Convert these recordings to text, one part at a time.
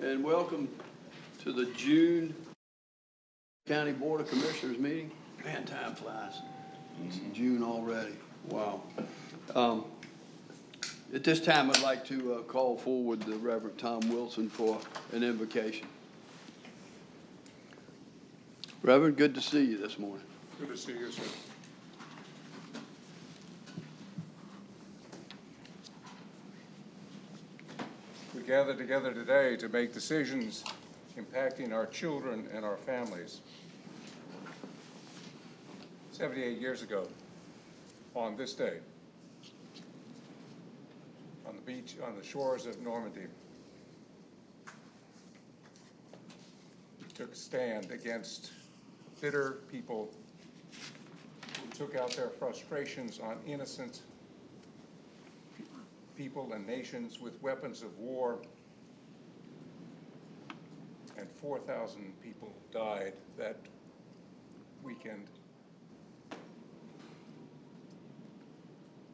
and welcome to the June County Board of Commissioners meeting. Man, time flies. It's June already. Wow. At this time, I'd like to call forward the Reverend Tom Wilson for an invocation. Reverend, good to see you this morning. Good to see you, sir. We gather together today to make decisions impacting our children and our families. 78 years ago, on this day, on the beach, on the shores of Normandy, we took a stand against bitter people who took out their frustrations on innocent people and nations with weapons of war, and 4,000 people died that weekend.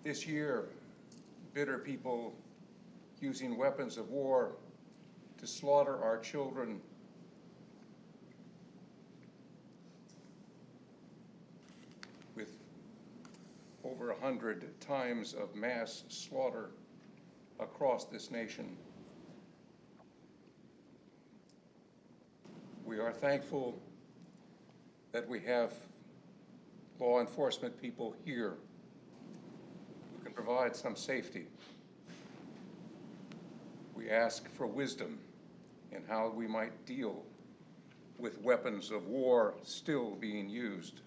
This year, bitter people using weapons of war to slaughter our children with over 100 times of mass slaughter across this nation. We are thankful that we have law enforcement people here who can provide some safety. We ask for wisdom in how we might deal with weapons of war still being used.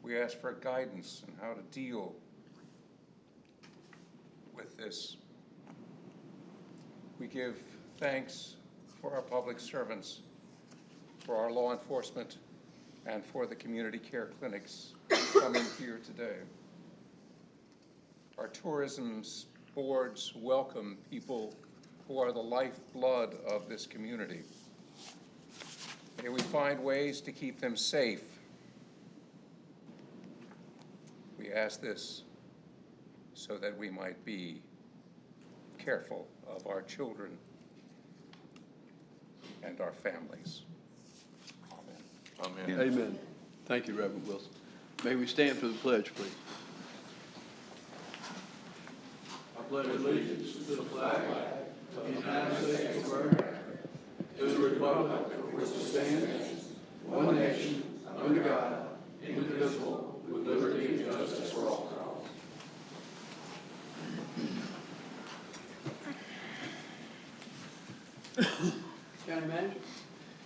We ask for guidance on how to deal with this. We give thanks for our public servants, for our law enforcement, and for the community care clinics coming here today. Our tourism boards welcome people who are the lifeblood of this community. May we find ways to keep them safe. We ask this so that we might be careful of our children and our families. Amen. Amen. Amen. Thank you, Reverend Wilson. May we stand for the pledge, please. I pledge allegiance to the flag of the United States of America, to the republic for which it stands, one nation, under God, indivisible, with liberty and justice for all. County Manager?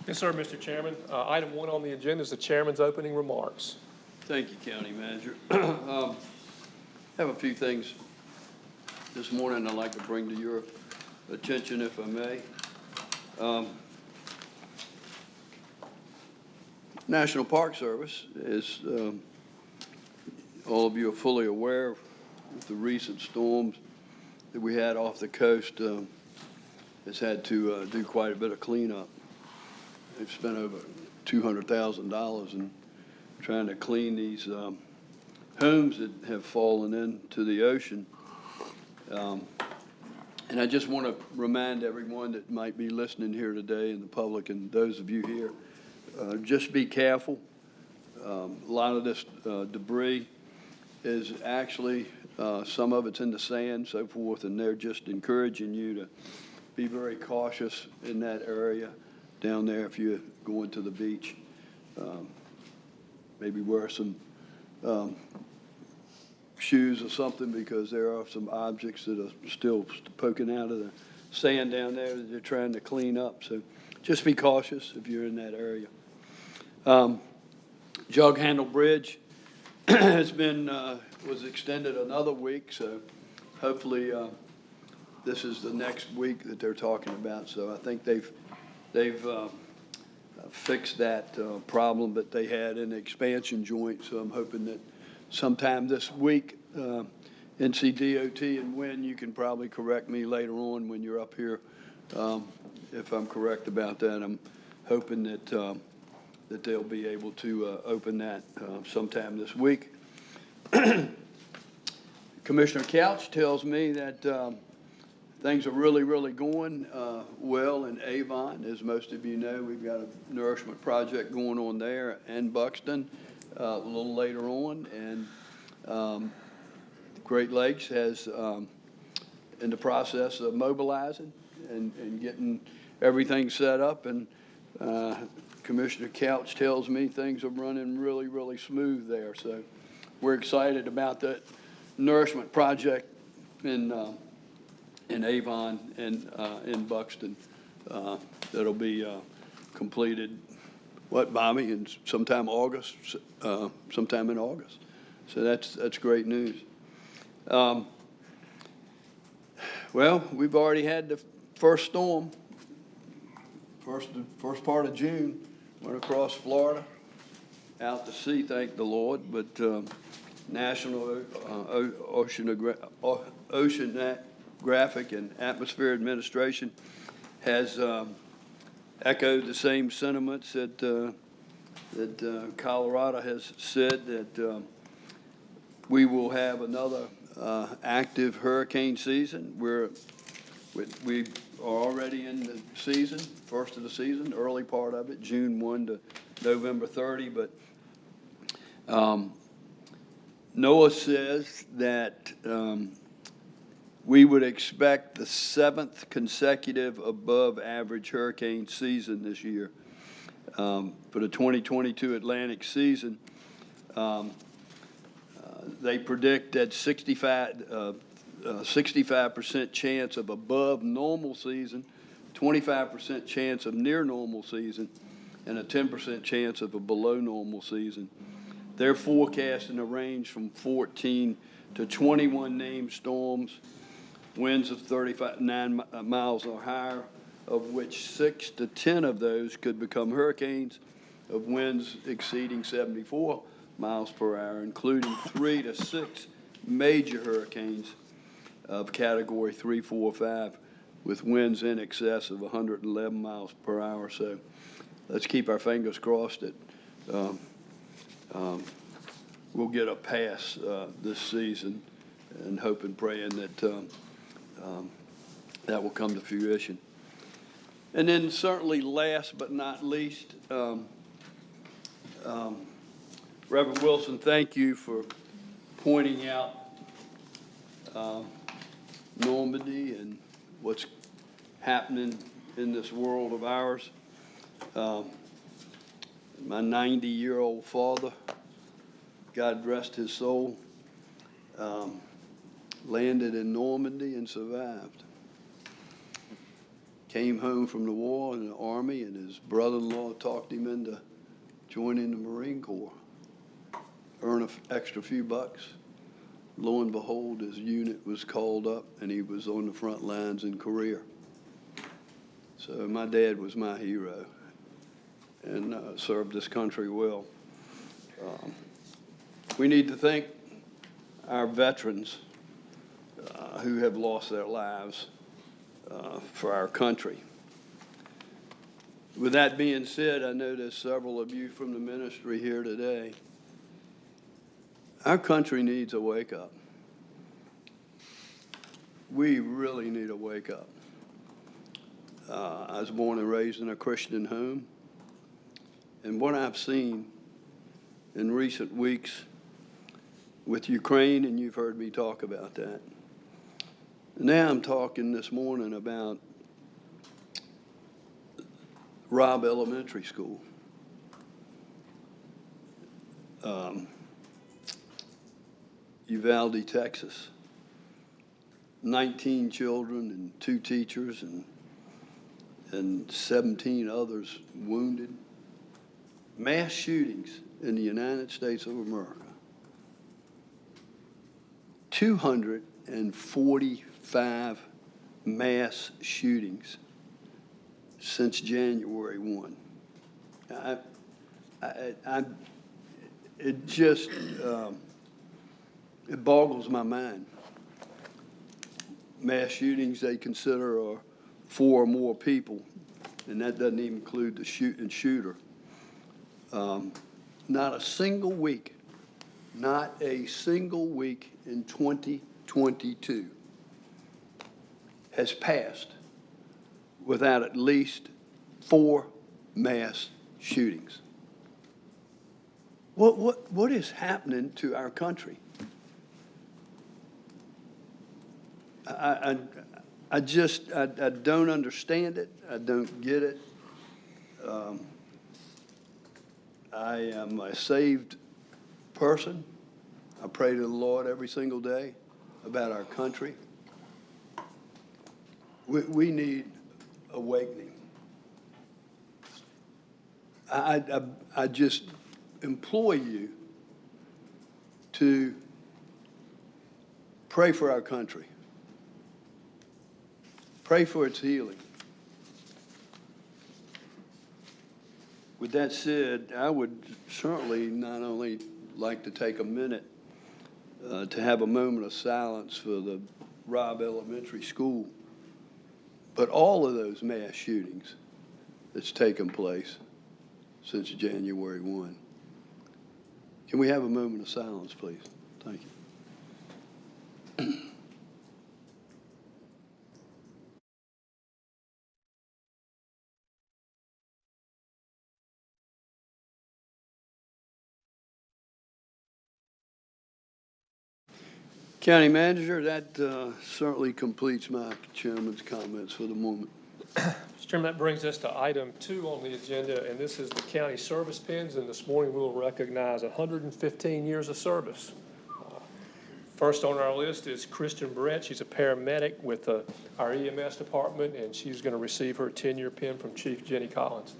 Yes, sir, Mr. Chairman. Item 1 on the agenda is the chairman's opening remarks. Thank you, County Manager. Have a few things this morning I'd like to bring to your attention, if I may. National Park Service is, all of you are fully aware of the recent storms that we had off the coast. Has had to do quite a bit of cleanup. They've spent over $200,000 in trying to clean these homes that have fallen into the ocean. And I just want to remind everyone that might be listening here today, and the public and those of you here, just be careful. A lot of this debris is actually, some of it's in the sand, so forth, and they're just encouraging you to be very cautious in that area down there if you're going to the beach. Maybe wear some shoes or something, because there are some objects that are still poking out of the sand down there that they're trying to clean up. So just be cautious if you're in that area. Jug Handle Bridge has been was extended another week, so hopefully this is the next week that they're talking about. So I think they've fixed that problem that they had in the expansion joint. So I'm hoping that sometime this week, NCDOT, and when you can probably correct me later on when you're up here, if I'm correct about that. I'm hoping that that they'll be able to open that sometime this week. Commissioner Couch tells me that I things are really, really going well in Avon. As most of you know, we've got a nourishment project going on there, and Buxton a little later on. And Great Lakes has in the process of mobilizing and getting everything set up. And Commissioner Couch tells me things are running really, really smooth there. So we're excited about that nourishment project in Avon and in Buxton. That'll be completed, what, Bobby, in sometime in August. So that's great news. Well, we've already had the first storm. First part of June went across Florida, out to sea, thank the Lord. But National Oceanographic and Atmosphere Administration has echoed the same sentiments that Colorado has said, that we will have another active hurricane season. We are already in the season, first of the season, early part of it, June 1 to November 30. But NOAA says that we would expect the 7th consecutive above average hurricane season this year. For the 2022 Atlantic season, they predict that 65% chance of above normal season, 25% chance of near normal season, and a 10% chance of a below normal season. They're forecasting a range from 14 to 21 named storms, winds of 39 miles or higher, of which 6 to 10 of those could become hurricanes, of winds exceeding 74 miles per hour, including 3 to 6 major hurricanes of category 3, 4, 5, with winds in excess of 111 miles per hour. So let's keep our fingers crossed that we'll get a pass this season, and hope and praying that that will come to fruition. And then certainly last but not least, Reverend Wilson, thank you for pointing out Normandy and what's happening in this world of ours. My 90-year-old father, God rest his soul, landed in Normandy and survived. Came home from the war in the Army, and his brother-in-law talked him into joining the Marine Corps. Earn an extra few bucks. Lo and behold, his unit was called up, and he was on the front lines in Korea. So my dad was my hero, and served this country well. We need to thank our veterans who have lost their lives for our country. With that being said, I know there's several of you from the ministry here today. Our country needs a wake-up. We really need a wake-up. I was born and raised in a Christian home, and what I've seen in recent weeks with Ukraine, and you've heard me talk about that. Now I'm talking this morning about Robb Elementary School. Uvalde, Texas. 19 children and 2 teachers and 17 others wounded. Mass shootings in the United States of America. 245 mass shootings since January 1. It just it boggles my mind. Mass shootings they consider are 4 or more people, and that doesn't even include the shooter. Not a single week in 2022 has passed without at least 4 mass shootings. What is happening to our country? I don't understand it. I don't get it. I am a saved person. I pray to the Lord every single day about our country. We need awakening. I just implore you to pray for our country. Pray for its healing. With that said, I would certainly not only like to take a minute to have a moment of silence for the Robb Elementary School, but all of those mass shootings that's taken place since January 1. Can we have a moment of silence, please? Thank you. County Manager, that certainly completes my chairman's comments for the moment. Mr. Chairman, that brings us to item 2 on the agenda, and this is the county service pins, and this morning we will recognize 115 years of service. First on our list is Kristen Brett. She's a paramedic with our EMS department, and she's going to receive her 10-year pin from Chief Jenny Collins.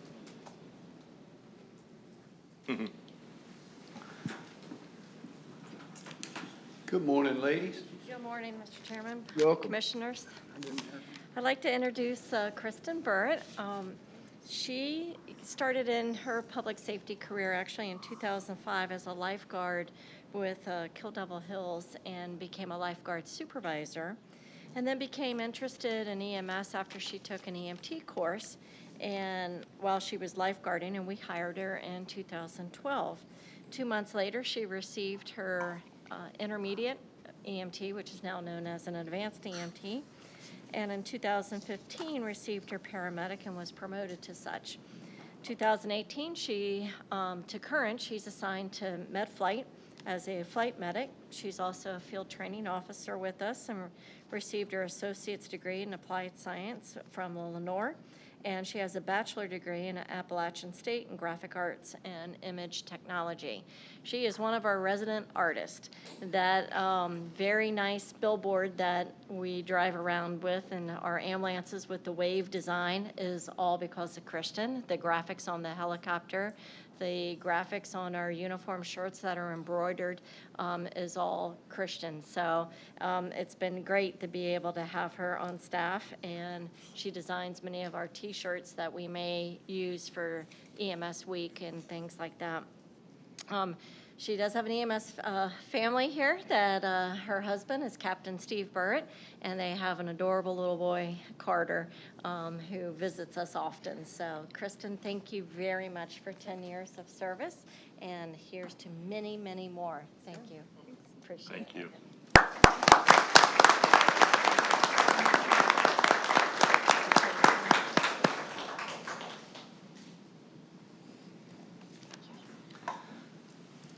Good morning, ladies. Good morning, Mr. Chairman. Welcome. Commissioners. I'd like to introduce Kristen Burrett. She started in her public safety career actually in 2005 as a lifeguard with Kill Devil Hills and became a lifeguard supervisor, and then became interested in EMS after she took an EMT course and while she was lifeguarding, and we hired her in 2012. 2 months later, she received her intermediate EMT, which is now known as an advanced EMT, and in 2015 received her paramedic and was promoted to such. 2018, to current, she's assigned to med flight as a flight medic. She's also a field training officer with us and received her associate's degree in applied science from Lenore. And she has a bachelor degree in Appalachian State in graphic arts and image technology. She is one of our resident artists. That very nice billboard that we drive around with in our ambulances with the wave design is all because of Kristen. The graphics on the helicopter, the graphics on our uniform shirts that are embroidered is all Christian. So it's been great to be able to have her on staff, and she designs many of our t-shirts that we may use for EMS week and things like that. She does have an EMS family here that her husband is Captain Steve Burrett, and they have an adorable little boy, Carter, who visits us often. So, Kristen, thank you very much for 10 years of service, and here's to many, many more. Thank you. Appreciate it. Thank you.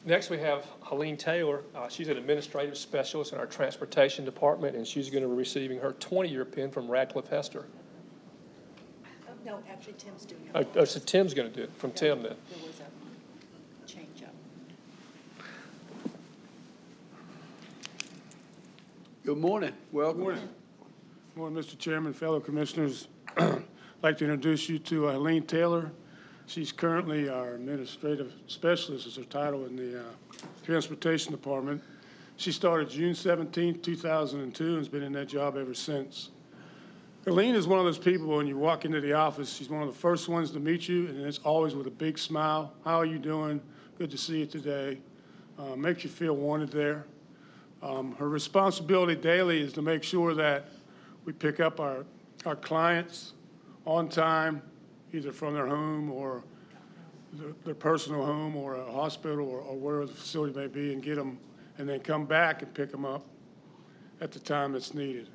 Next, we have Helene Taylor. She's an administrative specialist in our transportation department, and she's going to be receiving her 20-year pin from Radcliffe Hester. No, actually, Tim's doing it. Oh, so Tim's going to do it, from Tim then. There was a change up. Good morning. Welcome. Good morning, Mr. Chairman, fellow commissioners. I'd like to introduce you to Helene Taylor. She's currently our administrative specialist, is her title in the transportation department. She started June 17, 2002, and has been in that job ever since. Helene is one of those people, when you walk into the office, she's one of the first ones to meet you, and it's always with a big smile. How are you doing? Good to see you today. Makes you feel wanted there. Her responsibility daily is to make sure that we pick up our clients on time, either from their home or their personal home or a hospital or wherever the facility may be, and get them, and then come back and pick them up at the time that's needed.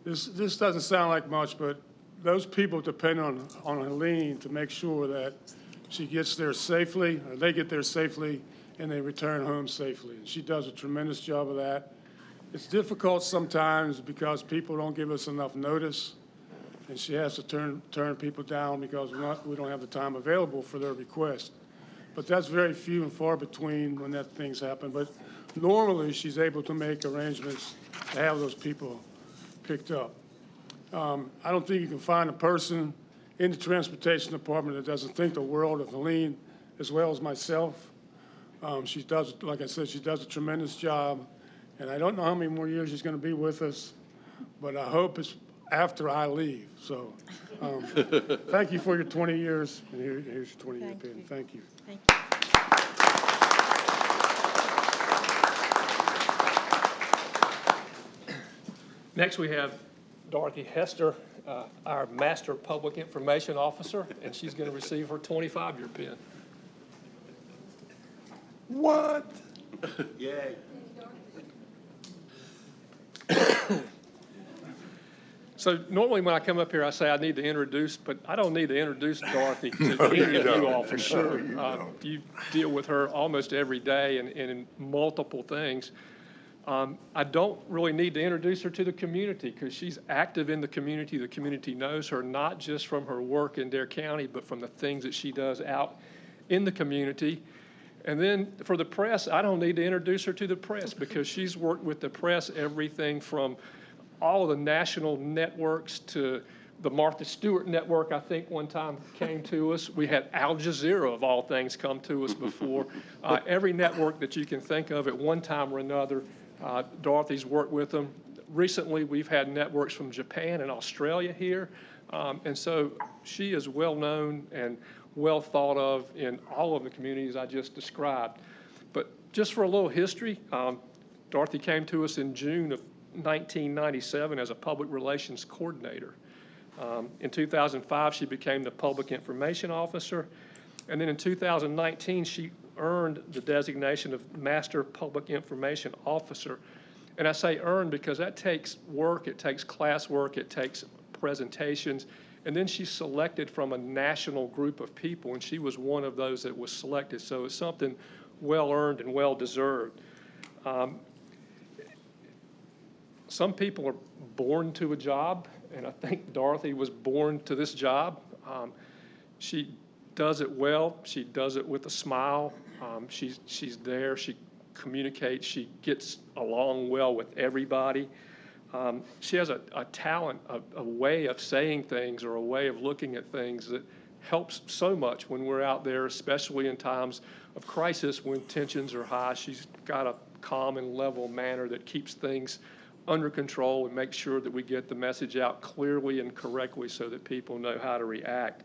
This doesn't sound like much, but those people depend on Helene to make sure that she gets there safely, or they get there safely, and they return home safely. And she does a tremendous job of that. It's difficult sometimes because people don't give us enough notice, and she has to turn people down because we don't have the time available for their request. But that's very few and far between when that things happen. But normally, she's able to make arrangements to have those people picked up. I don't think you can find a person in the Transportation Department that doesn't think the world of Helene as well as myself. She does, like I said, she does a tremendous job. And I don't know how many more years she's going to be with us, but I hope it's after I leave. So thank you for your 20 years, and here's your 20-year pin. Thank you. Thank you. Next, we have Dorothy Hester, our Master Public Information Officer, and she's going to receive her 25-year pin. What? Yay. So normally when I come up here, I say I need to introduce, but I don't need to introduce Dorothy to any of you all for sure. You deal with her almost every day and in multiple things. I don't really need to introduce her to the community because she's active in the community. The community knows her not just from her work in Dare County, but from the things that she does out in the community. And then for the press, I don't need to introduce her to the press because she's worked with the press, everything from all of the national networks to the Martha Stewart network, I think one time came to us. We had Al Jazeera, of all things, come to us before. Every network that you can think of at one time or another, Dorothy's worked with them. Recently, we've had networks from Japan and Australia here. And so she is well known and well thought of in all of the communities I just described. But just for a little history, Dorothy came to us in June of 1997 as a public relations coordinator. In 2005, she became the public information officer. And then in 2019, she earned the designation of Master Public Information Officer. And I say earned because that takes work, it takes classwork, it takes presentations. And then she's selected from a national group of people, and she was one of those that was selected. So it's something well-earned and well-deserved. Some people are born to a job, and I think Dorothy was born to this job. She does it well. She does it with a smile. She's there. She communicates. She gets along well with everybody. She has a talent, a way of saying things or a way of looking at things that helps so much when we're out there, especially in times of crisis when tensions are high. She's got a calm and level manner that keeps things under control and makes sure that we get the message out clearly and correctly so that people know how to react.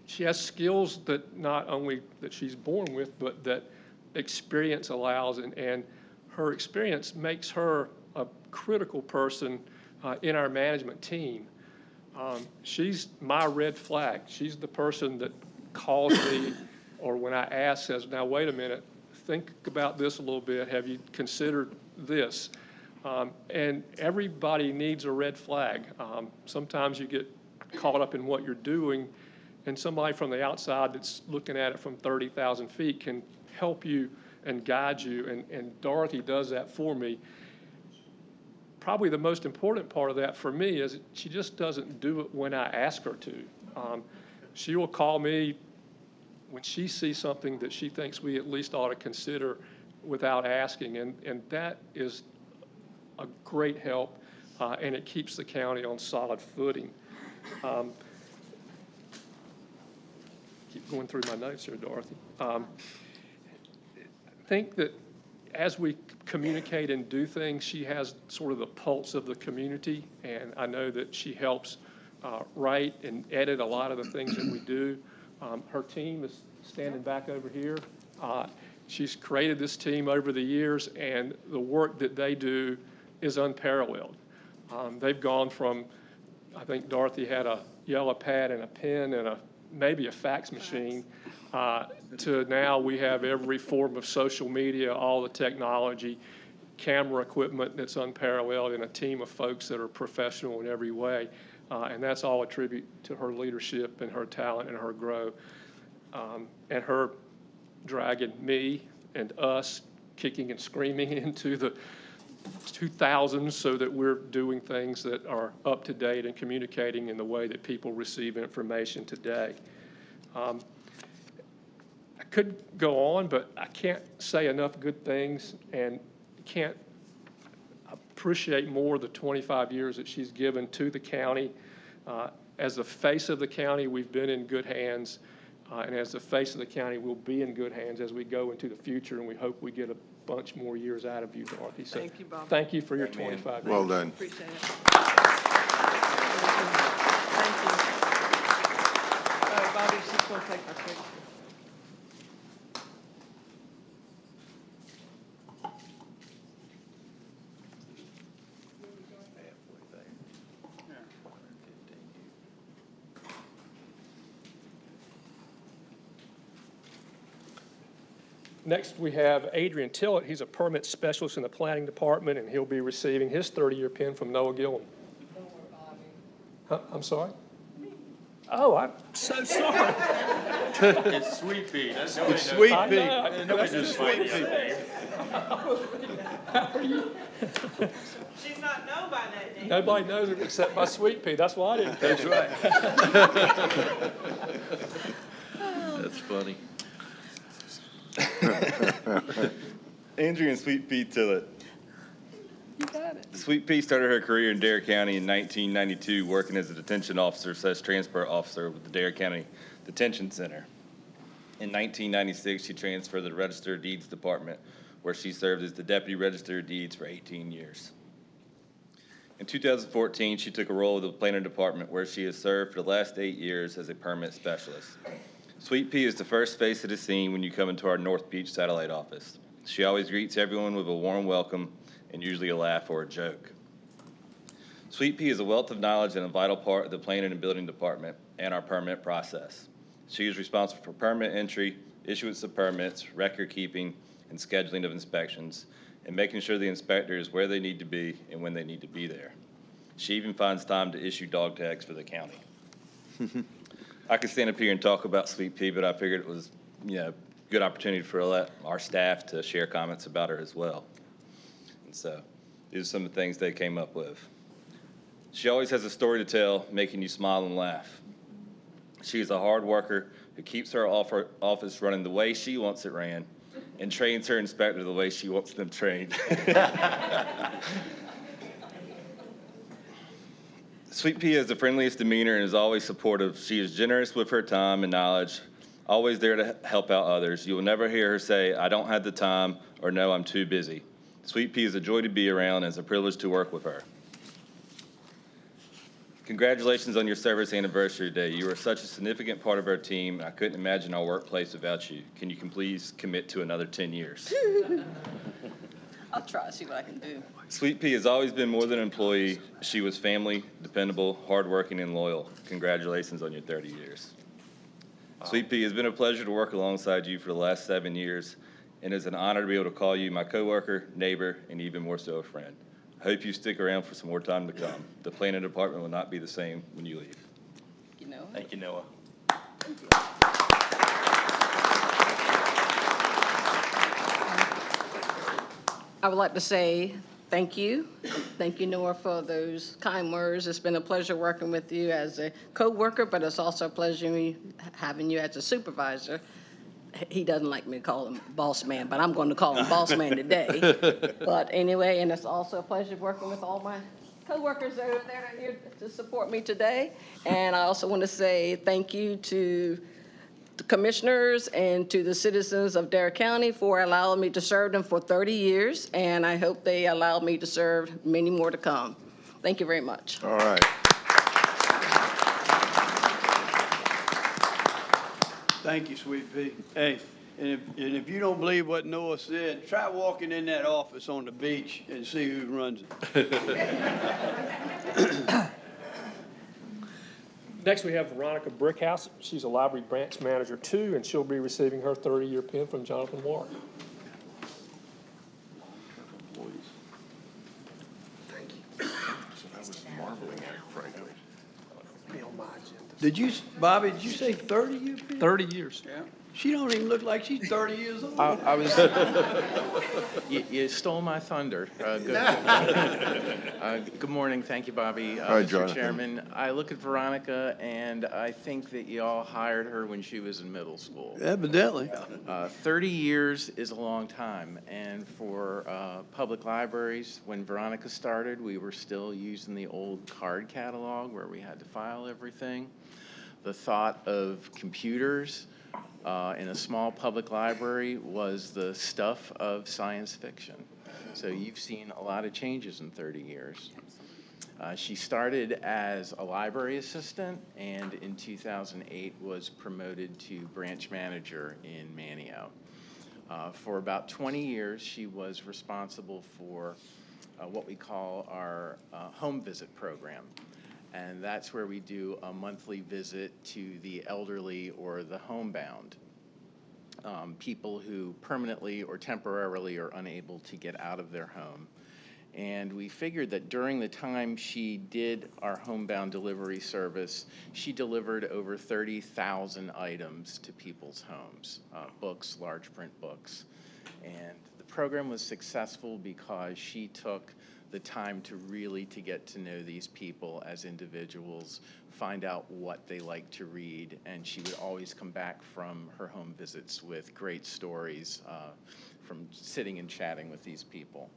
She has skills that not only that she's born with, but that experience allows, and her experience makes her a critical person in our management team. She's my red flag. She's the person that calls me, or when I ask, says, now wait a minute, think about this a little bit. Have you considered this? And everybody needs a red flag. Sometimes you get caught up in what you're doing, and somebody from the outside that's looking at it from 30,000 feet can help you and guide you, and Dorothy does that for me. Probably the most important part of that for me is she just doesn't do it when I ask her to. She will call me when she sees something that she thinks we at least ought to consider without asking, and that is a great help, and it keeps the county on solid footing. Keep going through my notes here, Dorothy. I think that as we communicate and do things, she has sort of the pulse of the community, and I know that she helps write and edit a lot of the things that we do. Her team is standing back over here. She's created this team over the years, and the work that they do is unparalleled. They've gone from, I think Dorothy had a yellow pad and a pen and maybe a fax machine, to now we have every form of social media, all the technology. camera equipment that's unparalleled, and a team of folks that are professional in every way. And that's all a tribute to her leadership and her talent and her growth. And her dragging me and us kicking and screaming into the 2000s so that we're doing things that are up to date and communicating in the way that people receive information today. I could go on, but I can't say enough good things and can't appreciate more the 25 years that she's given to the county. As the face of the county, we've been in good hands, and as the face of the county, we'll be in good hands as we go into the future, and we hope we get a bunch more years out of you, Dorothy. So Thank you, Bob. thank you for your 25 years. Well done. Appreciate it. Thank you. All right, Bobby, she's going to take my picture. Next, we have Adrian Tillett. He's a permit specialist in the planning department, and he'll be receiving his 30-year pin from Noah Gillen. Huh? I'm sorry? Oh, I'm so sorry. It's Sweet Pea. That's nobody knows. Sweet I Pea. know. Nobody knows Sweet Pea. She's not known by that name. Nobody knows it except by Sweet Pea. That's why I didn't catch it. That's funny. Andrew and Sweet Pea Tillett. You got it. Sweet Pea started her career in Dare County in 1992, working as a detention officer / transport officer with the Dare County Detention Center. In 1996, she transferred to the Register of Deeds Department, where she served as the Deputy Register of Deeds for 18 years. In 2014, she took a role with the Planning Department, where she has served for the last 8 years as a permit specialist. Sweet Pea is the first face of the scene when you come into our North Beach satellite office. She always greets everyone with a warm welcome and usually a laugh or a joke. Sweet Pea is a wealth of knowledge and a vital part of the planning and building department and our permit process. She is responsible for permit entry, issuance of permits, record keeping, and scheduling of inspections, and making sure the inspector is where they need to be and when they need to be there. She even finds time to issue dog tags for the county. I could stand up here and talk about Sweet Pea, but I figured it was, a good opportunity for our staff to share comments about her as well. And so these are some of the things they came up with. She always has a story to tell, making you smile and laugh. She is a hard worker who keeps her office running the way she wants it ran and trains her inspector the way she wants them trained. Sweet Pea has the friendliest demeanor and is always supportive. She is generous with her time and knowledge, always there to help out others. You will never hear her say, "I don't have the time," or "No, I'm too busy." Sweet Pea is a joy to be around and it's a privilege to work with her. Congratulations on your service anniversary today. You are such a significant part of our team. I couldn't imagine our workplace without you. Can you please commit to another 10 years? I'll try to see what I can do. Sweet Pea has always been more than an employee. She was family, dependable, hardworking, and loyal. Congratulations on your 30 years. Sweet Pea, it's been a pleasure to work alongside you for the last 7 years, and it's an honor to be able to call you my coworker, neighbor, and even more so a friend. I hope you stick around for some more time to come. The planning department will not be the same when you leave. You know. Thank you, Noah. I would like to say thank you. Thank you, Noah, for those kind words. It's been a pleasure working with you as a co-worker, but it's also a pleasure having you as a supervisor. He doesn't like me to call him boss man, but I'm going to call him boss man today. But anyway, and it's also a pleasure working with all my co-workers that are there here to support me today. And I also want to say thank you to the commissioners and to the citizens of Dare County for allowing me to serve them for 30 years. And I hope they allow me to serve many more to come. Thank you very much. All right. Thank you, Sweet Pea. Hey, and if you don't believe what Noah said, try walking in that office on the beach and see who runs it. Next, we have Veronica Brickhouse. She's a library branch manager too, and she'll be receiving her 30-year pin from Jonathan Warren. was marveling at it, frankly. Bobby, did you say 30-year period? 30 years. Yeah. She don't even look like she's 30 years old. I was, you stole my thunder. Good morning, thank you, Bobby. Hi, Mr. Jonathan. Chairman, I look at Veronica, and I think that you all hired her when she was in middle school. Evidently. 30 years is a long time, and for public libraries, when Veronica started, we were still using the old card catalog where we had to file everything. The thought of computers in a small public library was the stuff of science fiction. So you've seen a lot of changes in 30 years. She started as a library assistant, and in 2008 was promoted to branch manager in Manio. For about 20 years, she was responsible for what we call our home visit program. And that's where we do a monthly visit to the elderly or the homebound, people who permanently or temporarily are unable to get out of their home. And we figured that during the time she did our homebound delivery service, she delivered over 30,000 items to people's homes, books, large print books. And the program was successful because she took the time to really get to know these people as individuals, find out what they like to read, and she would always come back from her home visits with great stories from sitting and chatting with these people.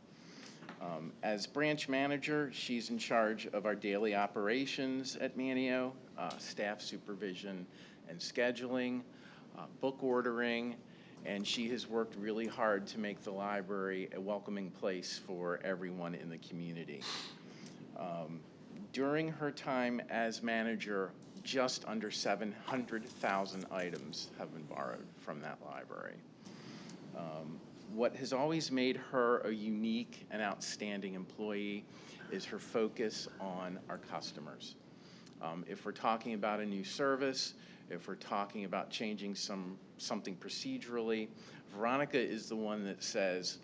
As branch manager, she's in charge of our daily operations at Manio, staff supervision and scheduling, book ordering, and she has worked really hard to make the library a welcoming place for everyone in the community. During her time as manager, just under 700,000 items have been borrowed from that library. What has always made her a unique and outstanding employee is her focus on our customers. If we're talking about a new service, if we're talking about changing something procedurally, Veronica is the one that says,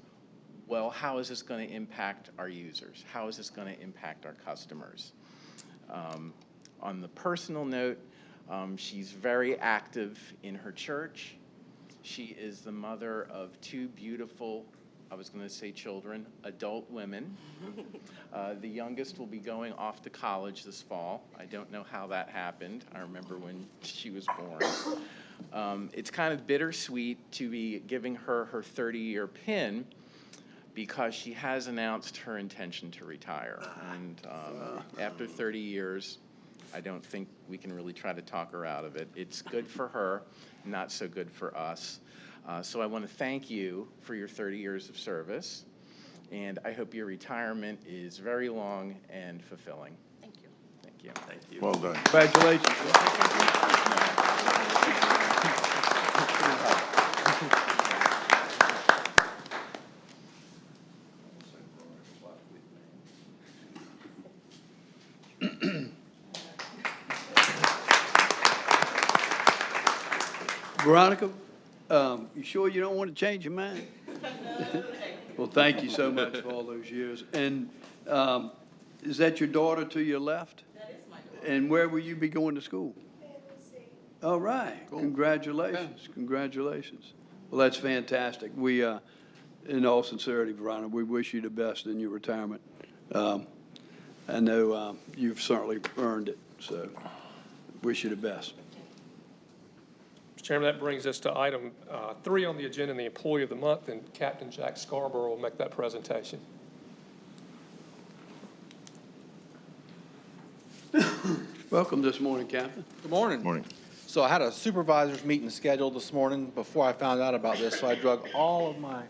well, how is this going to impact our users? How is this going to impact our customers? On the personal note, she's very active in her church. She is the mother of two beautiful, I was going to say children, adult women. The youngest will be going off to college this fall. I don't know how that happened. I remember when she was born. It's kind of bittersweet to be giving her her 30-year pin because she has announced her intention to retire. And after 30 years, I don't think we can really try to talk her out of it. It's good for her, not so good for us. So I want to thank you for your 30 years of service, and I hope your retirement is very long and fulfilling. Thank you. Thank you. Thank you. Well done. Congratulations. Veronica, you sure you don't want to change your mind? Well, thank you so much for all those years. And is that your daughter to your left? That is my daughter. And where will you be going to school? All right. Cool. Congratulations. Congratulations. Well, that's fantastic. We, in all sincerity, Veronica, we wish you the best in your retirement. I know you've certainly earned it, so wish you the best. Mr. Chairman, that brings us to item 3 on the agenda, the Employee of the Month, and Captain Jack Scarborough will make that presentation. Welcome this morning, Captain. Good morning. Morning. So I had a supervisors meeting scheduled this morning before I found out about this, so I drug all of my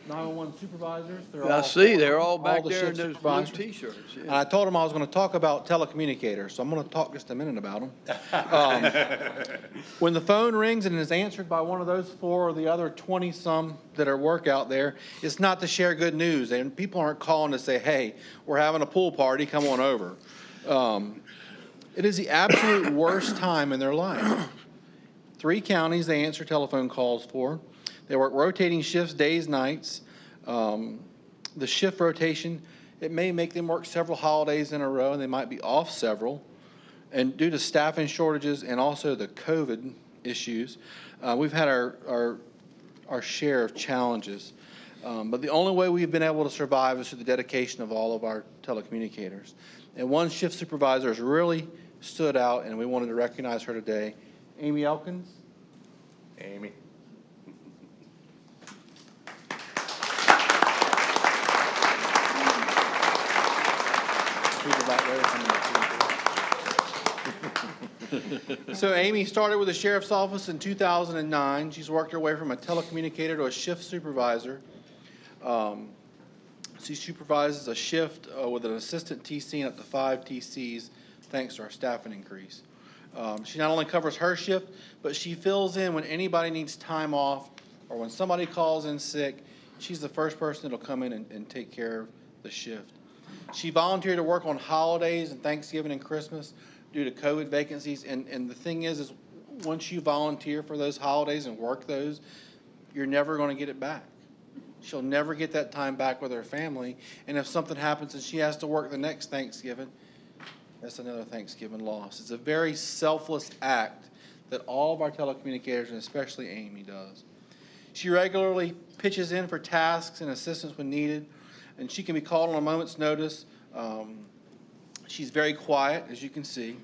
911 supervisors. I see, they're all back the there in shift those blue supervisors. T-shirts. And I told them I was going to talk about telecommunicators, so I'm going to talk just a minute about them. When the phone rings and is answered by one of those 4 or the other 20-some that are work out there, it's not to share good news. And people aren't calling to say, hey, we're having a pool party, come on over. It is the absolute worst time in their life. 3 counties they answer telephone calls for. They work rotating shifts, days, nights. The shift rotation it may make them work several holidays in a row, and they might be off several. And due to staffing shortages and also the COVID issues, we've had our share of challenges. But the only way we've been able to survive is through the dedication of all of our telecommunicators. And one shift supervisor has really stood out, and we wanted to recognize her today, Amy Elkins. Amy. So Amy started with the sheriff's office in 2009. She's worked her way from a telecommunicator to a shift supervisor. She supervises a shift with an assistant TC and up to 5 TCs, thanks to our staffing increase. She not only covers her shift, but she fills in when anybody needs time off or when somebody calls in sick. She's the first person that'll come in and take care of the shift. She volunteered to work on holidays and Thanksgiving and Christmas due to COVID vacancies. And the thing is once you volunteer for those holidays and work those, you're never going to get it back. She'll never get that time back with her family. And if something happens and she has to work the next Thanksgiving, that's another Thanksgiving loss. It's a very selfless act that all of our telecommunicators, and especially Amy, does. She regularly pitches in for tasks and assistance when needed, and she can be called on a moment's notice. She's very quiet, as you can see.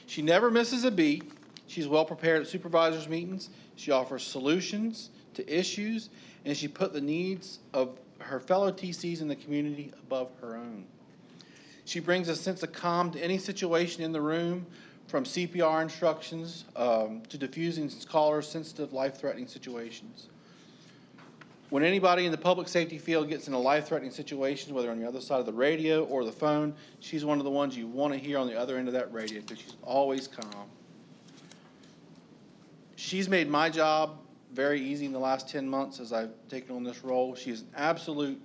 She never misses a beat. She's well prepared at supervisors' meetings. She offers solutions to issues, and she put the needs of her fellow TCs in the community above her own. She brings a sense of calm to any situation in the room, from CPR instructions to diffusing callers' sensitive, life-threatening situations. When anybody in the public safety field gets in a life-threatening situation, whether on the other side of the radio or the phone, she's one of the ones you want to hear on the other end of that radio because she's always calm. She's made my job very easy in the last 10 months as I've taken on this role. She's an absolute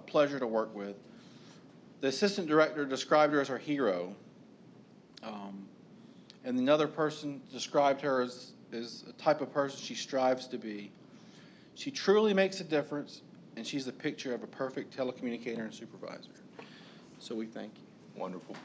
pleasure to work with. The assistant director described her as her hero. And another person described her as a type of person she strives to be. She truly makes a difference, and she's the picture of a perfect telecommunicator and supervisor. So we thank you. Wonderful.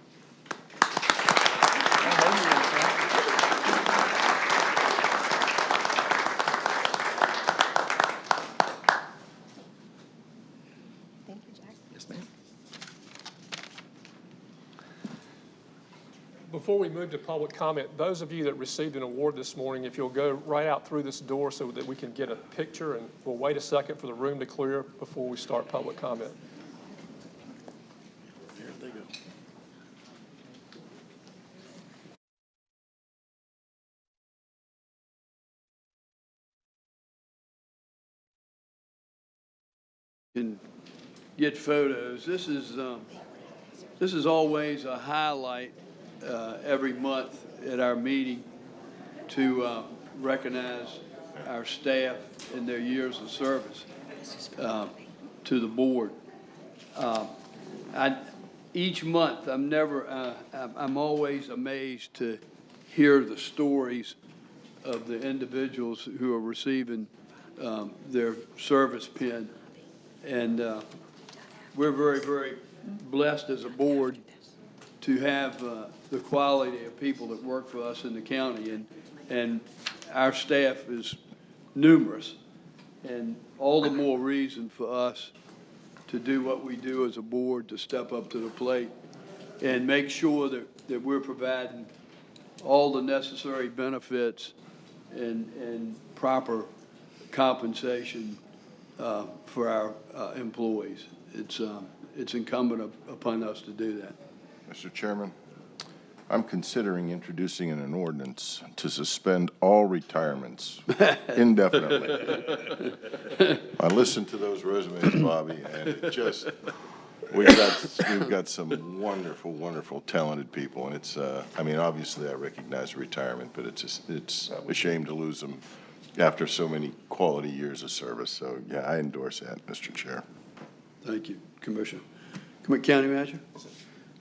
Thank you, Jack. Yes, ma'am. Before we move to public comment, those of you that received an award this morning, if you'll go right out through this door so that we can get a picture, and we'll wait a second for the room to clear before we start public comment. Here they go. Can get photos. This is always a highlight every month at our meeting to recognize our staff and their years of service to the board. Each month, I'm always amazed to hear the stories of the individuals who are receiving their service pin. And we're very, very blessed as a board to have the quality of people that work for us in the county. And our staff is numerous. And all the more reason for us to do what we do as a board, to step up to the plate and make sure that we're providing all the necessary benefits and proper compensation for our employees. It's incumbent upon us to do that. Mr. Chairman, I'm considering introducing an ordinance to suspend all retirements indefinitely. I listened to those resumes, Bobby, and it just, we've got some wonderful, wonderful, talented people, and it's, I mean, obviously I recognize retirement, but it's a shame to lose them after so many quality years of service. So, yeah, I endorse that, Mr. Chair. Thank you, Commissioner. County Manager?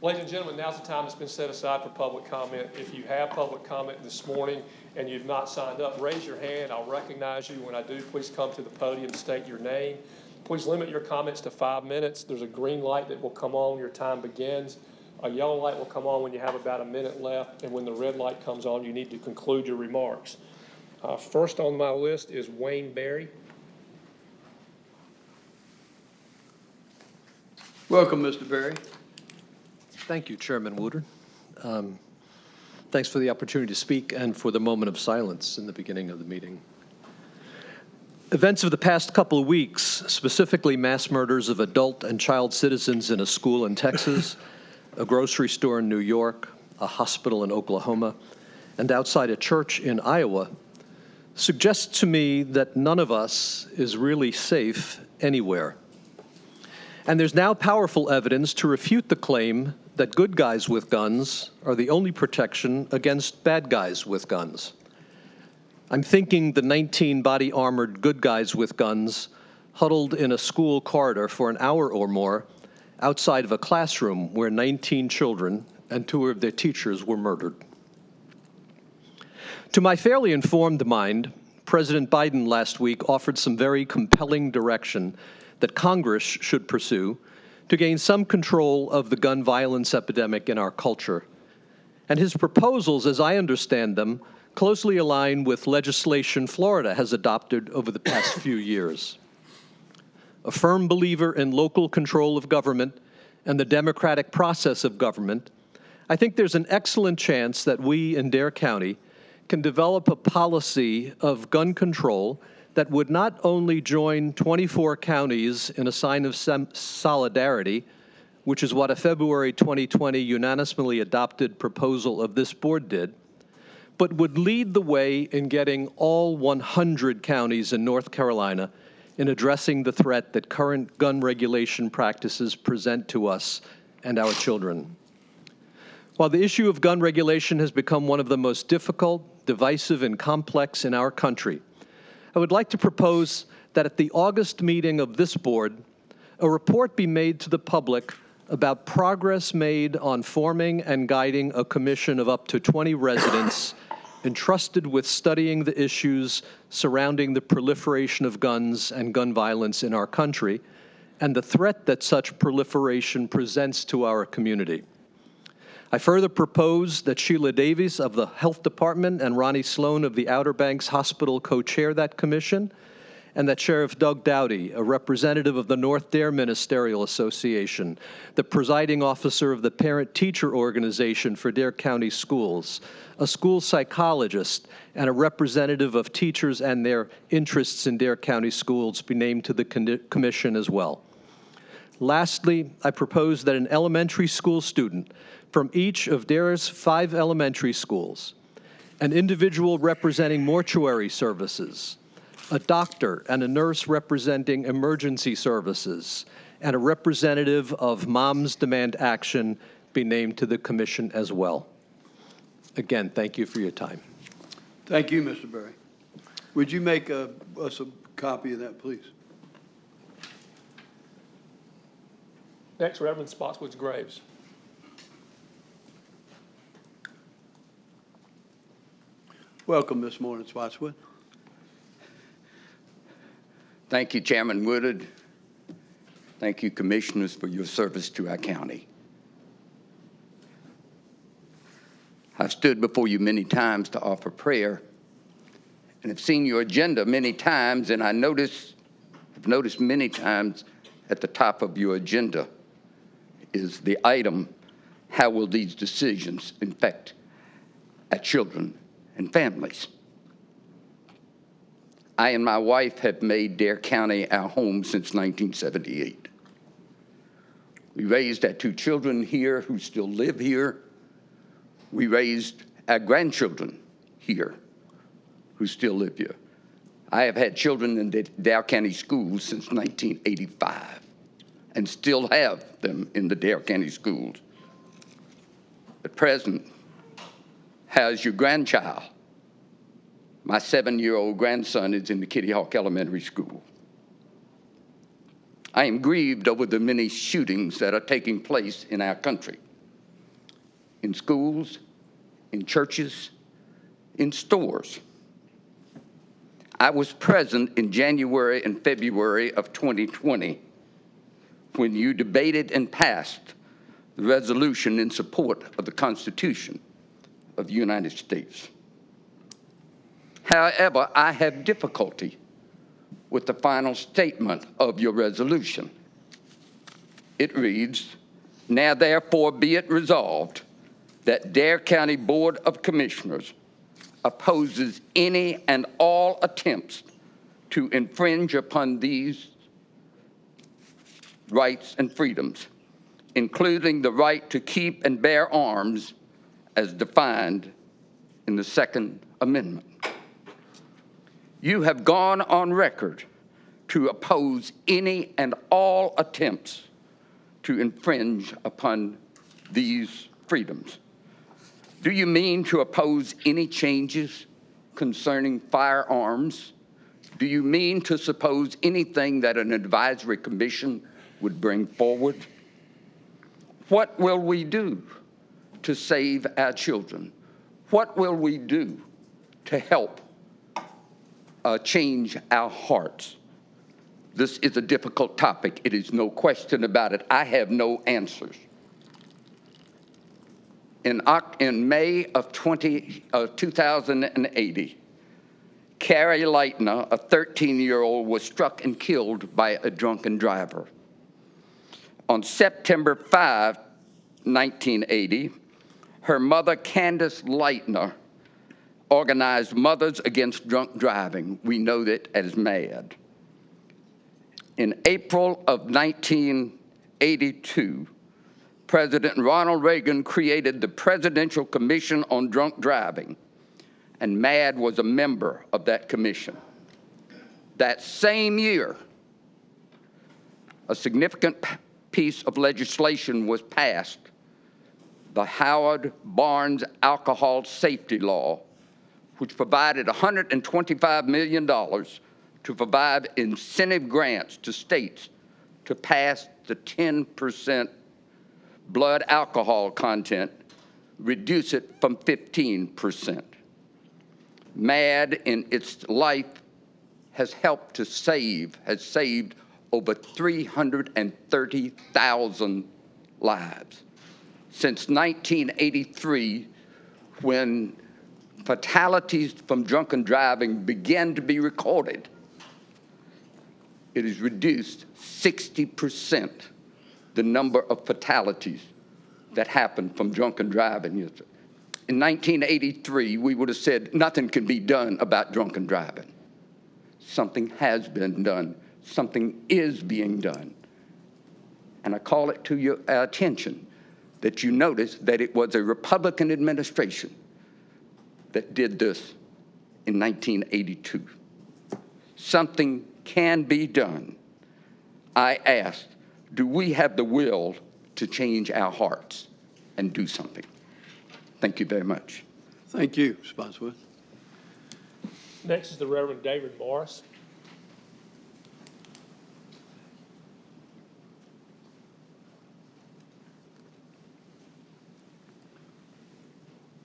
Ladies and gentlemen, now's the time that's been set aside for public comment. If you have public comment this morning and you've not signed up, raise your hand. I'll recognize you. When I do, please come to the podium and state your name. Please limit your comments to 5 minutes. There's a green light that will come on, your time begins. A yellow light will come on when you have about a minute left, and when the red light comes on, you need to conclude your remarks. First on my list is Wayne Berry. Welcome, Mr. Berry. Thank you, Chairman Woodard. Thanks for the opportunity to speak and for the moment of silence in the beginning of the meeting. Events of the past couple of weeks, specifically mass murders of adult and child citizens in a school in Texas, a grocery store in New York, a hospital in Oklahoma, and outside a church in Iowa, suggests to me that none of us is really safe anywhere. And there's now powerful evidence to refute the claim that good guys with guns are the only protection against bad guys with guns. I'm thinking the 19 body-armored good guys with guns huddled in a school corridor for an hour or more outside of a classroom where 19 children and 2 of their teachers were murdered. To my fairly informed mind, President Biden last week offered some very compelling direction that Congress should pursue to gain some control of the gun violence epidemic in our culture. And his proposals, as I understand them, closely align with legislation Florida has adopted over the past few years. A firm believer in local control of government and the democratic process of government, I think there's an excellent chance that we in Dare County can develop a policy of gun control that would not only join 24 counties in a sign of solidarity, which is what a February 2020 unanimously adopted proposal of this board did, but would lead the way in getting all 100 counties in North Carolina in addressing the threat that current gun regulation practices present to us and our children. While the issue of gun regulation has become one of the most difficult, divisive, and complex in our country, I would like to propose that at the August meeting of this board, a report be made to the public about progress made on forming and guiding a commission of up to 20 residents entrusted with studying the issues surrounding the proliferation of guns and gun violence in our country and the threat that such proliferation presents to our community. I further propose that Sheila Davies of the Health Department and Ronnie Sloan of the Outer Banks Hospital co-chair that commission, and that Sheriff Doug Dowdy, a representative of the North Dare Ministerial Association, the presiding officer of the parent-teacher organization for Dare County Schools, a school psychologist, and a representative of teachers and their interests in Dare County schools be named to the commission as well. Lastly, I propose that an elementary school student from each of Dare's 5 elementary schools, an individual representing mortuary services, a doctor and a nurse representing emergency services, and a representative of Moms Demand Action be named to the commission as well. Again, thank you for your time. Thank you, Mr. Berry. Would you make us a copy of that, please? Next, Reverend Spotswood Graves. Welcome this morning, Spotswood. Thank you, Chairman Woodard. Thank you, Commissioners, for your service to our county. I've stood before you many times to offer prayer and have seen your agenda many times, and I've noticed many times at the top of your agenda is the item, how will these decisions affect our children and families? I and my wife have made Dare County our home since 1978. We raised our 2 children here who still live here. We raised our grandchildren here who still live here. I have had children in the Dare County schools since 1985 and still have them in the Dare County schools. At present, how's your grandchild? My 7-year-old grandson is in the Kitty Hawk Elementary School. I am grieved over the many shootings that are taking place in our country, in schools, in churches, in stores. I was present in January and February of 2020 when you debated and passed the resolution in support of the Constitution of the United States. However, I have difficulty with the final statement of your resolution. It reads, "Now therefore be it resolved that Dare County Board of Commissioners opposes any and all attempts to infringe upon these rights and freedoms, including the right to keep and bear arms as defined in the Second Amendment." You have gone on record to oppose any and all attempts to infringe upon these freedoms. Do you mean to oppose any changes concerning firearms? Do you mean to suppose anything that an advisory commission would bring forward? What will we do to save our children? What will we do to help change our hearts? This is a difficult topic. It is no question about it. I have no answers. In May of 2080, Carrie Leitner, a 13-year-old, was struck and killed by a drunken driver. On September 5, 1980, her mother, Candace Leitner, organized Mothers Against Drunk Driving. We know that as MAD. In April of 1982, President Ronald Reagan created the Presidential Commission on Drunk Driving, and MAD was a member of that commission. That same year, a significant piece of legislation was passed, the Howard Barnes Alcohol Safety Law, which provided $125 million to provide incentive grants to states to pass the 10% blood alcohol content, reduce it from 15%. MAD in its life has helped to has saved over 330,000 lives. Since 1983, when fatalities from drunken driving began to be recorded, it has reduced 60% the number of fatalities that happened from drunken driving. In 1983, we would have said nothing can be done about drunken driving. Something has been done. Something is being done. And I call it to your attention that you notice that it was a Republican administration that did this in 1982. Something can be done. I ask, do we have the will to change our hearts and do something? Thank you very much. Thank you, Spotswood. Next is the Reverend David Morris.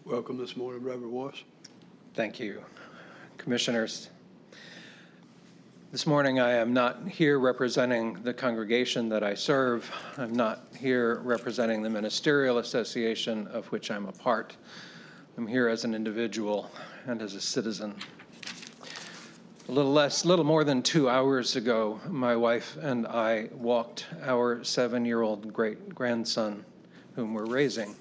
Welcome this morning, Reverend Morris. Thank you, Commissioners. This morning I am not here representing the congregation that I serve. I'm not here representing the ministerial association of which I'm a part. I'm here as an individual and as a citizen. A little more than 2 hours ago, my wife and I walked our 7-year-old great-grandson, whom we're raising,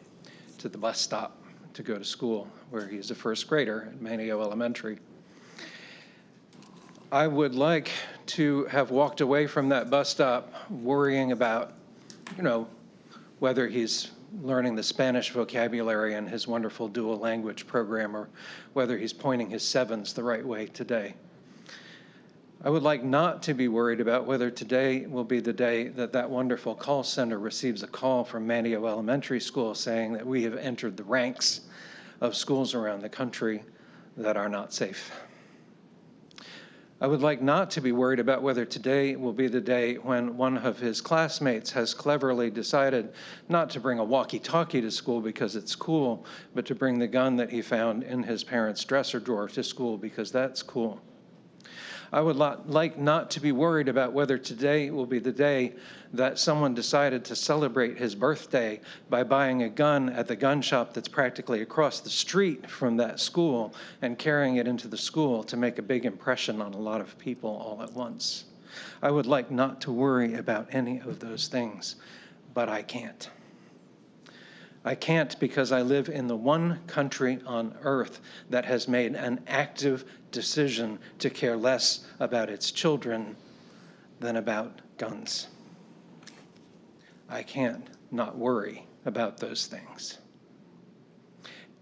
to the bus stop to go to school, where he's a first grader at Manio Elementary. I would like to have walked away from that bus stop worrying about, whether he's learning the Spanish vocabulary in his wonderful dual language program or whether he's pointing his sevens the right way today. I would like not to be worried about whether today will be the day that that wonderful call center receives a call from Manio Elementary School saying that we have entered the ranks of schools around the country that are not safe. I would like not to be worried about whether today will be the day when one of his classmates has cleverly decided not to bring a walkie-talkie to school because it's cool, but to bring the gun that he found in his parents' dresser drawer to school because that's cool. I would like not to be worried about whether today will be the day that someone decided to celebrate his birthday by buying a gun at the gun shop that's practically across the street from that school and carrying it into the school to make a big impression on a lot of people all at once. I would like not to worry about any of those things, but I can't. I can't because I live in the one country on earth that has made an active decision to care less about its children than about guns. I can't not worry about those things.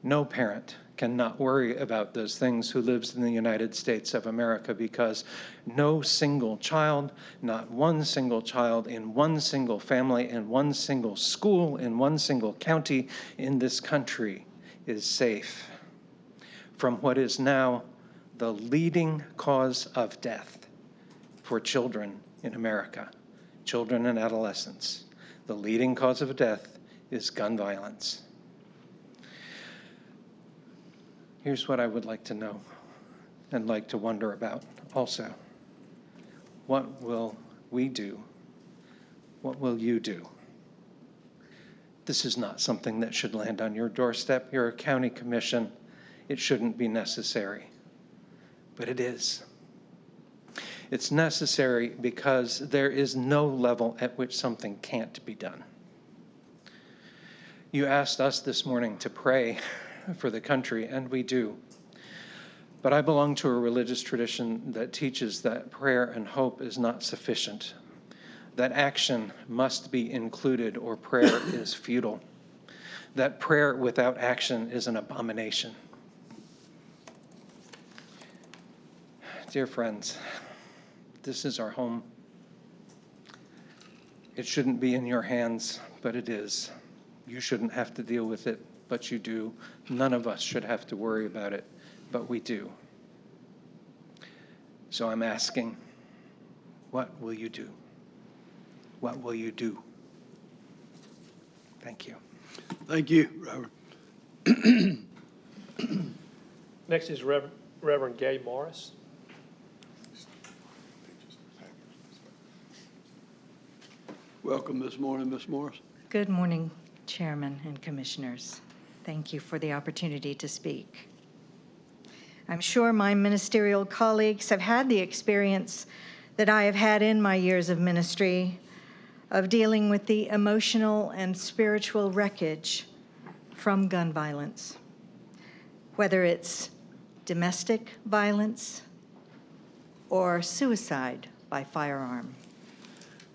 No parent can not worry about those things who lives in the United States of America, because no single child, not one single child in one single family, in one single school, in one single county in this country is safe from what is now the leading cause of death for children in America, children and adolescents. The leading cause of death is gun violence. Here's what I would like to know and like to wonder about also. What will we do? What will you do? This is not something that should land on your doorstep. You're a county commission. It shouldn't be necessary, but it is. It's necessary because there is no level at which something can't be done. You asked us this morning to pray for the country, and we do. But I belong to a religious tradition that teaches that prayer and hope is not sufficient, that action must be included or prayer is futile, that prayer without action is an abomination. Dear friends, this is our home. It shouldn't be in your hands, but it is. You shouldn't have to deal with it, but you do. None of us should have to worry about it, but we do. So I'm asking, what will you do? What will you do? Thank you. Thank you, Reverend. Next is Reverend Gay Morris. Welcome this morning, Ms. Morris. Good morning, Chairman and Commissioners. Thank you for the opportunity to speak. I'm sure my ministerial colleagues have had the experience that I have had in my years of ministry of dealing with the emotional and spiritual wreckage from gun violence, whether it's domestic violence or suicide by firearm.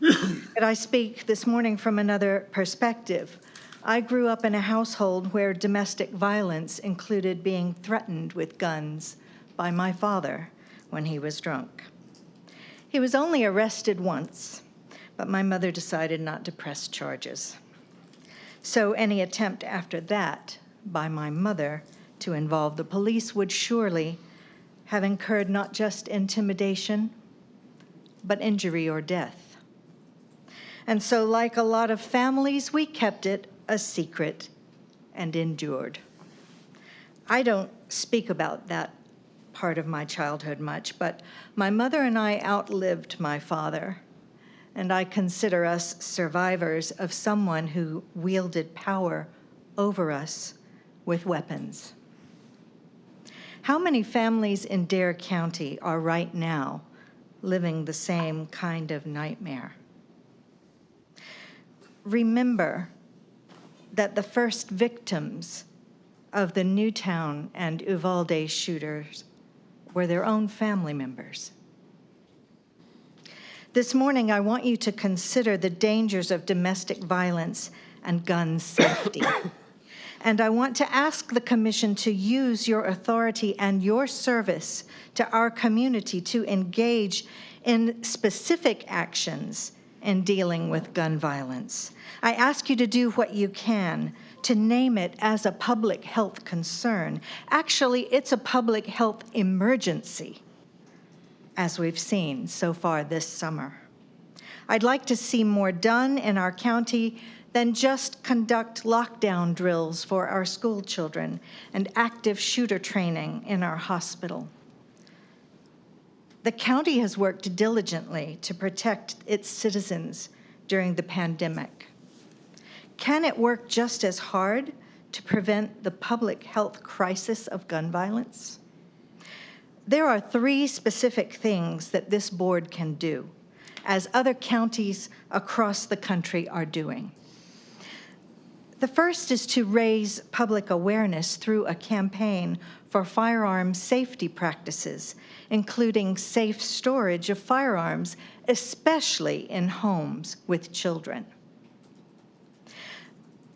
But I speak this morning from another perspective. I grew up in a household where domestic violence included being threatened with guns by my father when he was drunk. He was only arrested once, but my mother decided not to press charges. So any attempt after that by my mother to involve the police would surely have incurred not just intimidation, but injury or death. And so, like a lot of families, we kept it a secret and endured. I don't speak about that part of my childhood much, but my mother and I outlived my father, and I consider us survivors of someone who wielded power over us with weapons. How many families in Dare County are right now living the same kind of nightmare? Remember that the first victims of the Newtown and Uvalde shooters were their own family members. This morning, I want you to consider the dangers of domestic violence and gun safety. And I want to ask the Commission to use your authority and your service to our community to engage in specific actions in dealing with gun violence. I ask you to do what you can to name it as a public health concern. Actually, it's a public health emergency, as we've seen so far this summer. I'd like to see more done in our county than just conduct lockdown drills for our school children and active shooter training in our hospital. The county has worked diligently to protect its citizens during the pandemic. Can it work just as hard to prevent the public health crisis of gun violence? There are 3 specific things that this board can do, as other counties across the country are doing. The first is to raise public awareness through a campaign for firearms safety practices, including safe storage of firearms, especially in homes with children.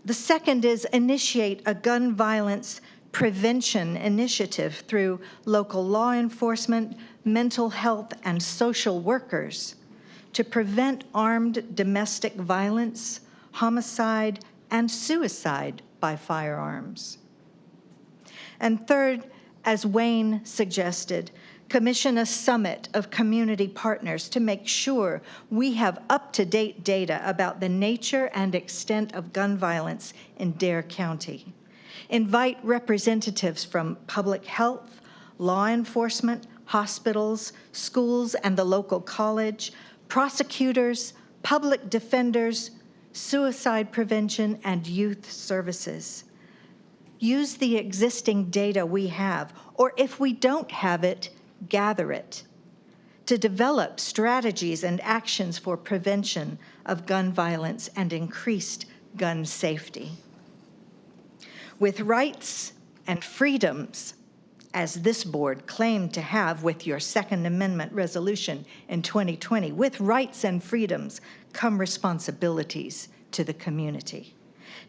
The second is initiate a gun violence prevention initiative through local law enforcement, mental health, and social workers to prevent armed domestic violence, homicide, and suicide by firearms. And third, as Wayne suggested, commission a summit of community partners to make sure we have up-to-date data about the nature and extent of gun violence in Dare County. Invite representatives from public health, law enforcement, hospitals, schools, and the local college, prosecutors, public defenders, suicide prevention, and youth services. Use the existing data we have, or if we don't have it, gather it, to develop strategies and actions for prevention of gun violence and increased gun safety. With rights and freedoms, as this board claimed to have with your Second Amendment resolution in 2020, with rights and freedoms come responsibilities to the community.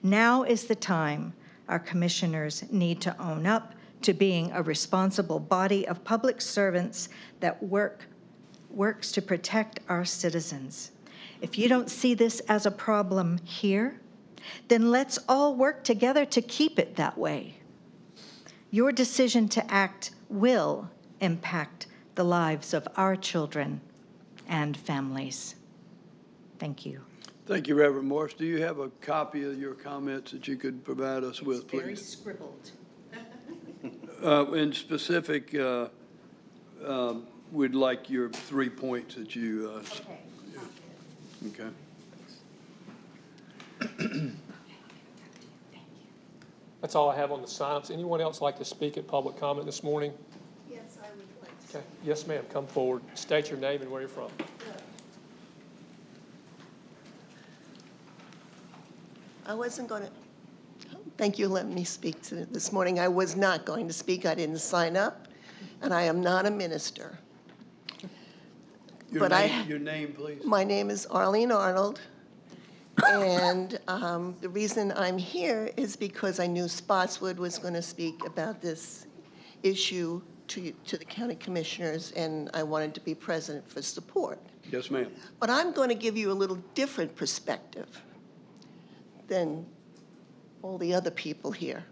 Now is the time our commissioners need to own up to being a responsible body of public servants that works to protect our citizens. If you don't see this as a problem here, then let's all work together to keep it that way. Your decision to act will impact the lives of our children and families. Thank you. Thank you, Reverend Morse. Do you have a copy of your comments that you could provide us with, please? Very scribbled. In specific, we'd like your 3 points that you, okay. That's all I have on the sign-ups. Anyone else like to speak at public comment this morning? Yes, I would like to. Okay. Yes, ma'am. Come forward. State your name and where you're from. I wasn't going to, thank you for letting me speak this morning. I was not going to speak. I didn't sign up, and I am not a minister. Your name, please. My name is Arlene Arnold, and the reason I'm here is because I knew Spotswood was going to speak about this issue to the county commissioners, and I wanted to be present for support. Yes, ma'am. But I'm going to give you a little different perspective than all the other people here.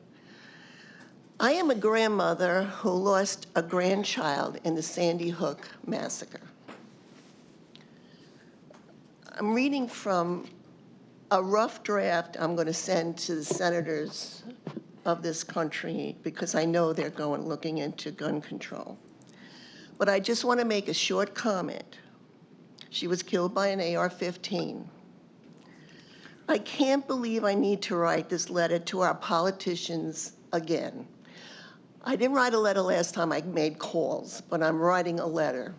I am a grandmother who lost a grandchild in the Sandy Hook massacre. I'm reading from a rough draft I'm going to send to the senators of this country because I know they're looking into gun control. But I just want to make a short comment. She was killed by an AR-15. I can't believe I need to write this letter to our politicians again. I didn't write a letter last time I made calls, but I'm writing a letter.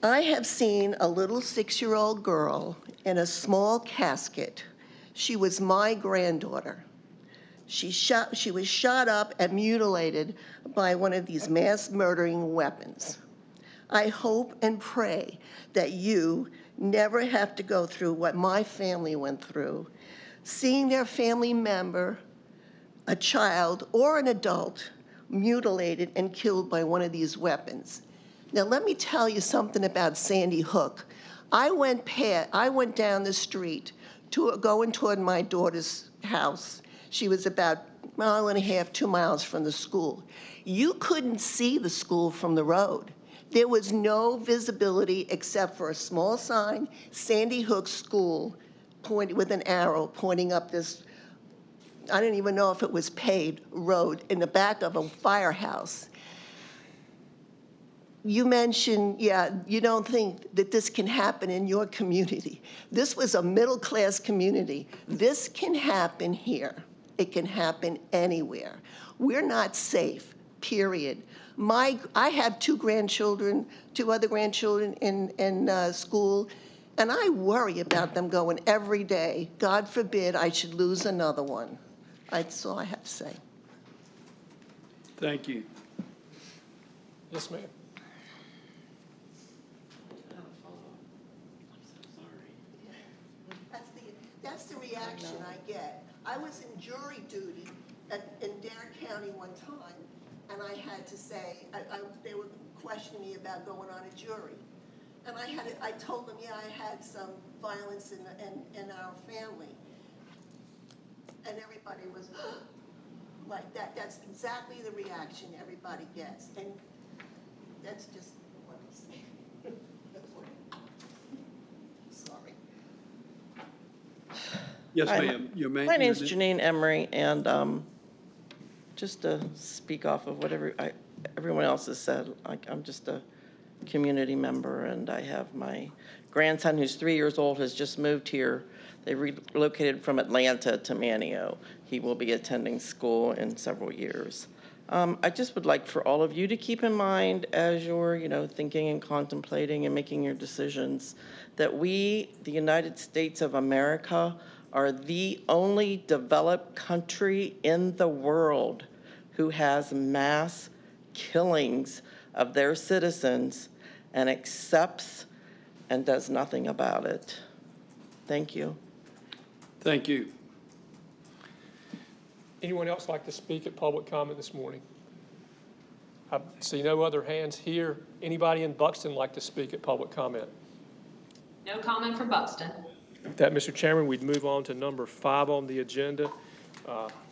I have seen a little 6-year-old girl in a small casket. She was my granddaughter. She was shot up and mutilated by one of these mass murdering weapons. I hope and pray that you never have to go through what my family went through, seeing their family member, a child or an adult, mutilated and killed by one of these weapons. Now, let me tell you something about Sandy Hook. I went down the street going toward my daughter's house. She was about 1.5 miles, 2 miles from the school. You couldn't see the school from the road. There was no visibility except for a small sign, Sandy Hook School, pointed with an arrow pointing up this, I didn't even know if it was paved, road in the back of a firehouse. you mentioned, yeah, you don't think that this can happen in your community. This was a middle-class community. This can happen here. It can happen anywhere. We're not safe, period. I have two other grandchildren in school, and I worry about them going every day. God forbid I should lose another one. That's all I have to say. Thank you. Yes, ma'am. That's the reaction I get. I was in jury duty in Dare County one time, and I had to say, they were questioning me about going on a jury. And I told them, yeah, I had some violence in our family. And everybody was like that. That's exactly the reaction everybody gets. And that's just what I'm saying. Sorry. Yes, Hi, ma'am. My name's Janine Emery, and just to speak off of what everyone else has said, I'm just a community member, and I have my grandson who's 3 years old, has just moved here. They relocated from Atlanta to Manio. He will be attending school in several years. I just would like for all of you to keep in mind as you're, thinking and contemplating and making your decisions, that we, the United States of America, are the only developed country in the world who has mass killings of their citizens and accepts and does nothing about it. Thank you. Thank you. Anyone else like to speak at public comment this morning? I see no other hands here. Anybody in Buxton like to speak at public comment? No comment from Buxton. With that, Mr. Chairman, we'd move on to number 5 on the agenda.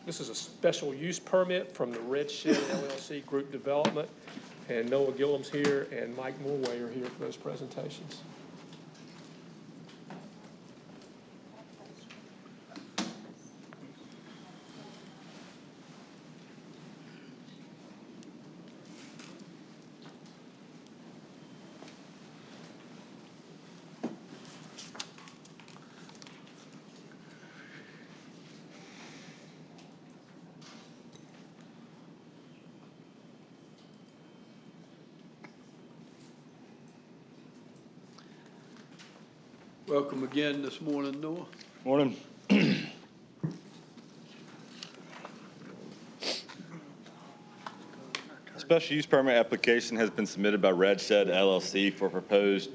This is a special use permit from the Red Shed LLC Group Development. And Noah Gillum's here and Mike Morway are here for those presentations. Welcome again this morning, Noah. Morning. Special use permit application has been submitted by Red Shed LLC for proposed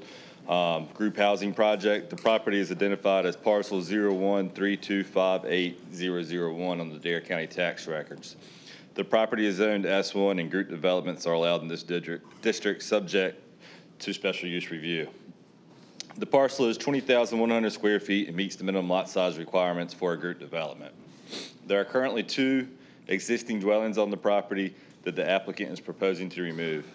group housing project. The property is identified as parcel 0132580001 on the Dare County tax records. The property is zoned S1 and group developments are allowed in this district subject to special use review. The parcel is 20,100 square feet and meets the minimum lot size requirements for a group development. There are currently 2 existing dwellings on the property that the applicant is proposing to remove.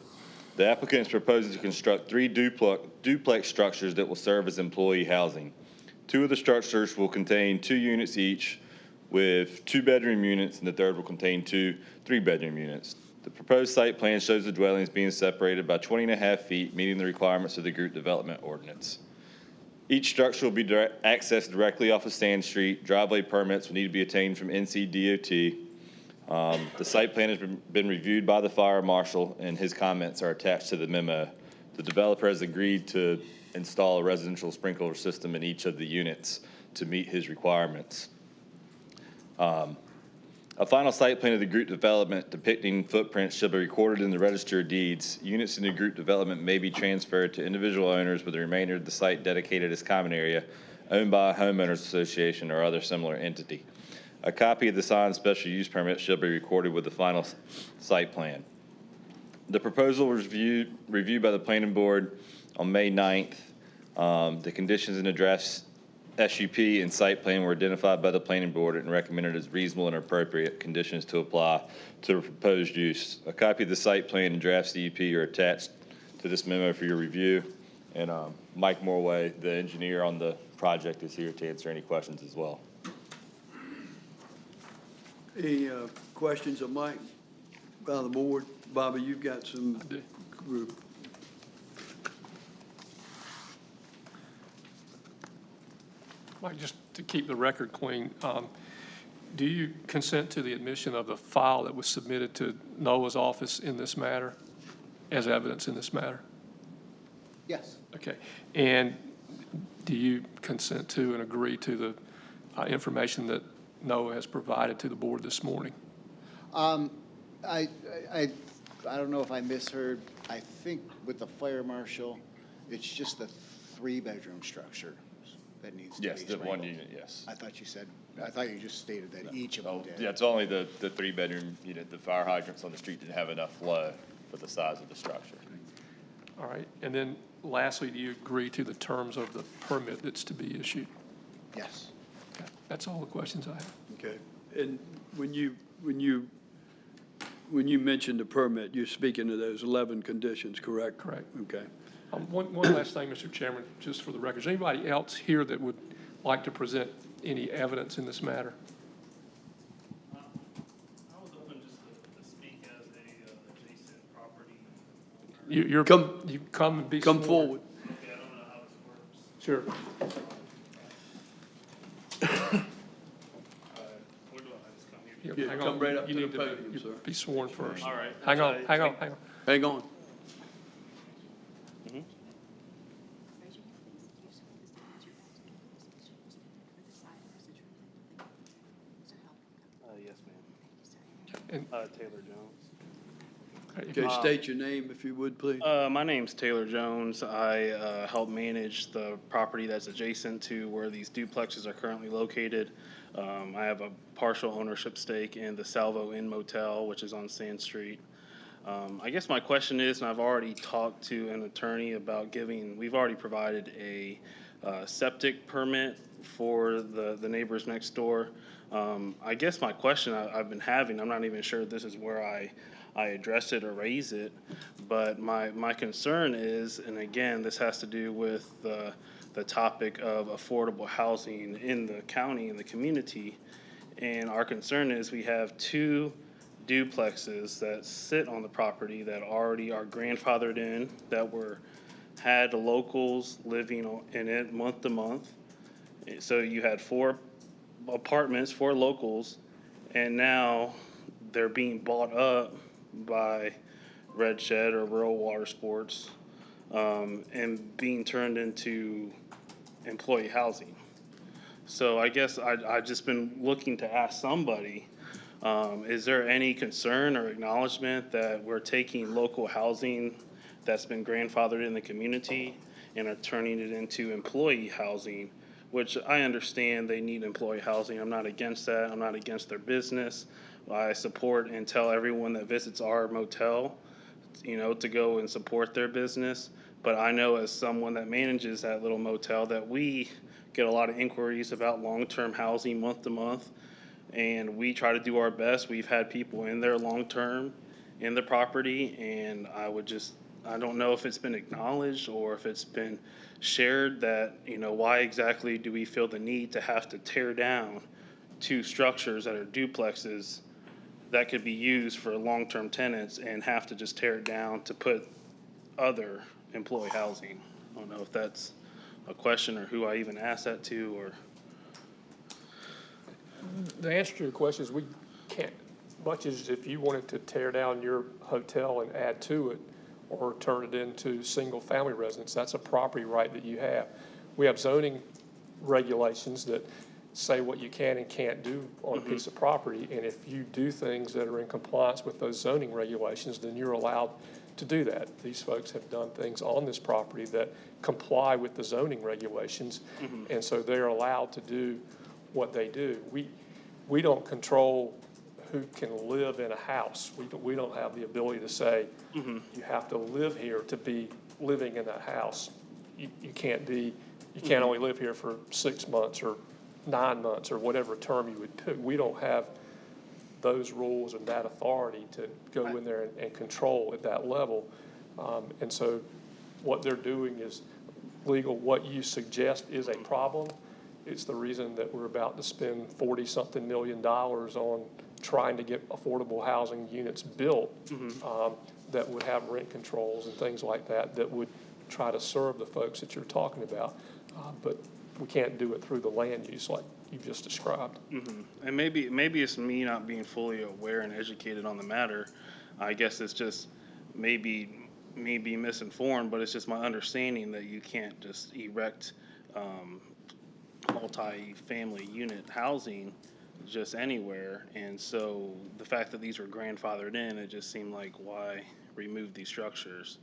The applicant is proposing to construct 3 duplex structures that will serve as employee housing. 2 of the structures will contain 2 units each with 2-bedroom units, and the third will contain 2 3-bedroom units. The proposed site plan shows the dwellings being separated by 20.5 feet, meeting the requirements of the group development ordinance. Each structure will be accessed directly off of Sand Street. Driveway permits will need to be obtained from NC DOT. The site plan has been reviewed by the fire marshal, and his comments are attached to the memo. The developer has agreed to install a residential sprinkler system in each of the units to meet his requirements. A final site plan of the group development depicting footprints shall be recorded in the register of deeds. Units in the group development may be transferred to individual owners with the remainder of the site dedicated as common area, owned by a homeowners association or other similar entity. A copy of the signed special use permit shall be recorded with the final site plan. The proposal was reviewed by the planning board on May 9th. The conditions in the draft SUP and site plan were identified by the planning board and recommended as reasonable and appropriate conditions to apply to the proposed use. A copy of the site plan and draft CUP are attached to this memo for your review. And Mike Morway, the engineer on the project, is here to answer any questions as well. Any questions of Mike by the board? Bobby, you've got some Mike, just to keep the record clean, do you consent to the admission of the file that was submitted to NOAA's office in this matter, as evidence in this matter? Yes. Okay. And do you consent to and agree to the information that NOAA has provided to the board this morning? I don't know if I misheard. I think with the fire marshal, it's just the 3-bedroom structure that needs to be Yes, the sprinkled. one unit, yes. I thought you just stated that each of them did. Yeah, it's only the 3-bedroom unit. The fire hydrants on the street didn't have enough flow for the size of the structure. All right. And then lastly, do you agree to the terms of the permit that's to be issued? Yes. Okay. That's all the questions I have. Okay. And when you mentioned the permit, you're speaking of those 11 conditions, correct? Correct. Okay. One last thing, Mr. Chairman, just for the record. Is anybody else here that would like to present any evidence in this matter? I was open just to speak as a adjacent property. You come and be Come sworn. forward. Okay, I don't know how this works. Sure. Where do I just come here? Yeah, hang come on. right up You to the need to podium, sir. be sworn first. All right. Hang on. Hang on. Yes, And- ma'am. Taylor Jones. Okay, state your name if you would, please. My name's Taylor Jones. I help manage the property that's adjacent to where these duplexes are currently located. I have a partial ownership stake in the Salvo Inn Motel, which is on Sand Street. I guess my question is, and I've already talked to an attorney about we've already provided a septic permit for the neighbors next door. I guess my question I've been having, I'm not even sure this is where I address it or raise it, but my concern is, and again, this has to do with the topic of affordable housing in the county and the community, and our concern is we have 2 duplexes that sit on the property that already are grandfathered in, that had locals living in it month to month. So you had 4 apartments, 4 locals, and now they're being bought up by Red Shed or Rural Water Sports, and being turned into employee housing. So I guess I've just been looking to ask somebody, is there any concern or acknowledgement that we're taking local housing that's been grandfathered in the community and are turning it into employee housing, which I understand they need employee housing. I'm not against that. I'm not against their business. I support and tell everyone that visits our motel, to go and support their business. But I know as someone that manages that little motel that we get a lot of inquiries about long-term housing month to month, and we try to do our best. We've had people in there long-term in the property, and I don't know if it's been acknowledged or if it's been shared that, why exactly do we feel the need to have to tear down 2 structures that are duplexes that could be used for long-term tenants and have to just tear it down to put other employee housing? I don't know if that's a question or who I even asked that to, or. The answer to your question is we can't, much as if you wanted to tear down your hotel and add to it or turn it into single-family residence, that's a property right that you have. We have zoning regulations that say what you can and can't do on a piece of property, and if you do things that are in compliance with those zoning regulations, then you're allowed to do that. These folks have done things on this property that comply with the zoning regulations, and so they're allowed to do what they do. We don't control who can live in a house. We don't have the ability to say, you have to live here to be living in that house. You can't only live here for 6 months or 9 months or whatever term you would pick. We don't have those rules and that authority to go in there and control at that level. And so what they're doing is legal. What you suggest is a problem. It's the reason that we're about to spend $40-something million on trying to get affordable housing units built that would have rent controls and things like that would try to serve the folks that you're talking about. But we can't do it through the land use like you've just described. And maybe it's me not being fully aware and educated on the matter. I guess it's just maybe me being misinformed, but it's just my understanding that you can't just erect multi-family unit housing just anywhere. And so the fact that these were grandfathered in, it just seemed like, why remove these structures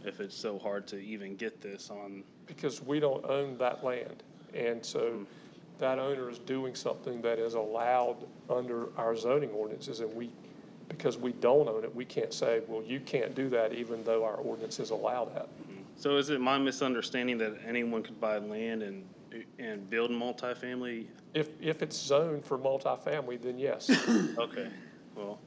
if it's so hard to even get this on? Because we don't own that land. And so that owner is doing something that is allowed under our zoning ordinances, and because we don't own it, we can't say, well, you can't do that even though our ordinances allow that. So is it my misunderstanding that anyone could buy land and build multifamily? If it's zoned for multifamily, then yes. Okay, well,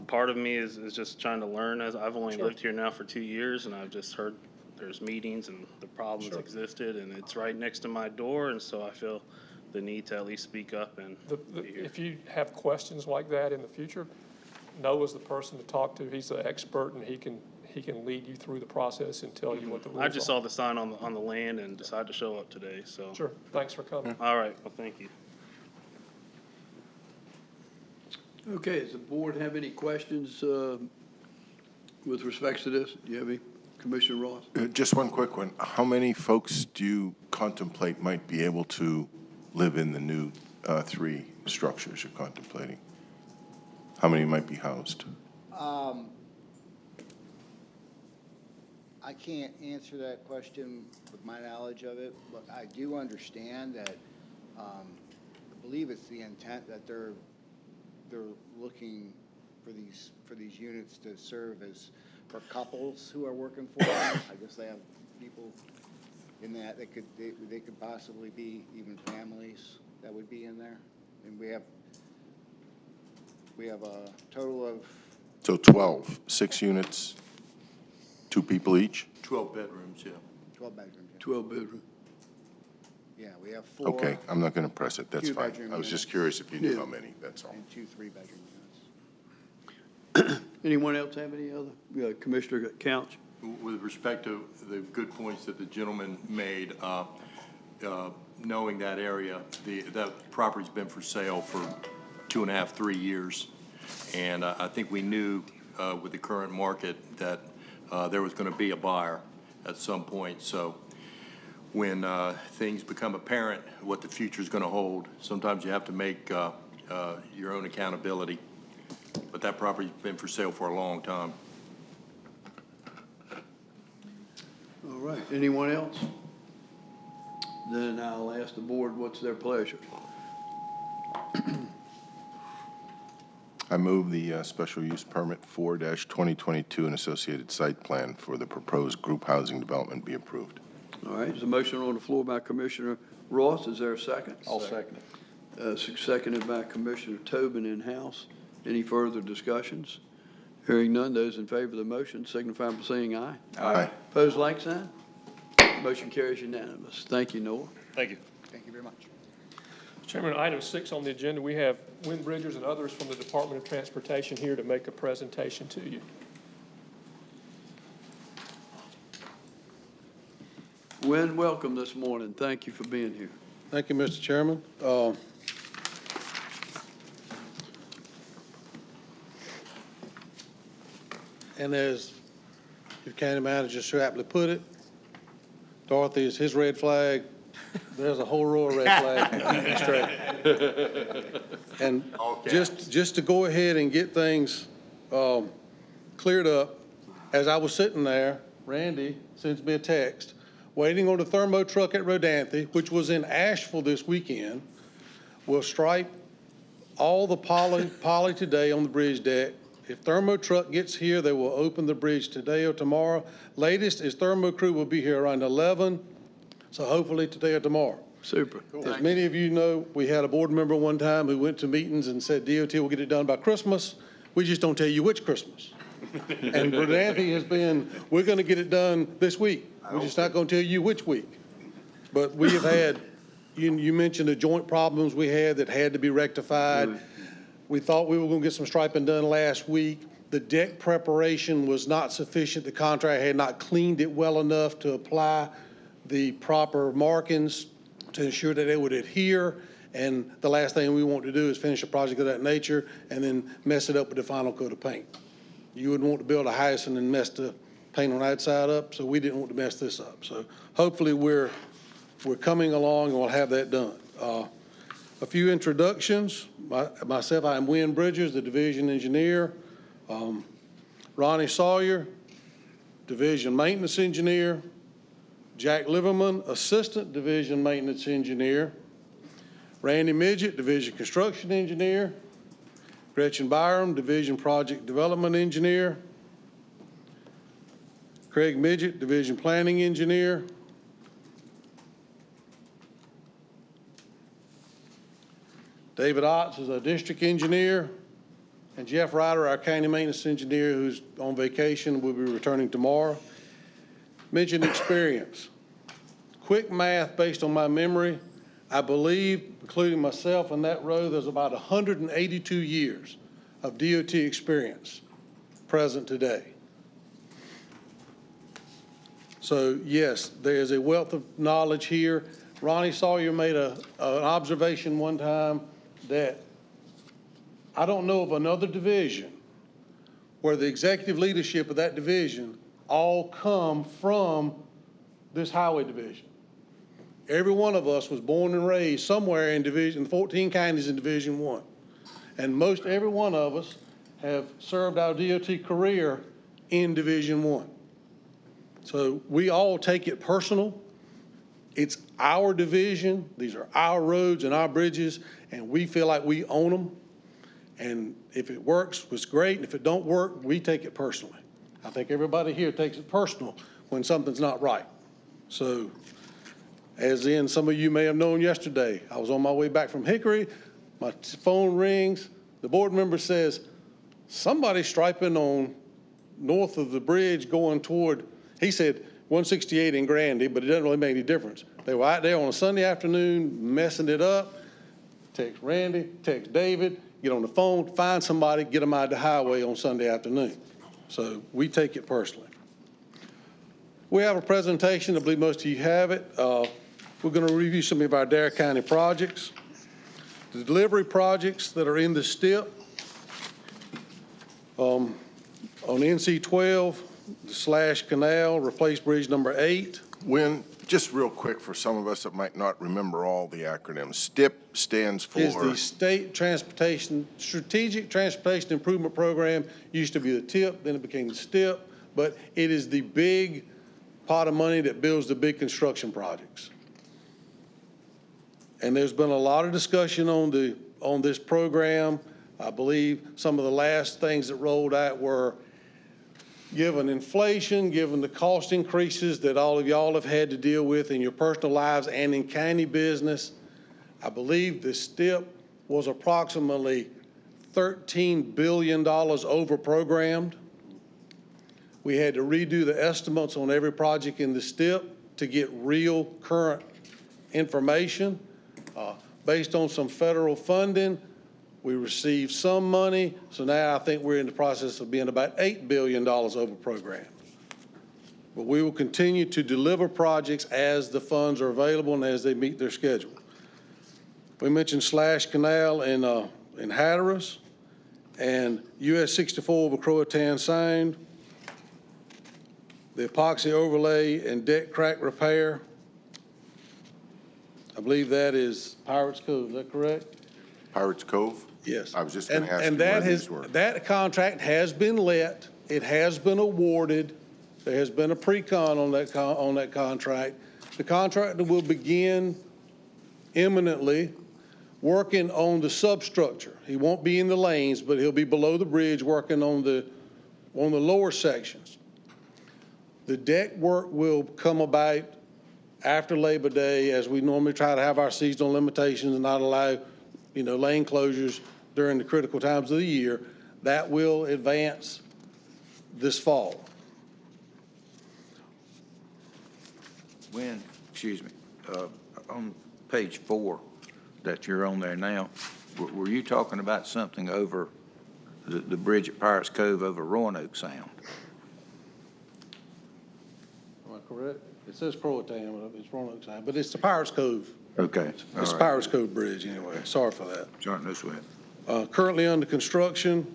part of me is just trying to learn, as I've only lived here now for 2 years, and I've just heard there's meetings and the problems existed, and it's right next to my door, and so I feel the need to at least speak up and If you have questions like that in the future, Noah's the person to talk to. He's the expert, and he can lead you through the process and tell you what the rules are. I just saw the sign on the land and decided to show up today, so. Sure, thanks for coming. All right, well, thank you. Okay, does the board have any questions with respect to this? Do you have any, Commissioner Ross? Just one quick one. How many folks do you contemplate might be able to live in the new 3 structures you're contemplating? How many might be housed? I can't answer that question with my knowledge of it, but I do understand that, I believe it's the intent that they're looking for these units to serve as for couples who are working for them. I guess they have people in that they could possibly be even families that would be in there. And we have a total of So 12, 6 units, 2 people each? 12 bedrooms, yeah. 12 bedrooms. Yeah. 12 bedroom. Yeah, we have 4. Okay, I'm not going to press it. That's fine. Two-bedroom I was just units. curious if you knew how many, that's all. And 2 3-bedroom units. Anyone else have any other? Commissioner Couch? With respect to the good points that the gentleman made, knowing that area, that property's been for sale for 2.5, 3 years. And I think we knew with the current market that there was going to be a buyer at some point. So when things become apparent what the future is going to hold, sometimes you have to make your own accountability. But that property's been for sale for a long time. All right, anyone else? Then I'll ask the board what's their pleasure. I move the special use permit 4-2022 and associated site plan for the proposed group housing development be approved. All right, there's a motion on the floor by Commissioner Ross. Is there a second? I'll second it. Seconded by Commissioner Tobin in-house. Any further discussions? Hearing none, those in favor of the motion signify by saying aye. Aye. Opposed, like sign. Motion carries unanimous. Thank you, Noah. Thank you. Thank you very much. Chairman, item 6 on the agenda, we have Wind Bridgers and others from the Department of Transportation here to make a presentation to you. Wynn, welcome this morning. Thank you for being here. Thank you, Mr. Chairman. And as your county manager so aptly put it, Dorothy is his red flag. There's a whole row of red flags. Straight. And just to go ahead and get things cleared up, as I was sitting there, Randy sends me a text, waiting on the thermo truck at Rodanthe, which was in Asheville this weekend, will stripe all the poly today on the bridge deck. If thermo truck gets here, they will open the bridge today or tomorrow. Latest is thermo crew will be here around 11, so hopefully today or tomorrow. Super. As many of you know, we had a board member one time who went to meetings and said DOT will get it done by Christmas. We just don't tell you which Christmas. And Rodanthe has been, we're going to get it done this week. We're just not going to tell you which week. But we have had, you mentioned the joint problems we had that had to be rectified. We thought we were going to get some striping done last week. The deck preparation was not sufficient. The contractor had not cleaned it well enough to apply the proper markings. to ensure that they would adhere. And the last thing we want to do is finish a project of that nature and then mess it up with the final coat of paint. You wouldn't want to build a house and then mess the paint on that side up, so we didn't want to mess this up. So hopefully we're coming along and we'll have that done. A few introductions. Myself, I am Wynn Bridgers, the division engineer. Ronnie Sawyer, division maintenance engineer. Jack Liverman, assistant division maintenance engineer. Randy Midget, division construction engineer. Gretchen Byram, division project development engineer. Craig Midget, division planning engineer. David Otts is our district engineer. And Jeff Ryder, our county maintenance engineer, who's on vacation, will be returning tomorrow. Mentioned experience. Quick math based on my memory, I believe, including myself in that row, there's about 182 years of DOT experience present today. So yes, there is a wealth of knowledge here. Ronnie Sawyer made an observation one time that I don't know of another division where the executive leadership of that division all come from this highway division. Every one of us was born and raised somewhere in division, 14 counties in Division 1. And most every one of us have served our DOT career in Division 1. So we all take it personal. It's our division. These are our roads and our bridges, and we feel like we own them. And if it works, it's great. And if it don't work, we take it personally. I think everybody here takes it personal when something's not right. So, as in some of you may have known yesterday, I was on my way back from Hickory, my phone rings, the board member says, somebody's striping on north of the bridge going toward, he said 168 in Grandy, but it doesn't really make any difference. They were out there on a Sunday afternoon messing it up. Text Randy, text David, get on the phone, find somebody, get them out of the highway on Sunday afternoon. So we take it personally. We have a presentation. I believe most of you have it. We're going to review some of our Dare County projects. The delivery projects that are in the STIP. On NC 12, the Slash Canal, replace bridge number 8. When, just real quick for some of us that might not remember all the acronyms, STIP stands for? Is the State Transportation, Strategic Transportation Improvement Program. Used to be the TIP, then it became the STIP, but it is the big pot of money that builds the big construction projects. And there's been a lot of discussion on this program. I believe some of the last things that rolled out were, given inflation, given the cost increases that all of y'all have had to deal with in your personal lives and in county business, I believe the STIP was approximately $13 billion over-programmed. We had to redo the estimates on every project in the STIP to get real current information. Based on some federal funding, we received some money, so now I think we're in the process of being about $8 billion over program. But we will continue to deliver projects as the funds are available and as they meet their schedule. We mentioned Slash Canal in Hatteras and US 64 over Croatan Sound, the epoxy overlay and deck crack repair. I believe that is Pirates Cove, is that correct? Pirates Cove? Yes. I was just going to ask you where these were. That contract has been let. It has been awarded. There has been a pre-con on that contract. The contractor will begin imminently working on the substructure. He won't be in the lanes, but he'll be below the bridge working on the lower sections. The deck work will come about after Labor Day, as we normally try to have our seasonal limitations and not allow, lane closures during the critical times of the year. That will advance this fall. On page 4 that you're on there now, were you talking about something over the bridge at Pirates Cove over Roanoke Sound? Am I correct? It says Croatan, but it's Roanoke Sound, but it's the Pirates Cove Okay. It's all right. Pirates Cove Bridge anyway. Sorry for that. Starting this way. Currently under construction.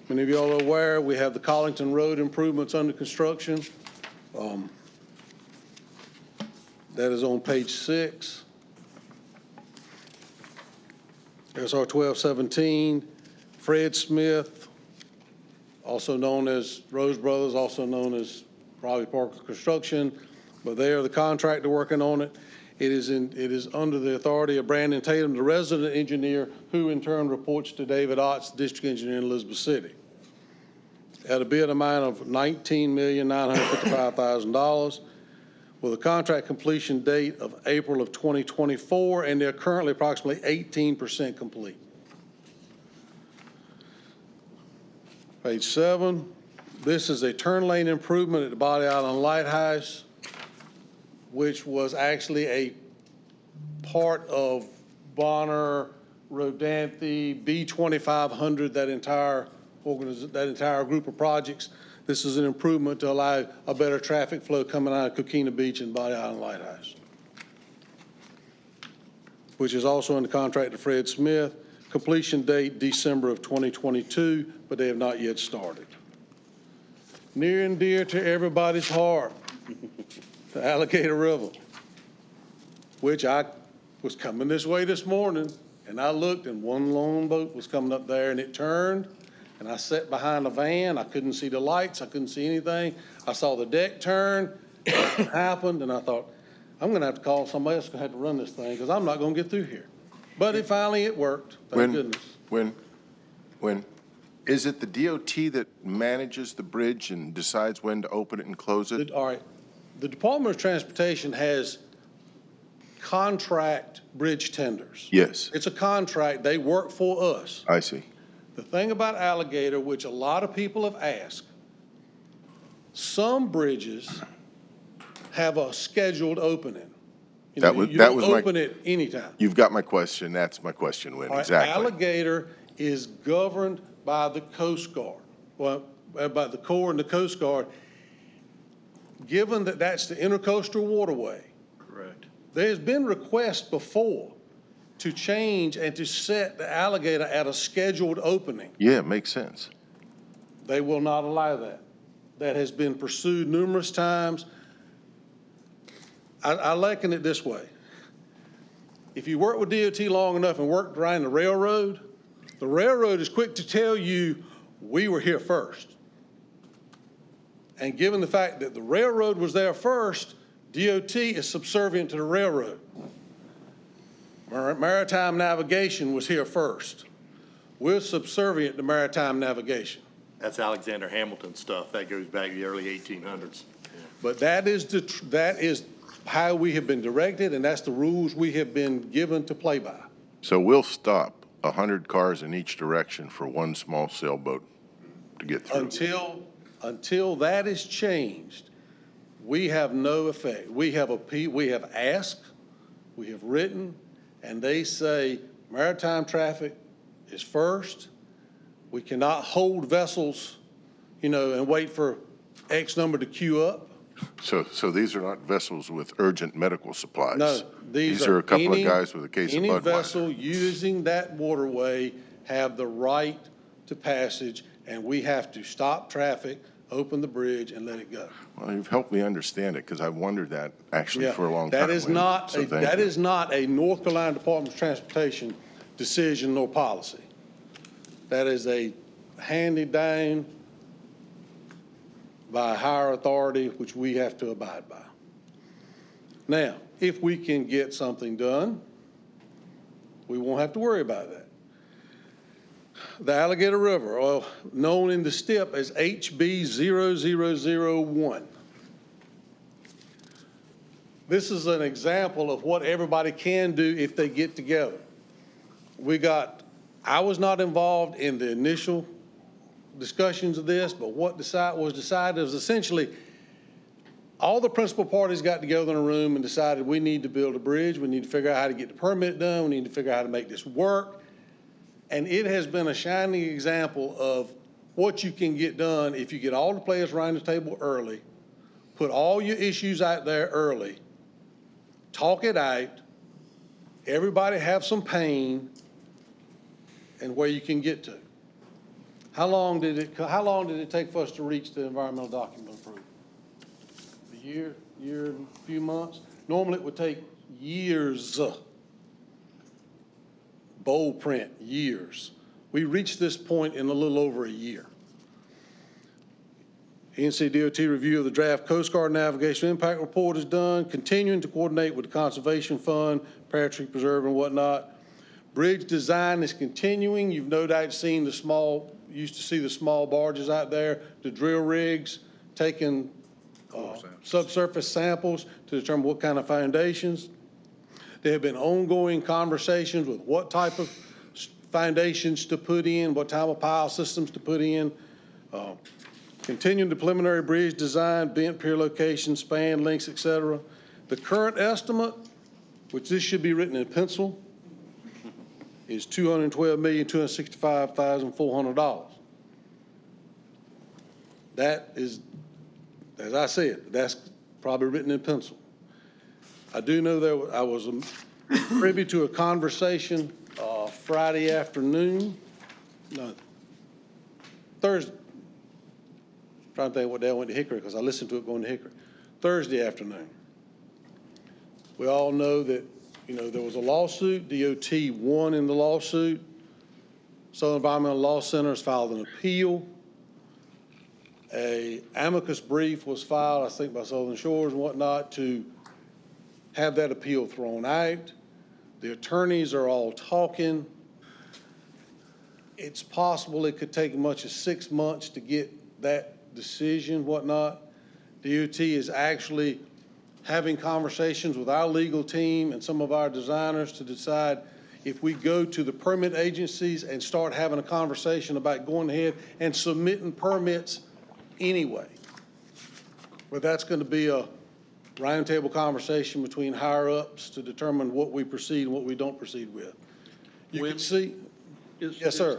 Many of y'all are aware, we have the Collington Road improvements under construction. That is on page 6. SR 1217, Fred Smith, also known as Rose Brothers, also known as Raleigh Parker Construction, but they are the contractor working on it. It is under the authority of Brandon Tatum, the resident engineer, who in turn reports to David Otts, district engineer in Elizabeth City. At a bid amount of $19,955,000 with a contract completion date of April of 2024, and they're currently approximately 18% complete. Page 7, this is a turn lane improvement at the Body Island Lighthouse, which was actually a part of Bonner, Rodanthe, B2500, that entire group of projects. This is an improvement to allow a better traffic flow coming out of Coquina Beach and Body Island Lighthouse, which is also under contract to Fred Smith. Completion date December of 2022, but they have not yet started. Near and dear to everybody's heart, the Alligator River, which I was coming this way this morning, and I looked, and one lone boat was coming up there, and it turned, and I sat behind a van. I couldn't see the lights. I couldn't see anything. I saw the deck turn. It happened, and I thought, I'm going to have to call somebody else going to have to run this thing because I'm not going to get through here. But it worked. Thank goodness. When is it the DOT that manages the bridge and decides when to open it and close it? All right. The Department of Transportation has contract bridge tenders. Yes. It's a contract. They work for us. I see. The thing about Alligator, which a lot of people have asked, some bridges have a scheduled opening. You don't open it anytime. You've got my question. That's my question, Wynn. Exactly. Alligator is governed by the Coast Guard, well, by the Corps and the Coast Guard. Given that that's the intercoastal waterway, Correct. there's been requests before to change and to set the Alligator at a scheduled opening. Yeah, it makes sense. They will not allow that. That has been pursued numerous times. I liken it this way. If you work with DOT long enough and worked around the railroad is quick to tell you, we were here first. And given the fact that the railroad was there first, DOT is subservient to the railroad. Maritime navigation was here first. We're subservient to maritime navigation. That's Alexander Hamilton stuff. That goes back to the early 1800s. But that is how we have been directed, and that's the rules we have been given to play by. So we'll stop 100 cars in each direction for one small sailboat to get through. Until that is changed, we have no effect. We have asked, we have written, and they say maritime traffic is first. We cannot hold vessels, and wait for X number to queue up. So these are not vessels with urgent medical supplies? No, these are a couple of guys with a case of Budweiser. Any vessel using that waterway have the right to passage, and we have to stop traffic, open the bridge, and let it go. Well, you've helped me understand it, because I've wondered that actually for a long time. That is not a North Carolina Department of Transportation decision nor policy. That is a handed down by a higher authority, which we have to abide by. Now, if we can get something done, we won't have to worry about that. The Alligator River, or known in the STIP as HB0001. This is an example of what everybody can do if they get together. I was not involved in the initial discussions of this, but what was decided was essentially all the principal parties got together in a room and decided we need to build a bridge. We need to figure out how to get the permit done. We need to figure out how to make this work. And it has been a shining example of what you can get done if you get all the players around the table early, put all your issues out there early, talk it out, everybody have some pain and where you can get to. How long did it take for us to reach the environmental document approval? A year and a few months? Normally it would take years, bold print, years. We reached this point in a little over a year. NCDOT review of the draft Coast Guard Navigation Impact Report is done, continuing to coordinate with the Conservation Fund, Pear-Tree Preserve and whatnot. Bridge design is continuing. You've no doubt seen used to see the small barges out there, the drill rigs, taking subsurface samples to determine what kind of foundations. There have been ongoing conversations with what type of foundations to put in, what type of pile systems to put in. Continuing the preliminary bridge design, bent pier location, span lengths, etc. The current estimate, which this should be written in pencil, is $212,265,400. That is, as I said, that's probably written in pencil. I do know I was privy to a conversation Friday afternoon, no, Thursday. I'm trying to think what day I went to Hickory because I listened to it going to Hickory. Thursday afternoon. We all know that, there was a lawsuit. DOT won in the lawsuit. Southern Environmental Law Center has filed an appeal. A amicus brief was filed, I think, by Southern Shores and whatnot to have that appeal thrown out. The attorneys are all talking. It's possible it could take as much as 6 months to get that decision, whatnot. DOT is actually having conversations with our legal team and some of our designers to decide if we go to the permit agencies and start having a conversation about going ahead and submitting permits anyway. But that's going to be a roundtable conversation between higher ups to determine what we proceed and what we don't proceed with. You can see. Yes, sir.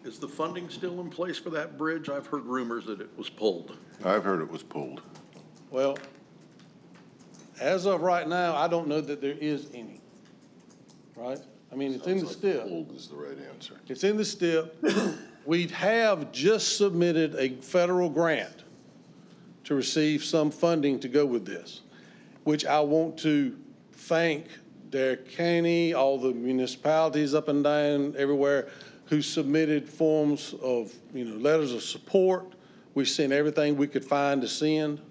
Is the funding still in place for that bridge? I've heard rumors that it was pulled. I've heard it was pulled. Well, as of right now, I don't know that there is any, right? I mean, it's in the STIP. Pulled is the right answer. It's in the STIP. We have just submitted a federal grant to receive some funding to go with this, which I want to thank Dare County, all the municipalities up and down everywhere who submitted forms of, letters of support. We sent everything we could find to send.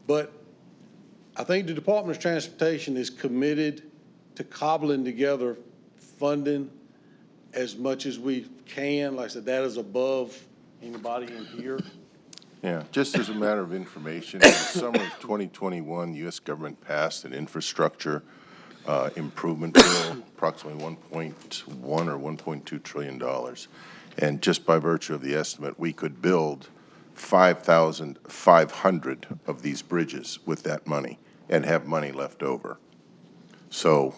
But I think the Department of Transportation is committed to cobbling together funding as much as we can. Like I said, that is above anybody in here. Yeah, just as a matter of information, in the summer of 2021, the U.S. government passed an infrastructure improvement bill, approximately $1.1 or $1.2 trillion. And just by virtue of the estimate, we could build 5,500 of these bridges with that money and have money left over. So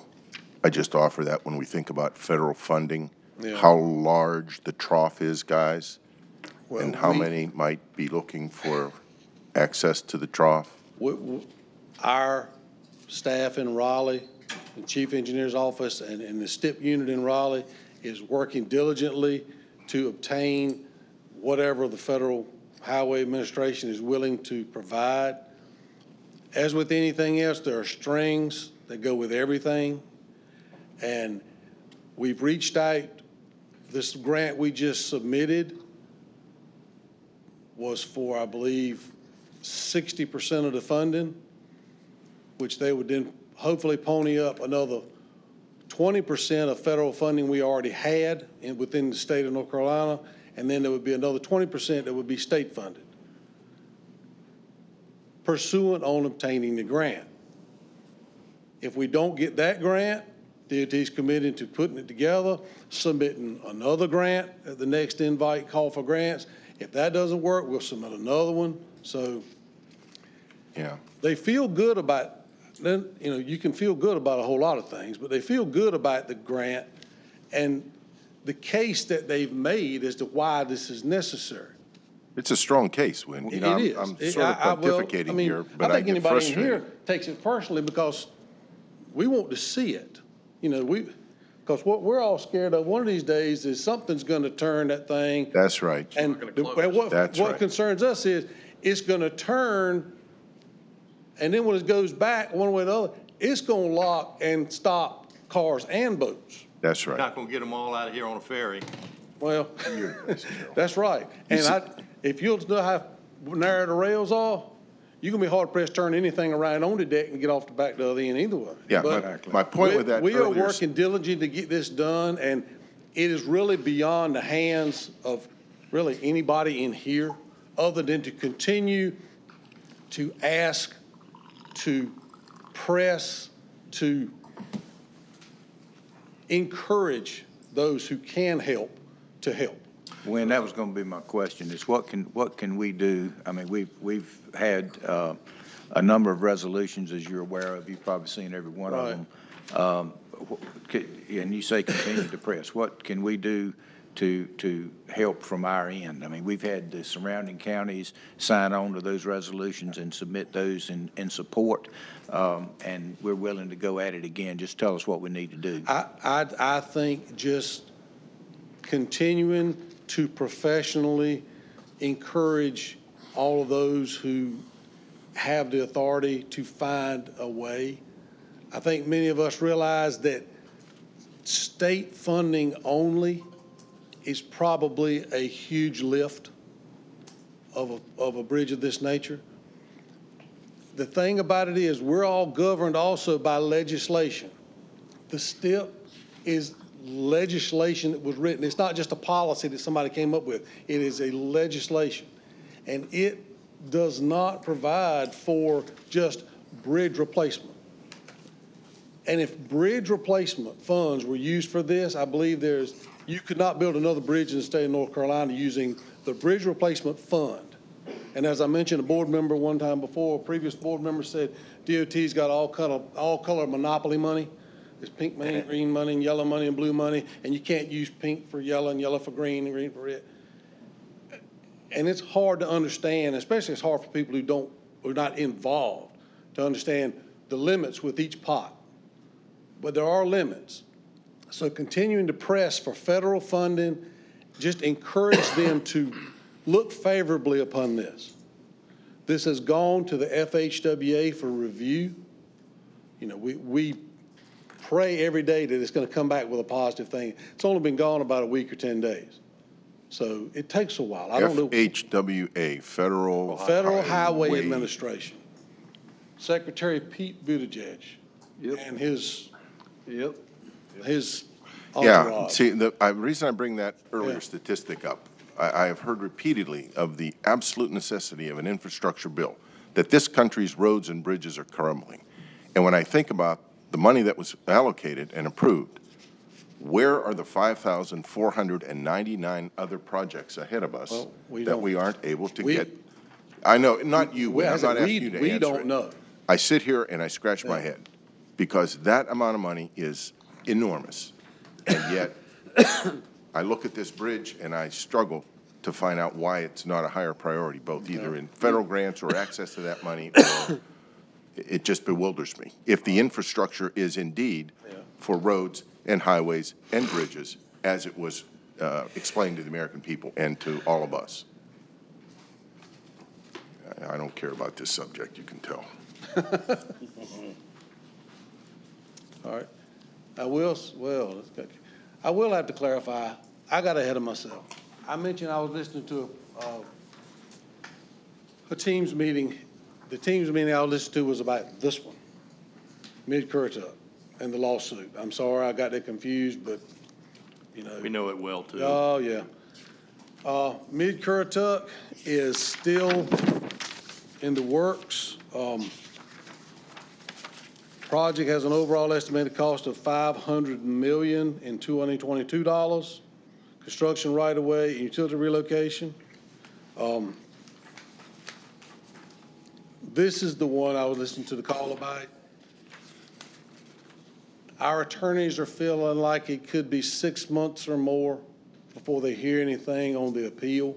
I just offer that when we think about federal funding, how large the trough is, guys, and how many might be looking for access to the trough. Our staff in Raleigh, the Chief Engineer's Office and the STIP unit in Raleigh is working diligently to obtain whatever the Federal Highway Administration is willing to provide. As with anything else, there are strings that go with everything. And we've reached out. This grant we just submitted was for, I believe, 60% of the funding, which they would then hopefully pony up another 20% of federal funding we already had within the state of North Carolina, and then there would be another 20% that would be state funded, pursuant on obtaining the grant. If we don't get that grant, DOT is committed to putting it together, submitting another grant at the next invite call for grants. If that doesn't work, we'll submit another one. So yeah, they feel good about, then, you can feel good about a whole lot of things, but they feel good about the grant and the case that they've made as to why this is necessary. It's a strong case, Win. It is. I'm sort of pontificating here, but I think get anybody in frustrated. here takes it personally because we want to see it. You know, because what we're all scared of one of these days is something's going to turn that thing. That's right. And what concerns us is it's going to turn, and then when it goes back one way or the other, it's going to lock and stop cars and boats. That's right. Not going to get them all out of here on a ferry. Well, that's right. And if you'll know how narrow the rails are, you're going to be hard pressed to turn anything around on the deck and get off the back the other end either way. Yeah, but my point with that we are earlier working diligently to get this done, and it is really beyond the hands of really anybody in here other than to continue to ask, to press, to encourage those who can help to help. Wayne, that was going to be my question, is what can we do? I mean, we've had a number of resolutions, as you're aware of. You've probably seen every one of them. And you say continue to press. What can we do to help from our end? I mean, we've had the surrounding counties sign on to those resolutions and submit those in support, and we're willing to go at it again. Just tell us what we need to do. I think just continuing to professionally encourage all of those who have the authority to find a way. I think many of us realize that state funding only is probably a huge lift of a bridge of this nature. The thing about it is we're all governed also by legislation. The STIP is legislation that was written. It's not just a policy that somebody came up with. It is a legislation. And it does not provide for just bridge replacement. And if bridge replacement funds were used for this, I believe you could not build another bridge in the state of North Carolina using the bridge replacement fund. And as I mentioned, a board member one time before, a previous board member said, DOT's got all color monopoly money. There's pink money, green money, and yellow money, and blue money, and you can't use pink for yellow and yellow for green and green for red. And it's hard to understand, especially it's hard for people who are not involved to understand the limits with each pot. But there are limits. So continuing to press for federal funding, just encourage them to look favorably upon this. This has gone to the FHWA for review. You know, we pray every day that it's going to come back with a positive thing. It's only been gone about a week or 10 days. So it takes a while. I don't know. FHWA, Federal Highway Administration. Secretary Pete Buttigieg and his entourage. Yeah, see, the reason I bring that earlier statistic up, I have heard repeatedly of the absolute necessity of an infrastructure bill, that this country's roads and bridges are crumbling. And when I think about the money that was allocated and approved, where are the 5,499 other projects ahead of us that we aren't able to get? I know, not you, I'm not asking you to answer it. We don't know. I sit here and I scratch my head because that amount of money is enormous. And yet, I look at this bridge and I struggle to find out why it's not a higher priority, both either in federal grants or access to that money, or it just bewilders me. If the infrastructure is indeed for roads and highways and bridges, as it was explained to the American people and to all of us. I don't care about this subject, you can tell. All right. I will have to clarify. I got ahead of myself. I mentioned I was listening to a Teams meeting. The Teams meeting I was listening to was about this one, Mid-Currituck, and the lawsuit. I'm sorry I got that confused, but, you know. We know it well, too. Oh, yeah. Mid-Currituck is still in the works. Project has an overall estimated cost of $500 million in $222. Construction right-of-way and utility relocation. This is the one I was listening to the call about. Our attorneys are feeling like it could be 6 months or more before they hear anything on the appeal.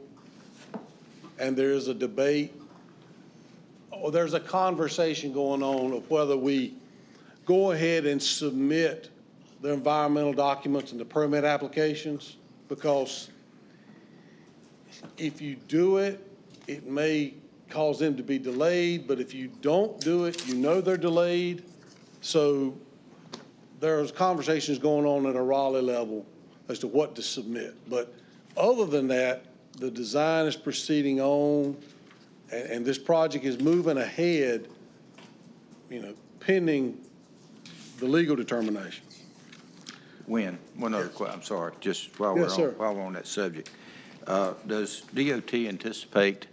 And there's a debate, or there's a conversation going on of whether we go ahead and submit the environmental documents and the permit applications, because if you do it, it may cause them to be delayed, but if you don't do it, you know they're delayed. So there's conversations going on at a Raleigh level as to what to submit. But other than that, the design is proceeding on, and this project is moving ahead, you know, pending the legal determination. One other question, I'm sorry, just while Yes, sir. while we're on that subject. Does DOT anticipate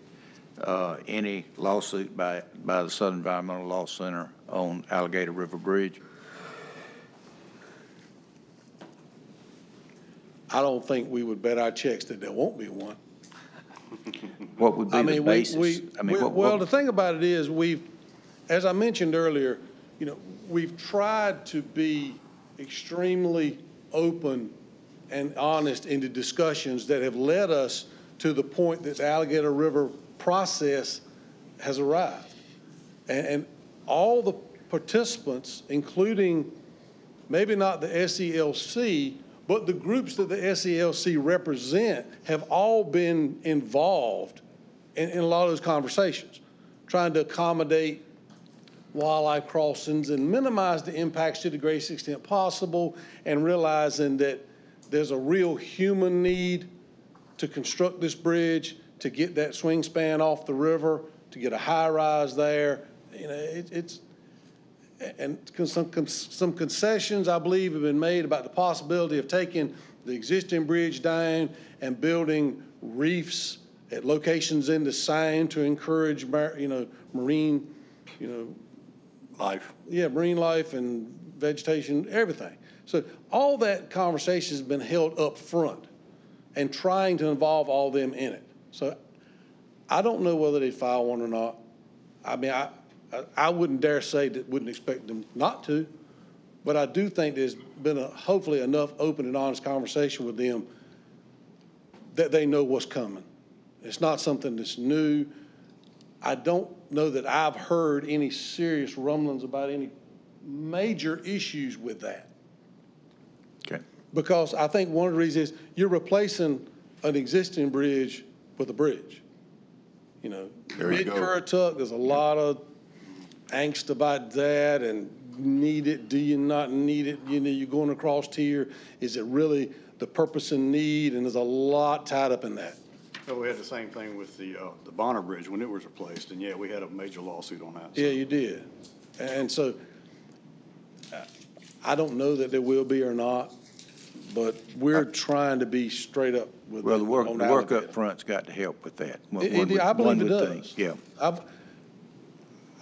any lawsuit by the Southern Environmental Law Center on Alligator River Bridge? I don't think we would bet our checks that there won't be one. What would be the basis? Well, the thing about it is, as I mentioned earlier, you know, we've tried to be extremely open and honest in the discussions that have led us to the point that the Alligator River process has arrived. And all the participants, including maybe not the SELC, but the groups that the SELC represent, have all been involved in a lot of those conversations, trying to accommodate wildlife crossings and minimize the impacts to the greatest extent possible, and realizing that there's a real human need to construct this bridge, to get that swing span off the river, to get a high rise there. You know, and some concessions, I believe, have been made about the possibility of taking the existing bridge down and building reefs at locations in the Sound to encourage, you know, marine, you know, life. Yeah, marine life and vegetation, everything. So all that conversation has been held up front and trying to involve all them in it. So I don't know whether they file one or not. I mean, I wouldn't dare say that, wouldn't expect them not to, but I do think there's been hopefully enough open and honest conversation with them that they know what's coming. It's not something that's new. I don't know that I've heard any serious rumblings about any major issues with that. Okay. Because I think one of the reasons is you're replacing an existing bridge with a bridge. You know, mid-Currituck, there's a lot of angst about that, and need it, do you not need it? You know, you're going across here, is it really the purpose and need? And there's a lot tied up in that. So we had the same thing with the Bonner Bridge when it was replaced, and yeah, we had a major lawsuit on that. So. Yeah, you did. And so I don't know that there will be or not, but we're trying to be straight up with Well, the work up front. front's got to help with that. I believe it does. Think. Yeah.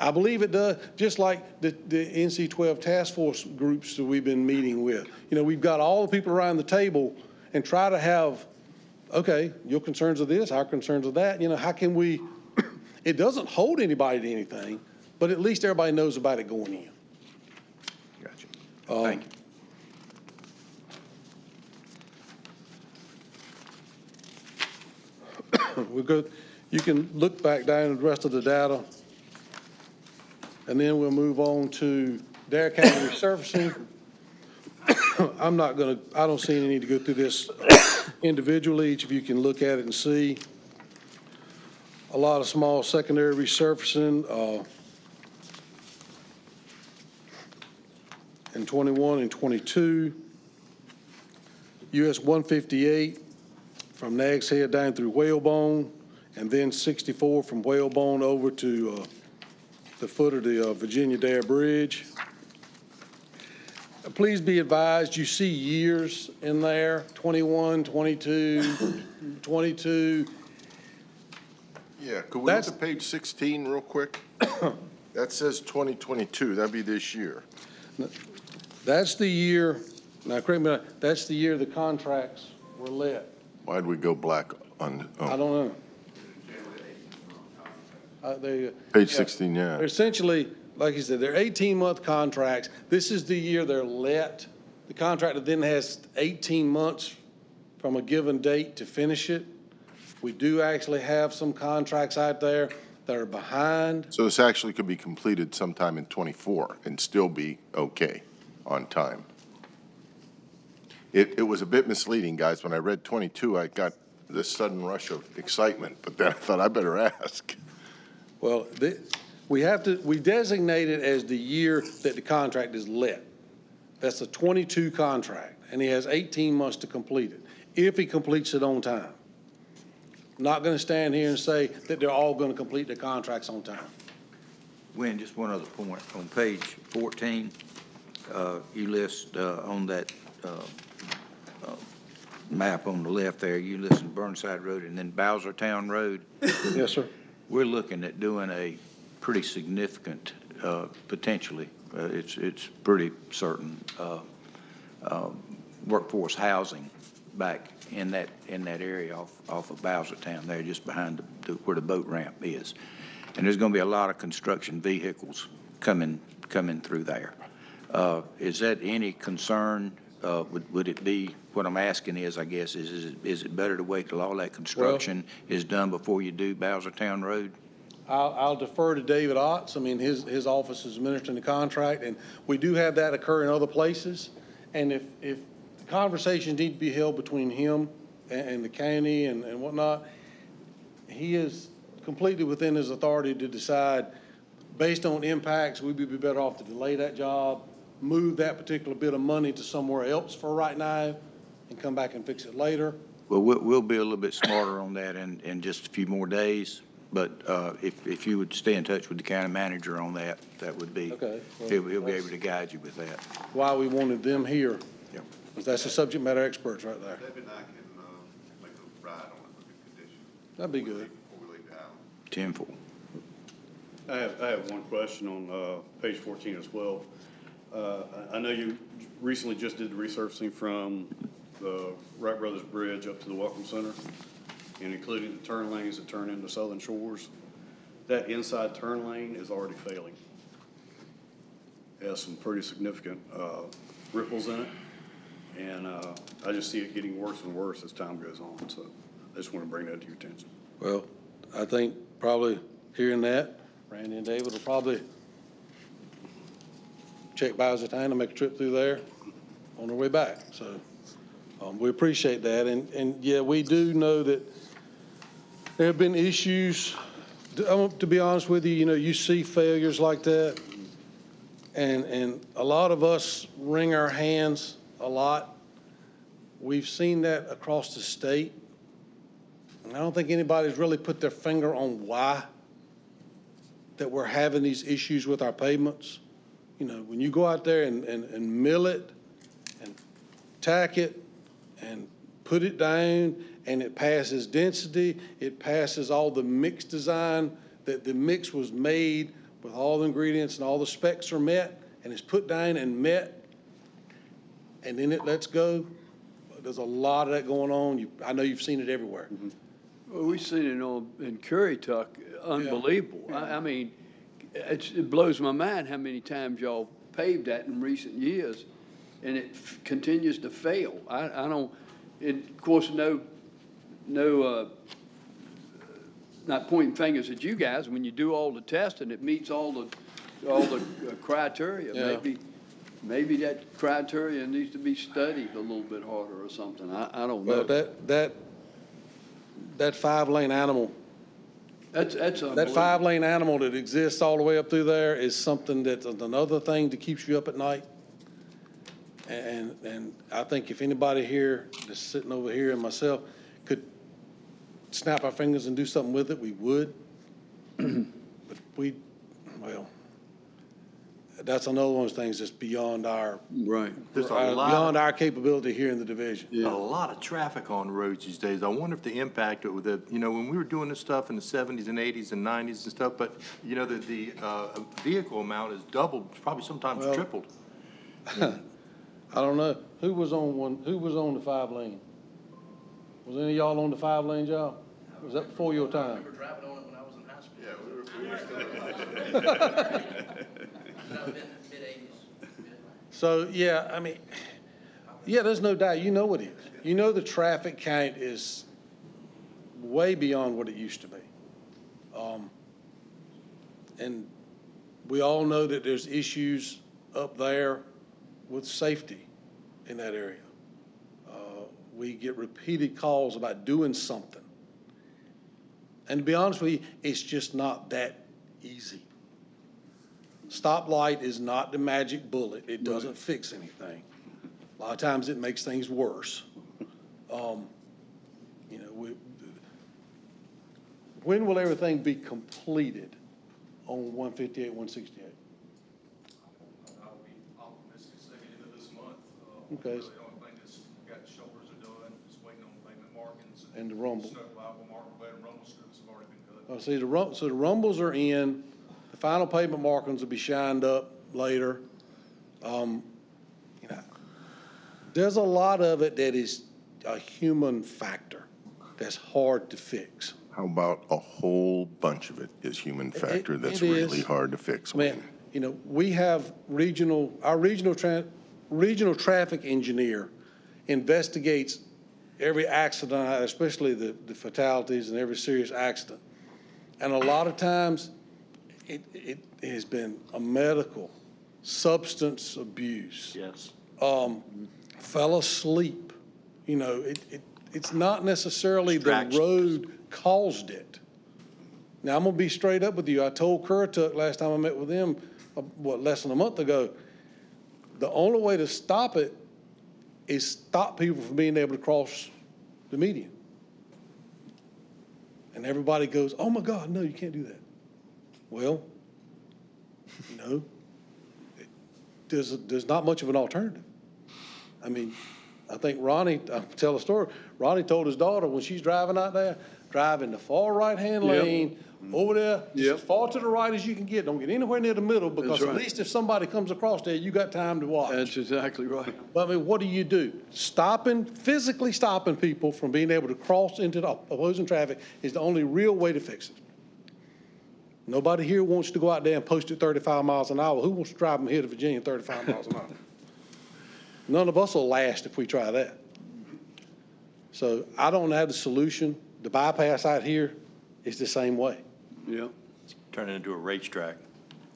I believe it does, just like the NC-12 task force groups that we've been meeting with. You know, we've got all the people around the table and try to have, okay, your concerns are this, our concerns are that. You know, how can we, it doesn't hold anybody to anything, but at least everybody knows about it going in. Gotcha. Thank you. We're good. You can look back down at the rest of the data, and then we'll move on to Dare County resurfacing. I don't see any need to go through this individually. Each of you can look at it and see. A lot of small secondary resurfacing in 21 and 22. US 158 from Nags Head down through Whalebone, and then 64 from Whalebone over to the foot of the Virginia Dare Bridge. Please be advised, you see years in there, 21, 22, 22. Yeah, could we look at page 16 real quick? That says 2022, that'd be this year. That's the year, now correct me, that's the year the contracts were let. Why'd we go black on? Oh. I don't know. Page 16, yeah. They're essentially, like you said, they're 18-month contracts. This is the year they're let. The contractor then has 18 months from a given date to finish it. We do actually have some contracts out there that are behind. So this actually could be completed sometime in '24 and still be okay on time. It was a bit misleading, guys. When I read 22, I got this sudden rush of excitement, but then I thought I better ask. Well, we designate it as the year that the contract is let. That's a 22 contract, and he has 18 months to complete it, if he completes it on time. I'm not going to stand here and say that they're all going to complete their contracts on time. Wayne, just one other point. On page 14, you list on that map on the left there, you list Burnside Road and then Bowsertown Road. Yes, sir. We're looking at doing a pretty significant, potentially, it's pretty certain, workforce housing back in that area off of Bowsertown there, just behind where the boat ramp is. And there's going to be a lot of construction vehicles coming through there. Is that any concern? Would it be, what I'm asking is, I guess, is it better to wait till all that construction is done before you do Bowsertown Road? I'll defer to David Otts. I mean, his office is administering the contract, and we do have that occur in other places. And if the conversations need to be held between him and the county and whatnot, he is completely within his authority to decide, based on impacts, we'd be better off to delay that job, move that particular bit of money to somewhere else for right now, and come back and fix it later. Well, we'll be a little bit smarter on that in just a few more days. But if you would stay in touch with the county manager on that, that would be, okay. Well, he'll be able to guide you with that. Why we wanted them here. Yep. Because that's the subject matter experts right there. David and I can make a ride on it with good condition. That'd be good. Before we leave the island. 10-4. I have one question on page 14 as well. I know you recently just did the resurfacing from the Wright Brothers Bridge up to the Welcome Center, and including the turn lanes that turn into Southern Shores. That inside turn lane is already failing. It has some pretty significant ripples in it, and I just see it getting worse and worse as time goes on, so I just want to bring that to your attention. Well, I think probably hearing that, Randy and David will probably check Bowsertown and make a trip through there on their way back. So we appreciate that. And yeah, we do know that there have been issues. To be honest with you, you see failures like that. And a lot of us wring our hands a lot. We've seen that across the state. And I don't think anybody's really put their finger on why that we're having these issues with our pavements. When you go out there and mill it and tack it and put it down and it passes density, it passes all the mix design, that the mix was made with all the ingredients and all the specs are met, and it's put down and met, and then it lets go. There's a lot of that going on. I know you've seen it everywhere. Mm-hmm. Well, we've seen it in Currituck, unbelievable. Yeah. I mean, it blows my mind how many times y'all paved that in recent years, and it continues to fail. I don't, of course, no, not pointing fingers at you guys. When you do all the testing, it meets all the criteria. Yeah. Maybe that criteria needs to be studied a little bit harder or something. I don't know. Well, that 5-lane animal. That's that 5-lane animal that exists all the way up through there is something that's another thing that keeps you up at night. And I think if anybody here that's sitting over here and myself could snap our fingers and do something with it, we would. But that's another one of those things that's beyond our beyond our capability here in the division. Yeah. A lot of traffic on roads these days. I wonder if the impact of the, when we were doing this stuff in the 70s and 80s and 90s and stuff, but the vehicle amount is doubled, probably sometimes tripled. I don't know. Who was on the 5-lane? Was any of y'all on the 5-lane, y'all? Or was that before your time? I remember driving on it when I was in high school. Yeah, we were still in high school. So, yeah, I mean, there's no doubt. You know it is. The traffic count is way beyond what it used to be. And we all know that there's issues up there with safety in that area. We get repeated calls about doing something. And to be honest with you, it's just not that easy. Stoplight is not the magic bullet. It doesn't fix anything. A lot of times it makes things worse. You know, when will everything be completed on 158, 168? I'll be optimistic saying into this month. Okay. The only thing that's got shoulders are done, just waiting on pavement markings. And the rumble. Snow level marker, and rumble strips have already been cut. Oh, see, so the rumbles are in, the final pavement markings will be shined up later. You know, there's a lot of it that is a human factor that's hard to fix. How about a whole bunch of it is human factor that's really hard to fix? Man, you know, we have our regional traffic engineer investigates every accident, especially the fatalities and every serious accident. And a lot of times it has been a medical, substance abuse. Yes. Fell asleep. You know, it's not necessarily the road caused it. Now, I'm going to be straight up with you. I told Currituck last time I met with them, less than a month ago, the only way to stop it is stop people from being able to cross the median. And everybody goes, oh my God, no, you can't do that. Well, you know, there's not much of an alternative. I mean, I think Ronnie, I'll tell a story. Ronnie told his daughter when she's driving out there, drive in the far right-hand lane, over there, just as far to the right as you can get. Don't get anywhere near the middle, because at least if somebody comes across there, you got time to watch. That's exactly right. But I mean, what do? Physically stopping people from being able to cross into the opposing traffic is the only real way to fix it. Nobody here wants to go out there and post it 35 miles an hour. Who wants to drive from here to Virginia 35 miles an hour? None of us will last if we try that. So I don't have the solution. The bypass out here is the same way. Yeah. Turn it into a racetrack.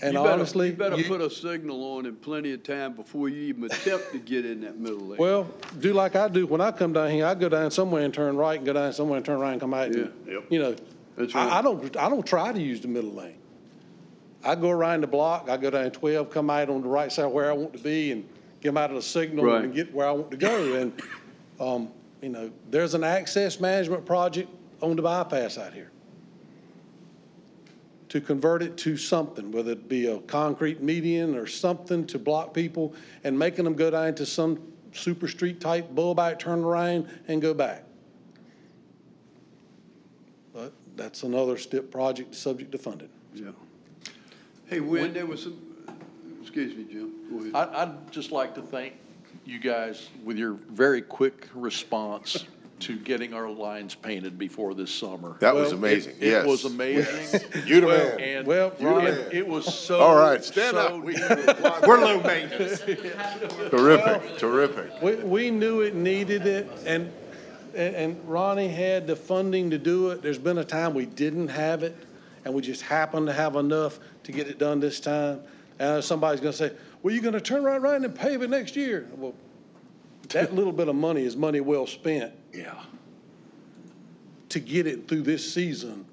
And honestly, you better put a signal on in plenty of time before you even attempt to get in that middle lane. well, do like I do. When I come down here, I go down somewhere and turn right, and go down somewhere and turn right and come out. Yeah. You know, That's right. I don't try to use the middle lane. I go around the block. I go down 12, come out on the right side where I want to be, and get out of the signal and get where I want to go. And you know, there's an access management project on the bypass out here to convert it to something, whether it be a concrete median or something to block people and making them go down to some super street type bullback, turn around and go back. But that's another step project subject to funding. Yeah. Hey, when there was some, excuse me, Jim, go ahead. I'd just like to thank you guys with your very quick response to getting our lines painted before this summer. That was amazing, yes. It was amazing. You the man. And You the man. it was so. All right, stand so up. We're low maintenance. Terrific. We knew it needed it, and Ronnie had the funding to do it. There's been a time we didn't have it, and we just happened to have enough to get it done this time. And somebody's going to say, well, you're going to turn right and pave it next year. Well, that little bit of money is money well spent. Yeah. To get it through this season,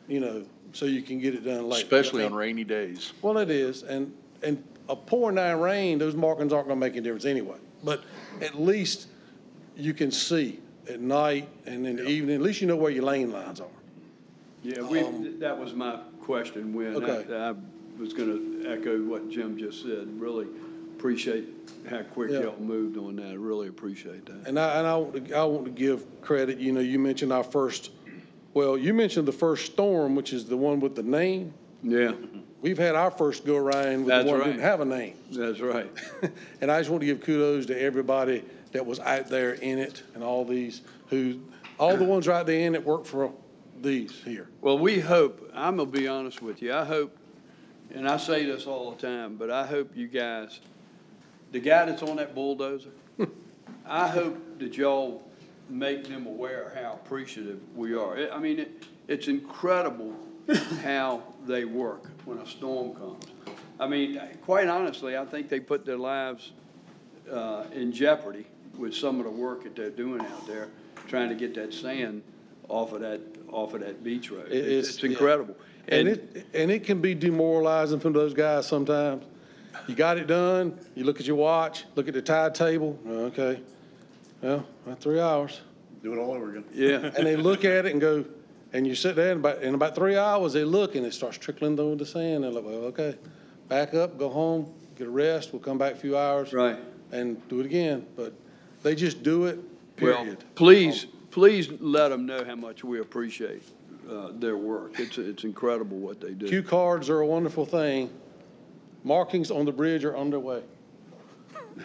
you know, so you can get it done later. Especially on rainy days. Well, it is, and a pouring down rain, those markings aren't going to make any difference anyway. But at least you can see at night and in the evening. At least you know where your lane lines are. Yeah, that was my question when I was going to echo what Jim just said. Really appreciate how quick y'all moved on that. I really appreciate that. And I want to give credit. You know, you mentioned you mentioned the first storm, which is the one with the name. Yeah. We've had our first go around with the one that didn't have a name. That's right. And I just want to give kudos to everybody that was out there in it, and all the ones right there in it work for these here. Well, we hope, I'm going to be honest with you, I hope, and I say this all the time, but I hope you guys, the guy that's on that bulldozer, I hope that y'all make them aware of how appreciative we are. I mean, it's incredible how they work when a storm comes. I mean, quite honestly, I think they put their lives in jeopardy with some of the work that they're doing out there, trying to get that sand off of that beach road. It's incredible. And it can be demoralizing for those guys sometimes. You got it done, you look at your watch, look at the tide table, okay, well, 3 hours. Do it all over again. Yeah. And they look at it and go, and you sit there, and in about 3 hours, they look, and it starts trickling through the sand. They're like, well, okay, back up, go home, get a rest, we'll come back a few hours. Right. And do it again. But they just do it, Well, period. please let them know how much we appreciate their work. It's incredible what they do. Cue cards are a wonderful thing. Markings on the bridge are underway.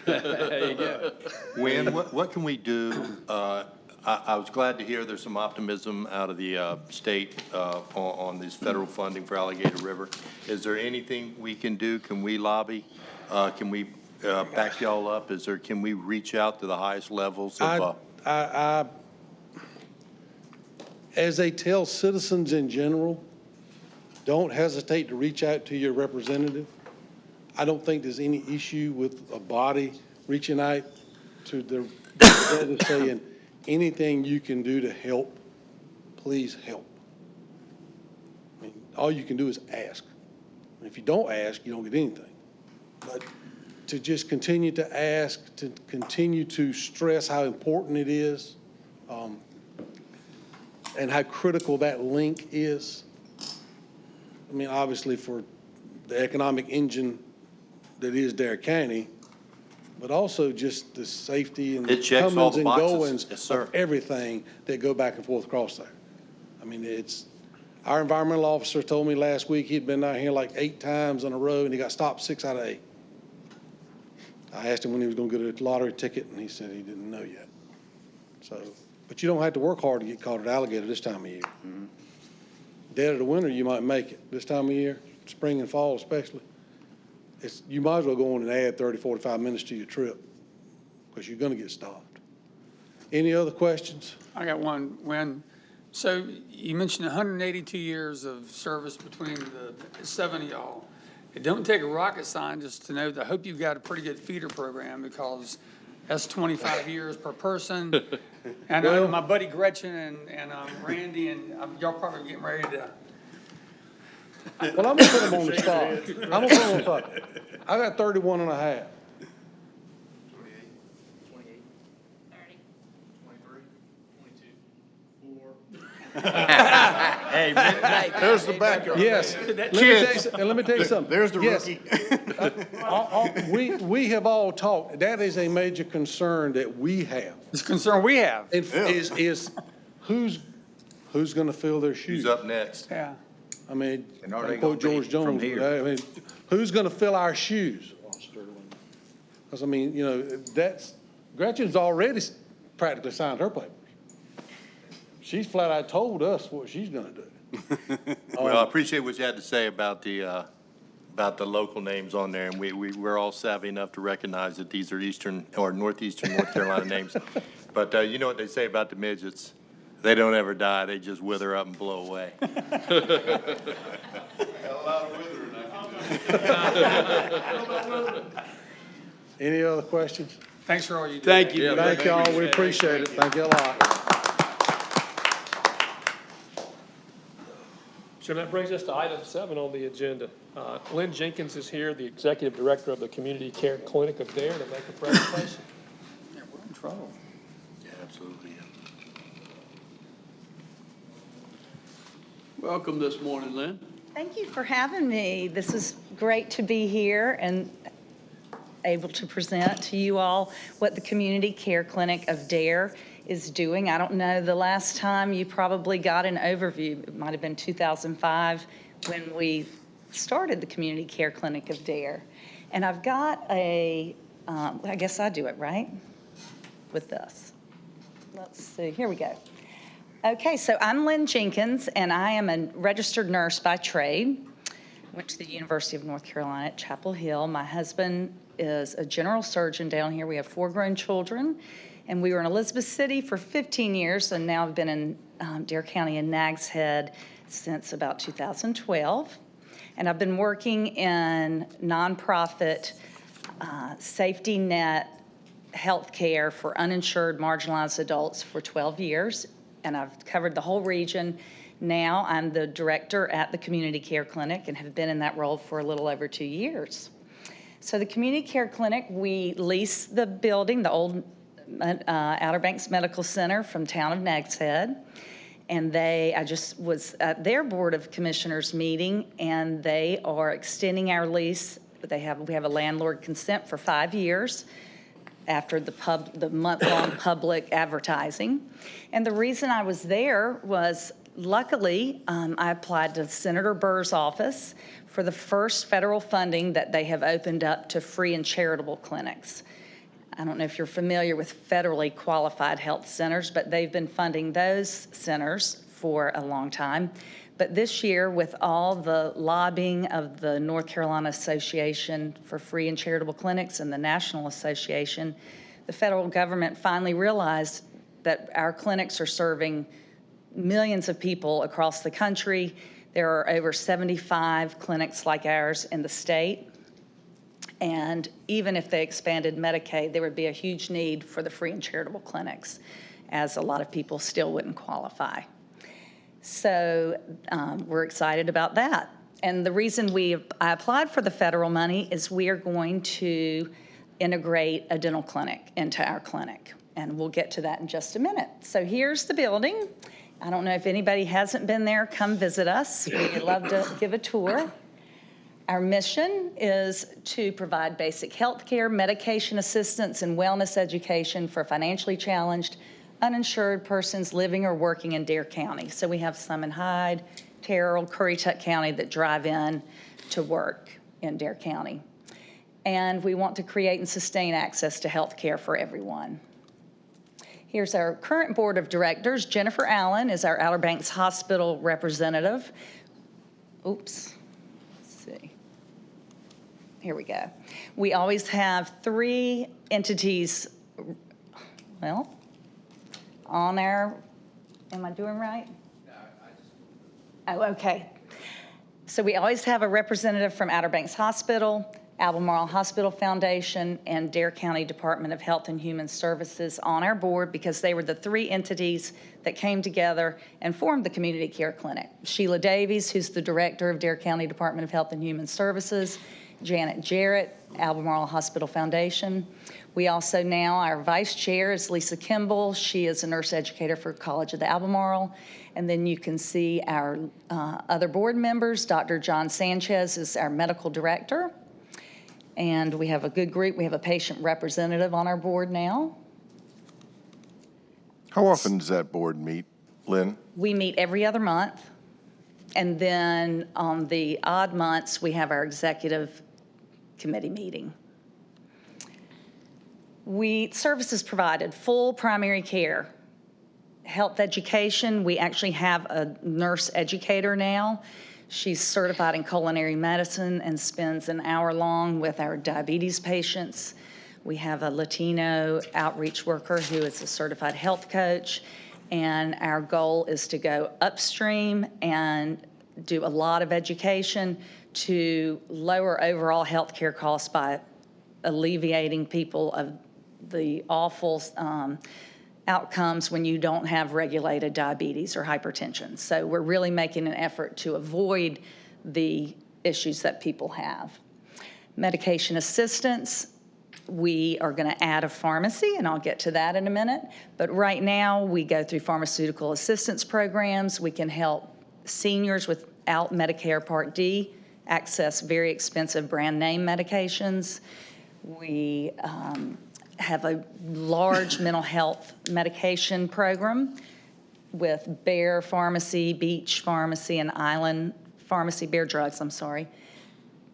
There you go. Wynn, what can we do? I was glad to hear there's some optimism out of the state on this federal funding for Alligator River. Is there anything we can do? Can we lobby? Can we back y'all up? Can we reach out to the highest levels of? As they tell citizens in general, don't hesitate to reach out to your representative. I don't think there's any issue with a body reaching out to their representative saying anything you can do to help, please help. I mean, all you can do is ask. And if you don't ask, you don't get anything. But to just continue to ask, to continue to stress how important it is, and how critical that link is. I mean, obviously for the economic engine that is Dare County, but also just the safety and the comings and goings of everything that go back and forth across there. I mean, our environmental officer told me last week he'd been down here like 8 times on a road and he got stopped 6 out of 8. I asked him when he was going to get a lottery ticket, and he said he didn't know yet. So, but you don't have to work hard to get caught at alligator this time of year. Mm-hmm. Dead of the winter, you might make it. This time of year, spring and fall especially, you might as well go on and add 30, 45 minutes to your trip because you're going to get stopped. Any other questions? I got one. So you mentioned 182 years of service between the 7 of y'all. It don't take a rocket scientist to know that I hope you've got a pretty good feeder program because that's 25 years per person. And I know my buddy Gretchen and Randy and y'all probably getting ready to. Well, I'm going to put them on the spot. I'm going to put them on the spot. I got 31 and a half. 28, 30, 23, 22, 4. Hey, there's the backup. Yes. Let me tell you something. There's the rookie. We have all talked. That is a major concern that we have. It's a concern we have. Is who's going to fill their shoes? Who's up next? Yeah. I mean, And are they quote gonna be George Jones. from here? I mean, who's going to fill our shoes? Because I mean, Gretchen's already practically signed her papers. She's flat out told us what she's going to do. Well, I appreciate what you had to say about the local names on there, and we're all savvy enough to recognize that these are eastern or northeastern North Carolina names. But you know what they say about the midgets? They don't ever die. They just wither up and blow away. Got a lot of withering I can do. Any other questions? Thanks for all you do. Thank you. Thank y'all. We appreciate it. Thank you a lot. So that brings us to item 7 on the agenda. Lynn Jenkins is here, the Executive Director of the Community Care Clinic of DARE, to make a presentation. Yeah, we're in trouble. Yeah, absolutely. Welcome this morning, Lynn. Thank you for having me. This is great to be here and able to present to you all what the Community Care Clinic of DARE is doing. I don't know, the last time you probably got an overview, it might have been 2005 when we started the Community Care Clinic of DARE. And I've got I guess I do it right with this. Let's see, here we go. Okay, so I'm Lynn Jenkins, and I am a registered nurse by trade. Went to the University of North Carolina at Chapel Hill. My husband is a general surgeon down here. We have 4 grown children, and we were in Elizabeth City for 15 years, and now I've been in Dare County and Nags Head since about 2012. And I've been working in nonprofit safety net healthcare for uninsured marginalized adults for 12 years, and I've covered the whole region. Now I'm the director at the Community Care Clinic and have been in that role for a little over 2 years. So the Community Care Clinic, we lease the building, the old Outer Banks Medical Center from town of Nags Head. And I just was at their Board of Commissioners meeting, and they are extending our lease. We have a landlord consent for 5 years after the month-long public advertising. And the reason I was there was, luckily, I applied to Senator Burr's office for the first federal funding that they have opened up to free and charitable clinics. I don't know if you're familiar with federally qualified health centers, but they've been funding those centers for a long time. But this year, with all the lobbying of the North Carolina Association for Free and Charitable Clinics and the National Association, the federal government finally realized that our clinics are serving millions of people across the country. There are over 75 clinics like ours in the state. And even if they expanded Medicaid, there would be a huge need for the free and charitable clinics, as a lot of people still wouldn't qualify. So we're excited about that. And the reason I applied for the federal money is we are going to integrate a dental clinic into our clinic. And we'll get to that in just a minute. So here's the building. I don't know if anybody hasn't been there, come visit us. We'd love to give a tour. Our mission is to provide basic health care, medication assistance, and wellness education for financially challenged, uninsured persons living or working in Dare County. So we have some in Hyde, Terrell, Currituck County that drive in to work in Dare County. And we want to create and sustain access to health care for everyone. Here's our current board of directors. Jennifer Allen is our Outer Banks Hospital representative. Oops, let's see. Here we go. We always have 3 entities, well, on our, am I doing right? No, oh, okay. So we always have a representative from Outer Banks Hospital, Albemarle Hospital Foundation, and Dare County Department of Health and Human Services on our board because they were the 3 entities that came together and formed the Community Care Clinic. Sheila Davies, who's the director of Dare County Department of Health and Human Services, Janet Jarrett, Albemarle Hospital Foundation. We also now, our vice chair is Lisa Kimball. She is a nurse educator for College of the Albemarle. And then you can see our other board members. Dr. John Sanchez is our medical director. And we have a good group. We have a patient representative on our board now. How often does that board meet, Lynn? We meet every other month. And then on the odd months, we have our executive committee meeting. Services provided, full primary care, health education. We actually have a nurse educator now. She's certified in culinary medicine and spends an hour long with our diabetes patients. We have a Latino outreach worker who is a certified health coach. And our goal is to go upstream and do a lot of education to lower overall health care costs by alleviating people of the awful outcomes when you don't have regulated diabetes or hypertension. So we're really making an effort to avoid the issues that people have. Medication assistance, we are going to add a pharmacy, and I'll get to that in a minute. But right now, we go through pharmaceutical assistance programs. We can help seniors without Medicare Part D access very expensive brand name medications. We have a large mental health medication program with Bear Pharmacy, Beach Pharmacy, and Island Pharmacy, Bear Drugs, I'm sorry.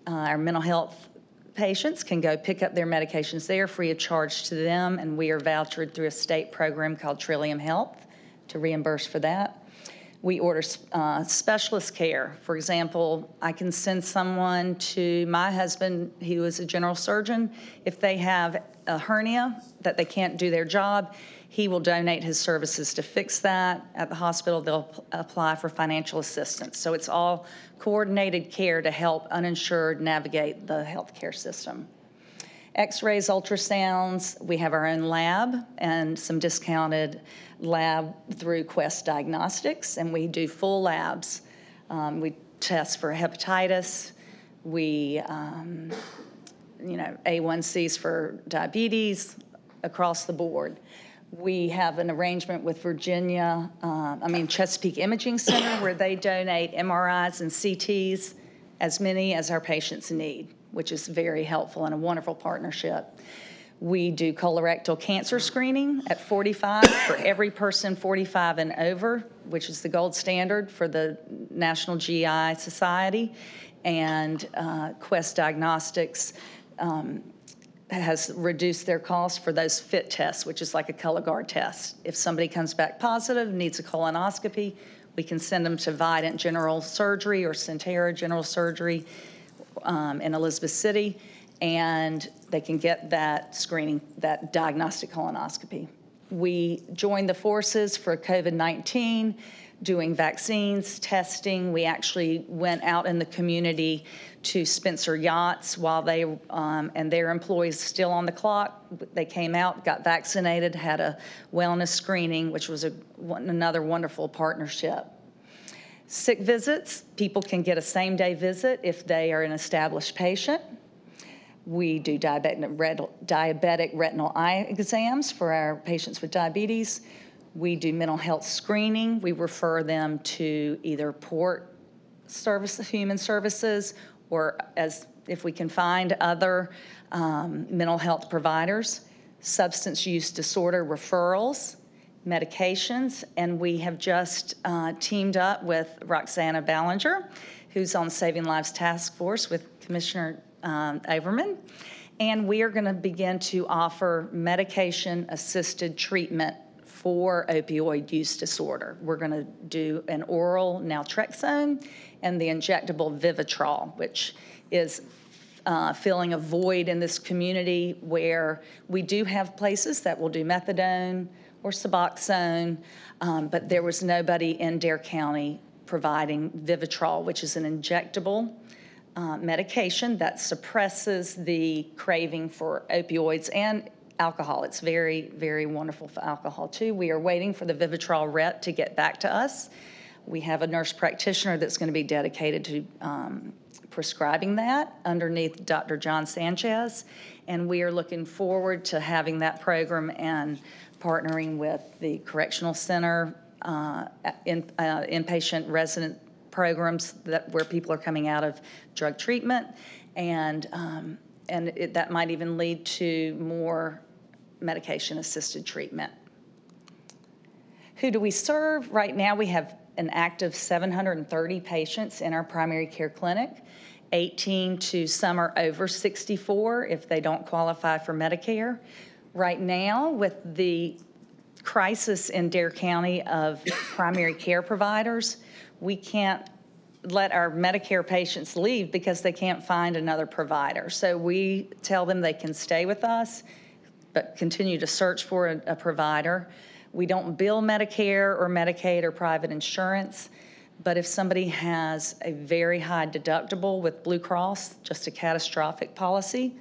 Our mental health patients can go pick up their medications there free of charge to them, and we are vouchered through a state program called Trillium Health to reimburse for that. We order specialist care. For example, I can send someone to my husband, who is a general surgeon. If they have a hernia that they can't do their job, He will donate his services to fix that. At the hospital, they'll apply for financial assistance. So it's all coordinated care to help uninsured navigate the healthcare system. X-rays, ultrasounds, we have our own lab and some discounted lab through Quest Diagnostics, and we do full labs. We test for hepatitis, we, A1Cs for diabetes, across the board. We have an arrangement with Chesapeake Imaging Center, where they donate MRIs and CTs, as many as our patients need, which is very helpful and a wonderful partnership. We do colorectal cancer screening at 45 for every person 45 and over, which is the gold standard for the National GI Society. And Quest Diagnostics has reduced their cost for those FIT tests, which is like a Cologuard test. If somebody comes back positive, needs a colonoscopy, we can send them to Vidant General Surgery or Centera General Surgery in Elizabeth City, and they can get that screening, that diagnostic colonoscopy. We joined the forces for COVID-19, doing vaccines, testing. We actually went out in the community to Spencer Yachts while they, and their employees still on the clock. They came out, got vaccinated, had a wellness screening, which was another wonderful partnership. Sick visits, people can get a same-day visit if they are an established patient. We do diabetic retinal eye exams for our patients with diabetes. We do mental health screening. We refer them to either Port Human Services, or as if we can find other mental health providers. Substance use disorder referrals, medications, and we have just teamed up with Roxana Ballinger, who's on Saving Lives Task Force with Commissioner Overman, and we are going to begin to offer medication-assisted treatment for opioid use disorder. We're going to do an oral naltrexone and the injectable Vivitrol, which is filling a void in this community where we do have places that will do methadone or Suboxone, but there was nobody in Dare County providing Vivitrol, which is an injectable medication that suppresses the craving for opioids and alcohol. It's very, very wonderful for alcohol too. We are waiting for the Vivitrol rep to get back to us. We have a nurse practitioner that's going to be dedicated to prescribing that underneath Dr. John Sanchez, and we are looking forward to having that program and partnering with the Correctional Center, inpatient resident programs where people are coming out of drug treatment, and that might even lead to more medication-assisted treatment. Who do we serve? Right now we have an active 730 patients in our primary care clinic, 18 to some are over 64 if they don't qualify for Medicare. Right now, with the crisis in Dare County of primary care providers, we can't let our Medicare patients leave because they can't find another provider. So we tell them they can stay with us, but continue to search for a provider. We don't bill Medicare or Medicaid or private insurance, but if somebody has a very high deductible with Blue Cross, just a catastrophic policy,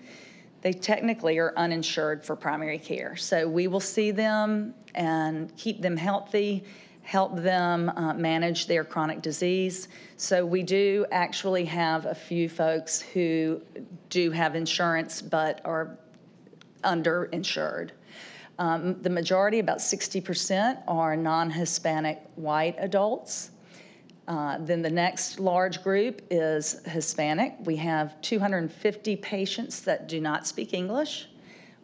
they technically are uninsured for primary care. So we will see them and keep them healthy, help them manage their chronic disease. So we do actually have a few folks who do have insurance but are underinsured. The majority, about 60%, are non-Hispanic white adults. Then the next large group is Hispanic. We have 250 patients that do not speak English.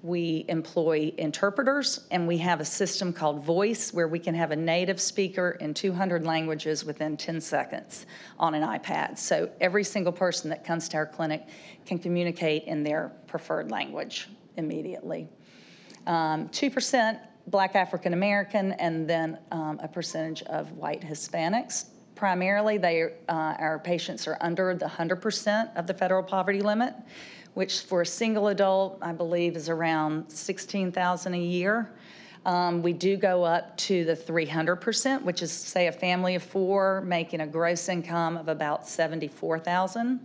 We employ interpreters, and we have a system called Voice where we can have a native speaker in 200 languages within 10 seconds on an iPad. So every single person that comes to our clinic can communicate in their preferred language immediately. 2% Black African American, and then a percentage of white Hispanics. Primarily, our patients are under the 100% of the federal poverty limit, which for a single adult, I believe, is around $16,000 a year. We do go up to the 300%, which is, say, a family of 4 making a gross income of about $74,000.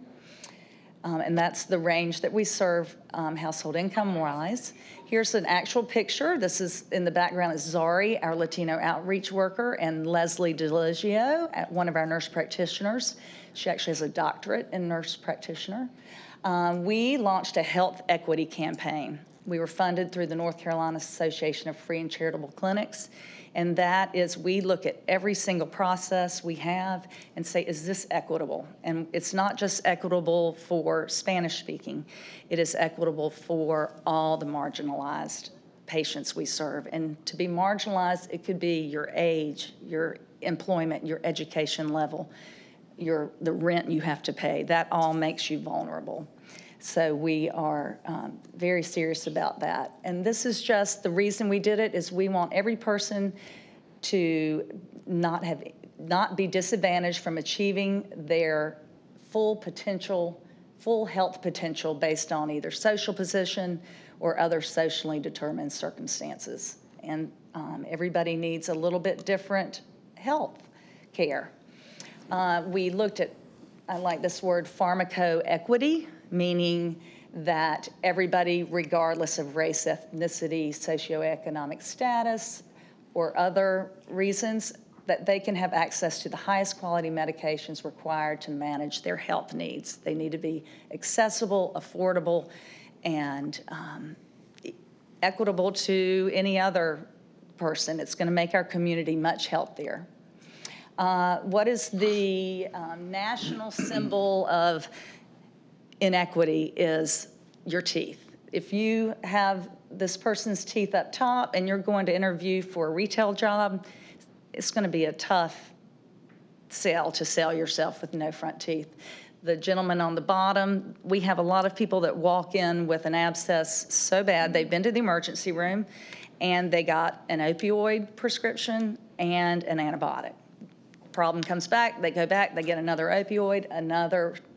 And that's the range that we serve household income-wise. Here's an actual picture. This is, in the background is Zari, our Latino outreach worker, and Leslie DeLigio, one of our nurse practitioners. She actually has a doctorate in nurse practitioner. We launched a health equity campaign. We were funded through the North Carolina Association of Free and Charitable Clinics, and that is, we look at every single process we have and say, is this equitable? And it's not just equitable for Spanish speaking, it is equitable for all the marginalized patients we serve. And to be marginalized, it could be your age, your employment, your education level, the rent you have to pay. That all makes you vulnerable. So we are very serious about that. And this is just, the reason we did it is we want every person to not be disadvantaged from achieving their full potential, full health potential based on either social position or other socially determined circumstances. And everybody needs a little bit different health care. We looked at, I like this word, pharmacoequity, meaning that everybody, regardless of race, ethnicity, socioeconomic status, or other reasons, that they can have access to the highest quality medications required to manage their health needs. They need to be accessible, affordable, and equitable to any other person. It's going to make our community much healthier. What is the national symbol of inequity is your teeth. If you have this person's teeth up top and you're going to interview for a retail job, it's going to be a tough sell to sell yourself with no front teeth. The gentleman on the bottom, we have a lot of people that walk in with an abscess so bad they've been to the emergency room and they got an opioid prescription and an antibiotic. Problem comes back, they go back, they get another opioid,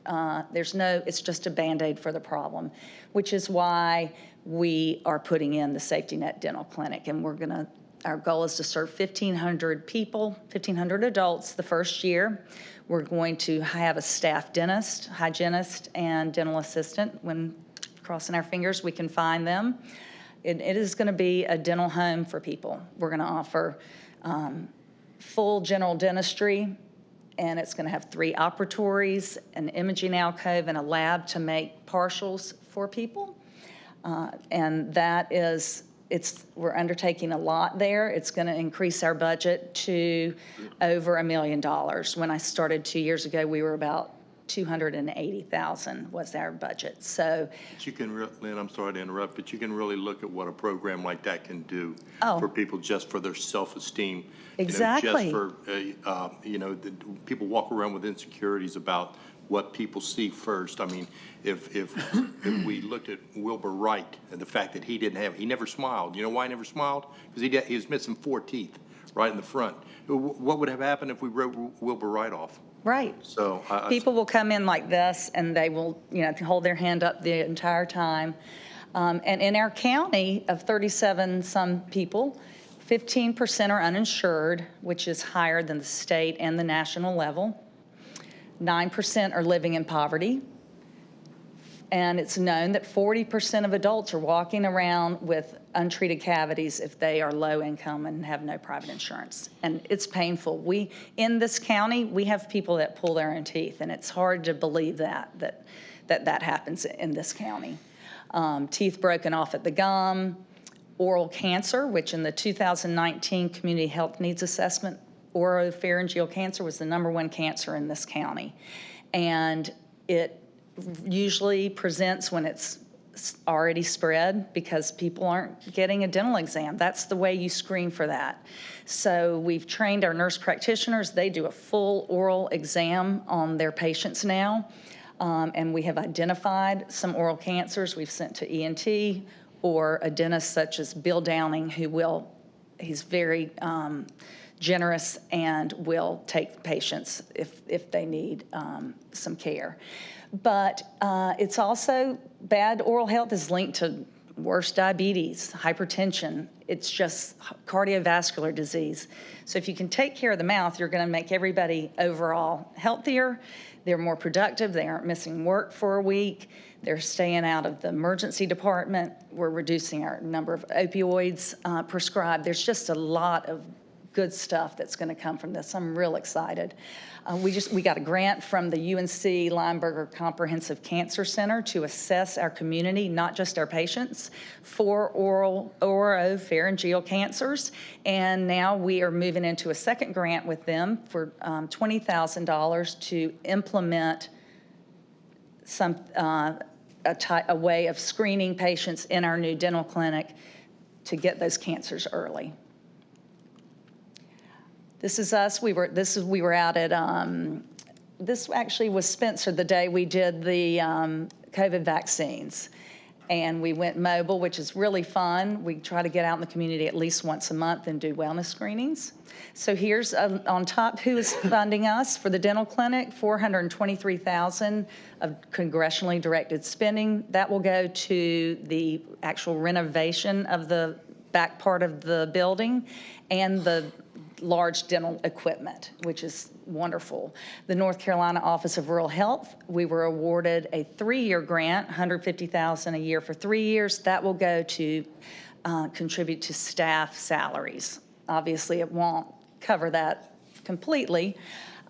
it's just a Band-Aid for the problem, which is why we are putting in the Safety Net Dental Clinic. And our goal is to serve 1,500 people, 1,500 adults the first year. We're going to have a staff dentist, hygienist, and dental assistant. When crossing our fingers, we can find them. It is going to be a dental home for people. We're going to offer full general dentistry, and it's going to have 3 operatories, an imaging alcove, and a lab to make partials for people. And that is, we're undertaking a lot there. It's going to increase our budget to over $1 million. When I started 2 years ago, we were about $280,000 was our budget. So, but you can, Lynn, I'm sorry to interrupt, but you can really look at what a program like that can do for people, just for their self-esteem. Exactly. You know, just for, people walk around with insecurities about what people see first. I mean, if we looked at Wilbur Wright and the fact that he never smiled. You know why he never smiled? Because he was missing 4 teeth right in the front. What would have happened if we wrote Wilbur Wright off? Right. So people will come in like this, and they will, hold their hand up the entire time. And in our county of 37 some people, 15% are uninsured, which is higher than the state and the national level. 9% are living in poverty. And it's known that 40% of adults are walking around with untreated cavities if they are low income and have no private insurance. And it's painful. In this county, we have people that pull their own teeth, and it's hard to believe that happens in this county. Teeth broken off at the gum, oral cancer, which in the 2019 Community Health Needs Assessment, oropharyngeal cancer was the #1 cancer in this county. And it usually presents when it's already spread because people aren't getting a dental exam. That's the way you screen for that. So we've trained our nurse practitioners. They do a full oral exam on their patients now. And we have identified some oral cancers we've sent to ENT, or a dentist such as Bill Downing, he's very generous and will take patients if they need some care. But it's also, bad oral health is linked to worse diabetes, hypertension. It's just cardiovascular disease. So if you can take care of the mouth, you're going to make everybody overall healthier. They're more productive. They aren't missing work for a week. They're staying out of the emergency department. We're reducing our number of opioids prescribed. There's just a lot of good stuff that's going to come from this. I'm real excited. We got a grant from the U.N.C. Lineberger Comprehensive Cancer Center to assess our community, not just our patients, for oropharyngeal cancers. And now we are moving into a second grant with them for $20,000 to implement a way of screening patients in our new dental clinic to get those cancers early. This is us. We were out at, this actually was Spencer the day we did the COVID vaccines. And we went mobile, which is really fun. We try to get out in the community at least once a month and do wellness screenings. So here's on top who is funding us for the dental clinic, $423,000 of congressionally directed spending. That will go to the actual renovation of the back part of the building and the large dental equipment, which is wonderful. The North Carolina Office of Rural Health, we were awarded a 3-year grant, $150,000 a year for 3 years. That will go to contribute to staff salaries. Obviously, it won't cover that completely.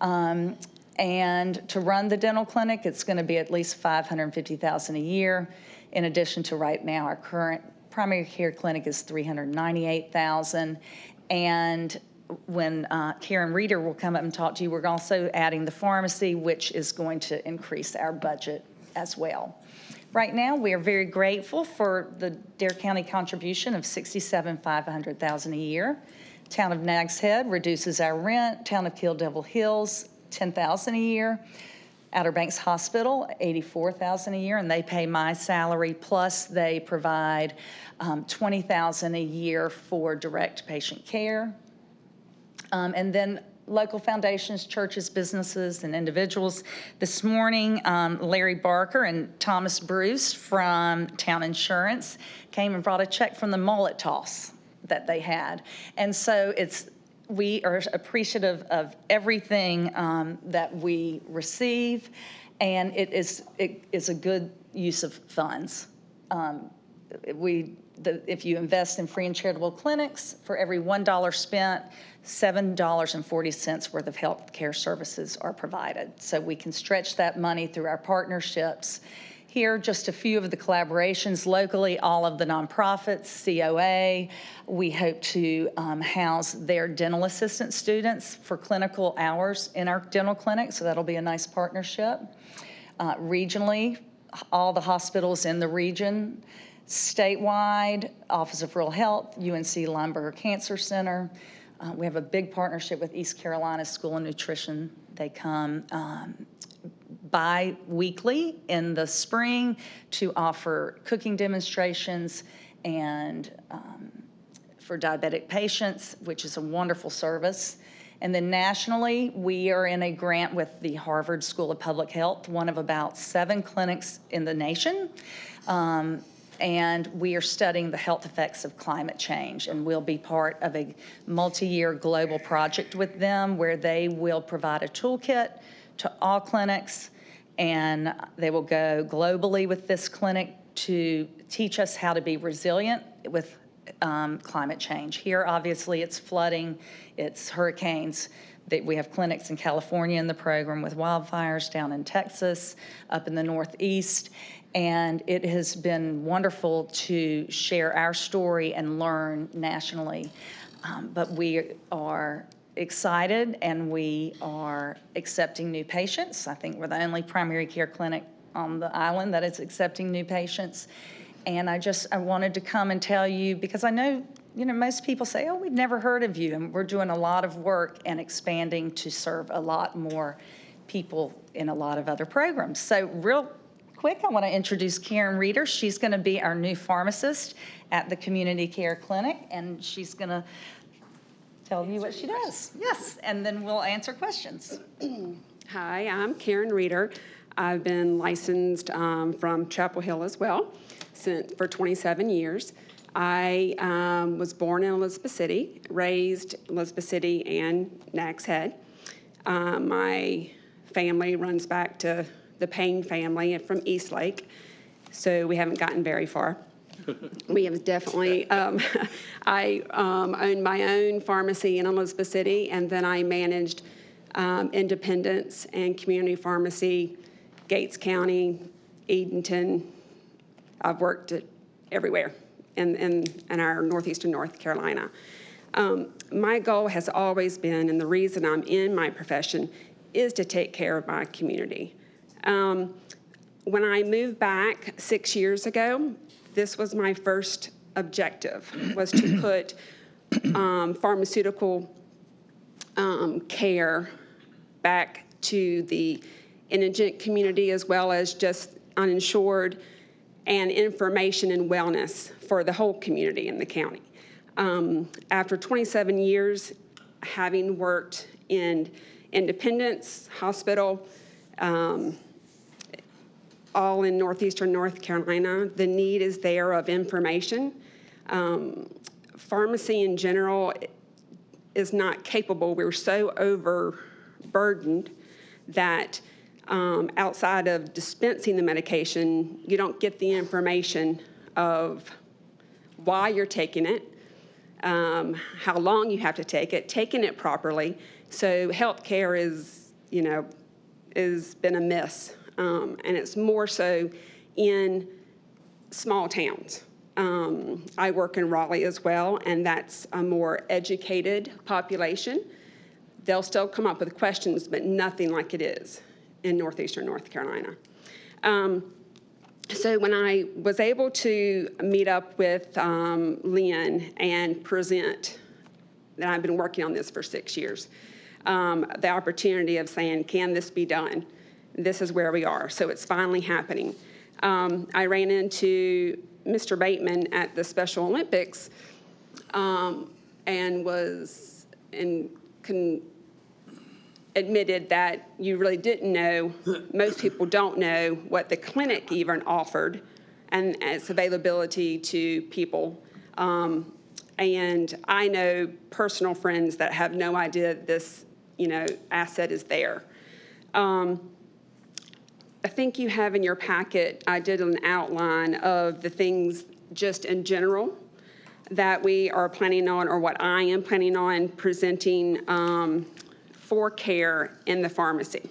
And to run the dental clinic, it's going to be at least $550,000 a year. In addition to right now, our current primary care clinic is $398,000. And when Karen Reeder will come up and talk to you, we're also adding the pharmacy, which is going to increase our budget as well. Right now, we are very grateful for the Dare County contribution of $67,500 a year. Town of Nags Head reduces our rent. Town of Kill Devil Hills, $10,000 a year. Outer Banks Hospital, $84,000 a year, and they pay my salary, plus they provide $20,000 a year for direct patient care. And then local foundations, churches, businesses, and individuals. This morning, Larry Barker and Thomas Bruce from Town Insurance came and brought a check from the mullet toss that they had. And so we are appreciative of everything that we receive, and it is a good use of funds. If you invest in free and charitable clinics, for every $1 spent, $7.40 worth of health care services are provided. So we can stretch that money through our partnerships. Here, just a few of the collaborations locally, all of the nonprofits, COA. We hope to house their dental assistant students for clinical hours in our dental clinic, so that'll be a nice partnership. Regionally, all the hospitals in the region. Statewide, Office of Rural Health, U.N.C. Lineberger Cancer Center. We have a big partnership with East Carolina School of Nutrition. They come bi-weekly in the spring to offer cooking demonstrations and for diabetic patients, which is a wonderful service. And then nationally, we are in a grant with the Harvard School of Public Health, one of about 7 clinics in the nation. And we are studying the health effects of climate change, and we'll be part of a multi-year global project with them where they will provide a toolkit to all clinics, and they will go globally with this clinic to teach us how to be resilient with climate change. Here, obviously, it's flooding, it's hurricanes. We have clinics in California in the program with wildfires, down in Texas, up in the Northeast. And it has been wonderful to share our story and learn nationally. But we are excited and we are accepting new patients. I think we're the only primary care clinic on the island that is accepting new patients. And I wanted to come and tell you, because I know, most people say, oh, we've never heard of you. And we're doing a lot of work and expanding to serve a lot more people in a lot of other programs. So real quick, I want to introduce Karen Reeder. She's going to be our new pharmacist at the Community Care Clinic, and she's going to tell you what she does. Yes, and then we'll answer questions. Hi, I'm Karen Reeder. I've been licensed from Chapel Hill as well. for 27 years. I was born in Elizabeth City, raised Elizabeth City and Nags Head. My family runs back to the Payne family from Eastlake, so we haven't gotten very far. We have definitely, I owned my own pharmacy in Elizabeth City, and then I managed Independence and Community Pharmacy, Gates County, Edenton. I've worked everywhere in our northeastern North Carolina. My goal has always been, and the reason I'm in my profession, is to take care of my community. When I moved back 6 years ago, this was my first objective, was to put pharmaceutical care back to the indigent community as well as just uninsured, and information and wellness for the whole community in the county. After 27 years, having worked in Independence Hospital, all in northeastern North Carolina, the need is there of information. Pharmacy in general is not capable. We're so overburdened that outside of dispensing the medication, you don't get the information of why you're taking it, how long you have to take it, taking it properly. So healthcare is been a miss, and it's more so in small towns. I work in Raleigh as well, and that's a more educated population. They'll still come up with questions, but nothing like it is in northeastern North Carolina. So when I was able to meet up with Lynn and present, that I've been working on this for 6 years, the opportunity of saying, can this be done? This is where we are. So it's finally happening. I ran into Mr. Bateman at the Special Olympics and was admitted that you really didn't know, most people don't know what the clinic even offered and its availability to people. And I know personal friends that have no idea this, asset is there. I think you have in your packet, I did an outline of the things just in general that we are planning on, or what I am planning on presenting for care in the pharmacy.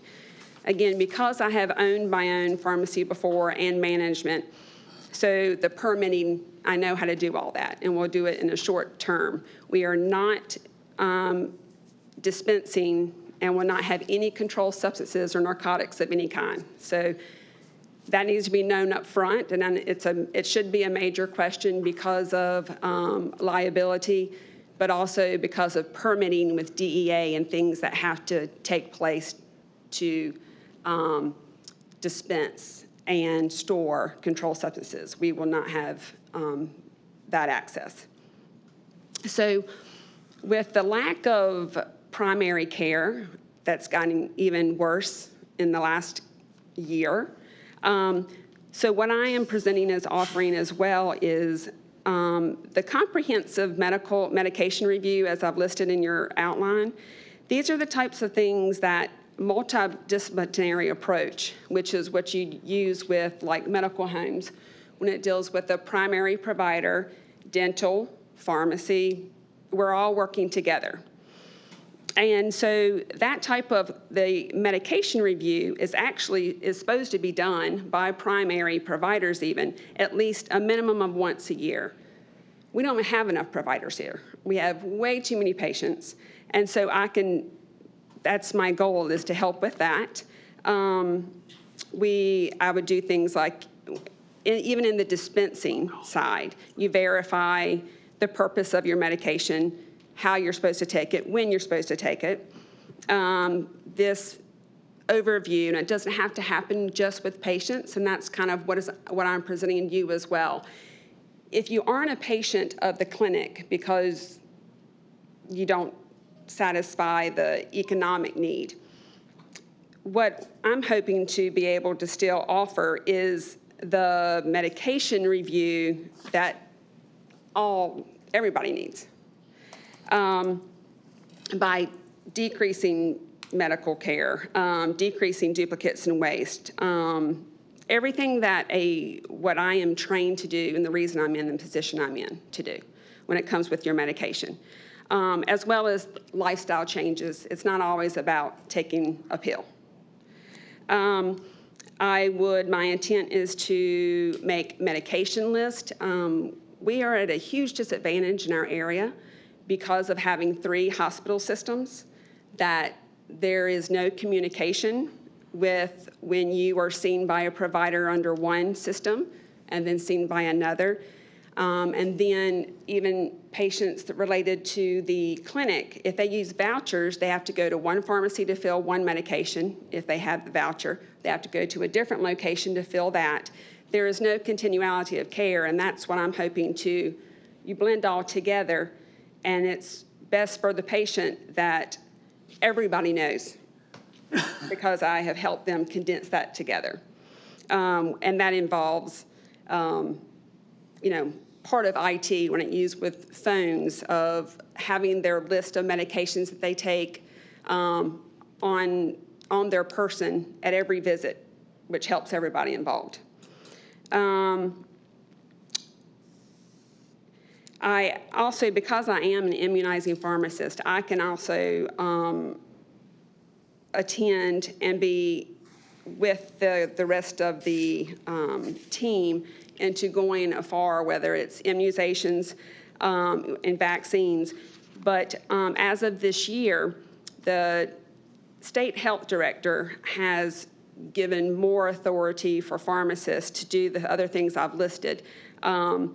Again, because I have owned my own pharmacy before and management, so the permitting, I know how to do all that, and we'll do it in a short term. We are not dispensing and will not have any controlled substances or narcotics of any kind. So that needs to be known up front, and then it should be a major question because of liability, but also because of permitting with DEA and things that have to take place to dispense and store controlled substances. We will not have that access. So with the lack of primary care that's gotten even worse in the last year, so what I am presenting as offering as well is the comprehensive medication review, as I've listed in your outline. These are the types of things that multidisciplinary approach, which is what you use with like medical homes, when it deals with a primary provider, dental, pharmacy, we're all working together. And so that type of the medication review is supposed to be done by primary providers even, at least a minimum of once a year. We don't have enough providers here. We have way too many patients. And so that's my goal, is to help with that. I would do things like, even in the dispensing side, you verify the purpose of your medication, how you're supposed to take it, when you're supposed to take it. This overview, and it doesn't have to happen just with patients, and that's kind of what I'm presenting to you as well. If you aren't a patient of the clinic because you don't satisfy the economic need, what I'm hoping to be able to still offer is the medication review that everybody needs. By decreasing medical care, decreasing duplicates and waste, everything that what I am trained to do and the reason I'm in the position I'm in to do when it comes with your medication, as well as lifestyle changes. It's not always about taking a pill. My intent is to make medication list. We are at a huge disadvantage in our area because of having 3 hospital systems, that there is no communication with when you are seen by a provider under one system and then seen by another. And then even patients that related to the clinic, if they use vouchers, they have to go to one pharmacy to fill one medication. If they have the voucher, they have to go to a different location to fill that. There is no continuality of care, and that's what I'm hoping you blend all together, and it's best for the patient that everybody knows because I have helped them condense that together. And that involves, part of IT when it used with phones, of having their list of medications that they take on their person at every visit, which helps everybody involved. I also, because I am an immunizing pharmacist, I can also attend and be with the rest of the team into going afar, whether it's immunizations and vaccines. But as of this year, the state health director has given more authority for pharmacists to do the other things I've listed. I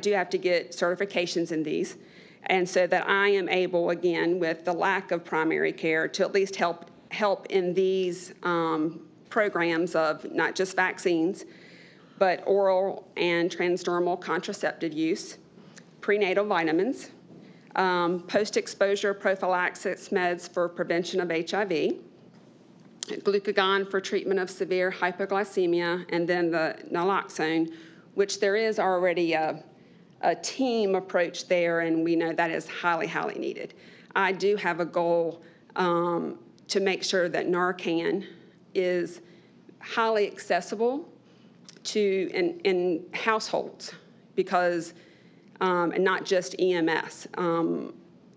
do have to get certifications in these, and so that I am able, again, with the lack of primary care, to at least help in these programs of not just vaccines, but oral and transdermal contraceptive use, prenatal vitamins, post-exposure prophylaxis meds for prevention of HIV, glucagon for treatment of severe hypoglycemia, and then the naloxone, which there is already a team approach there, and we know that is highly, highly needed. I do have a goal to make sure that Narcan is highly accessible in households, because, and not just EMS.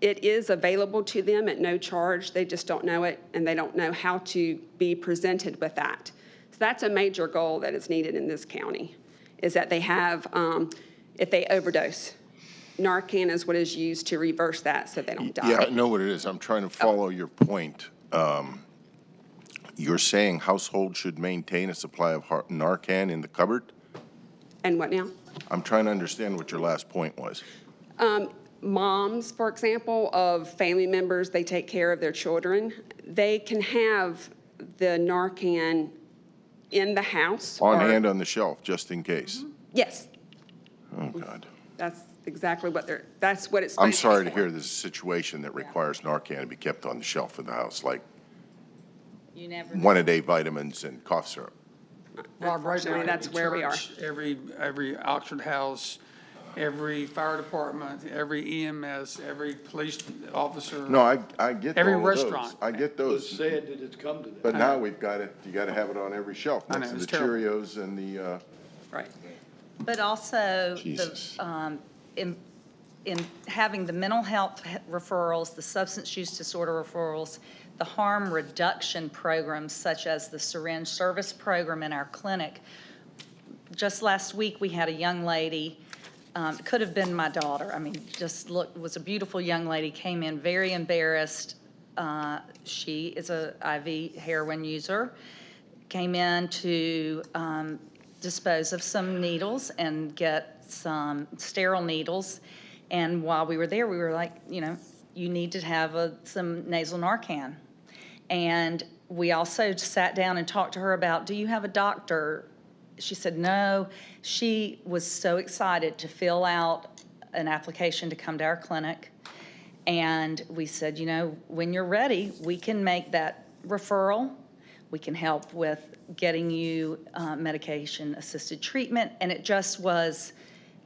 It is available to them at no charge. They just don't know it, and they don't know how to be presented with that. So that's a major goal that is needed in this county, is that they have, if they overdose, Narcan is what is used to reverse that so they don't die. Yeah, I know what it is. I'm trying to follow your point. You're saying households should maintain a supply of Narcan in the cupboard? And what now? I'm trying to understand what your last point was. Moms, for example, of family members, they take care of their children, they can have the Narcan in the house. On hand on the shelf, just in case? Yes. Oh, God. That's exactly what that's what it's. I'm sorry to hear there's a situation that requires Narcan to be kept on the shelf in the house, like You never. one-a-day vitamins and cough syrup. Rob, right now, That's every where we are. church, every Oxford house, every fire department, every EMS, every police officer. No, I get Every all of those. restaurant. I get It's those. sad that it's come to that. But now we've got it, you got to have it on every shelf, I know, next to the it's terrible. Cheerios and the, Right. But also, Jesus. in having the mental health referrals, the substance use disorder referrals, the harm reduction programs such as the syringe service program in our clinic. Just last week, we had a young lady, it could have been my daughter. I mean, just look, was a beautiful young lady, came in very embarrassed. She is a IV heroin user, came in to dispose of some needles and get some sterile needles. And while we were there, we were like, you need to have some nasal Narcan. And we also sat down and talked to her about, do you have a doctor? She said no. She was so excited to fill out an application to come to our clinic. And we said, when you're ready, we can make that referral. We can help with getting you medication-assisted treatment. And it just was,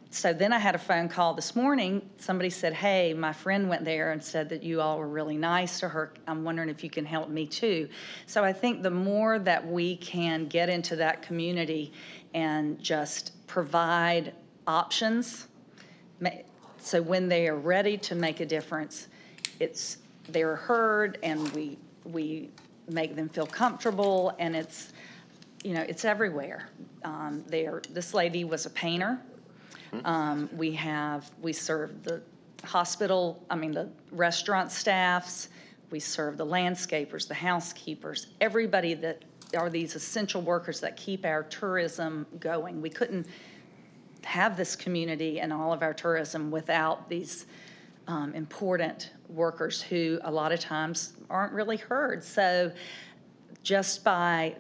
so then I had a phone call this morning. Somebody said, hey, my friend went there and said that you all were really nice to her. I'm wondering if you can help me too. So I think the more that we can get into that community and just provide options, so when they are ready to make a difference, they're heard, and we make them feel comfortable, and it's everywhere. This lady was a painter. We serve the hospital, the restaurant staffs, we serve the landscapers, the housekeepers, everybody that are these essential workers that keep our tourism going. We couldn't have this community and all of our tourism without these important workers who a lot of times aren't really heard. So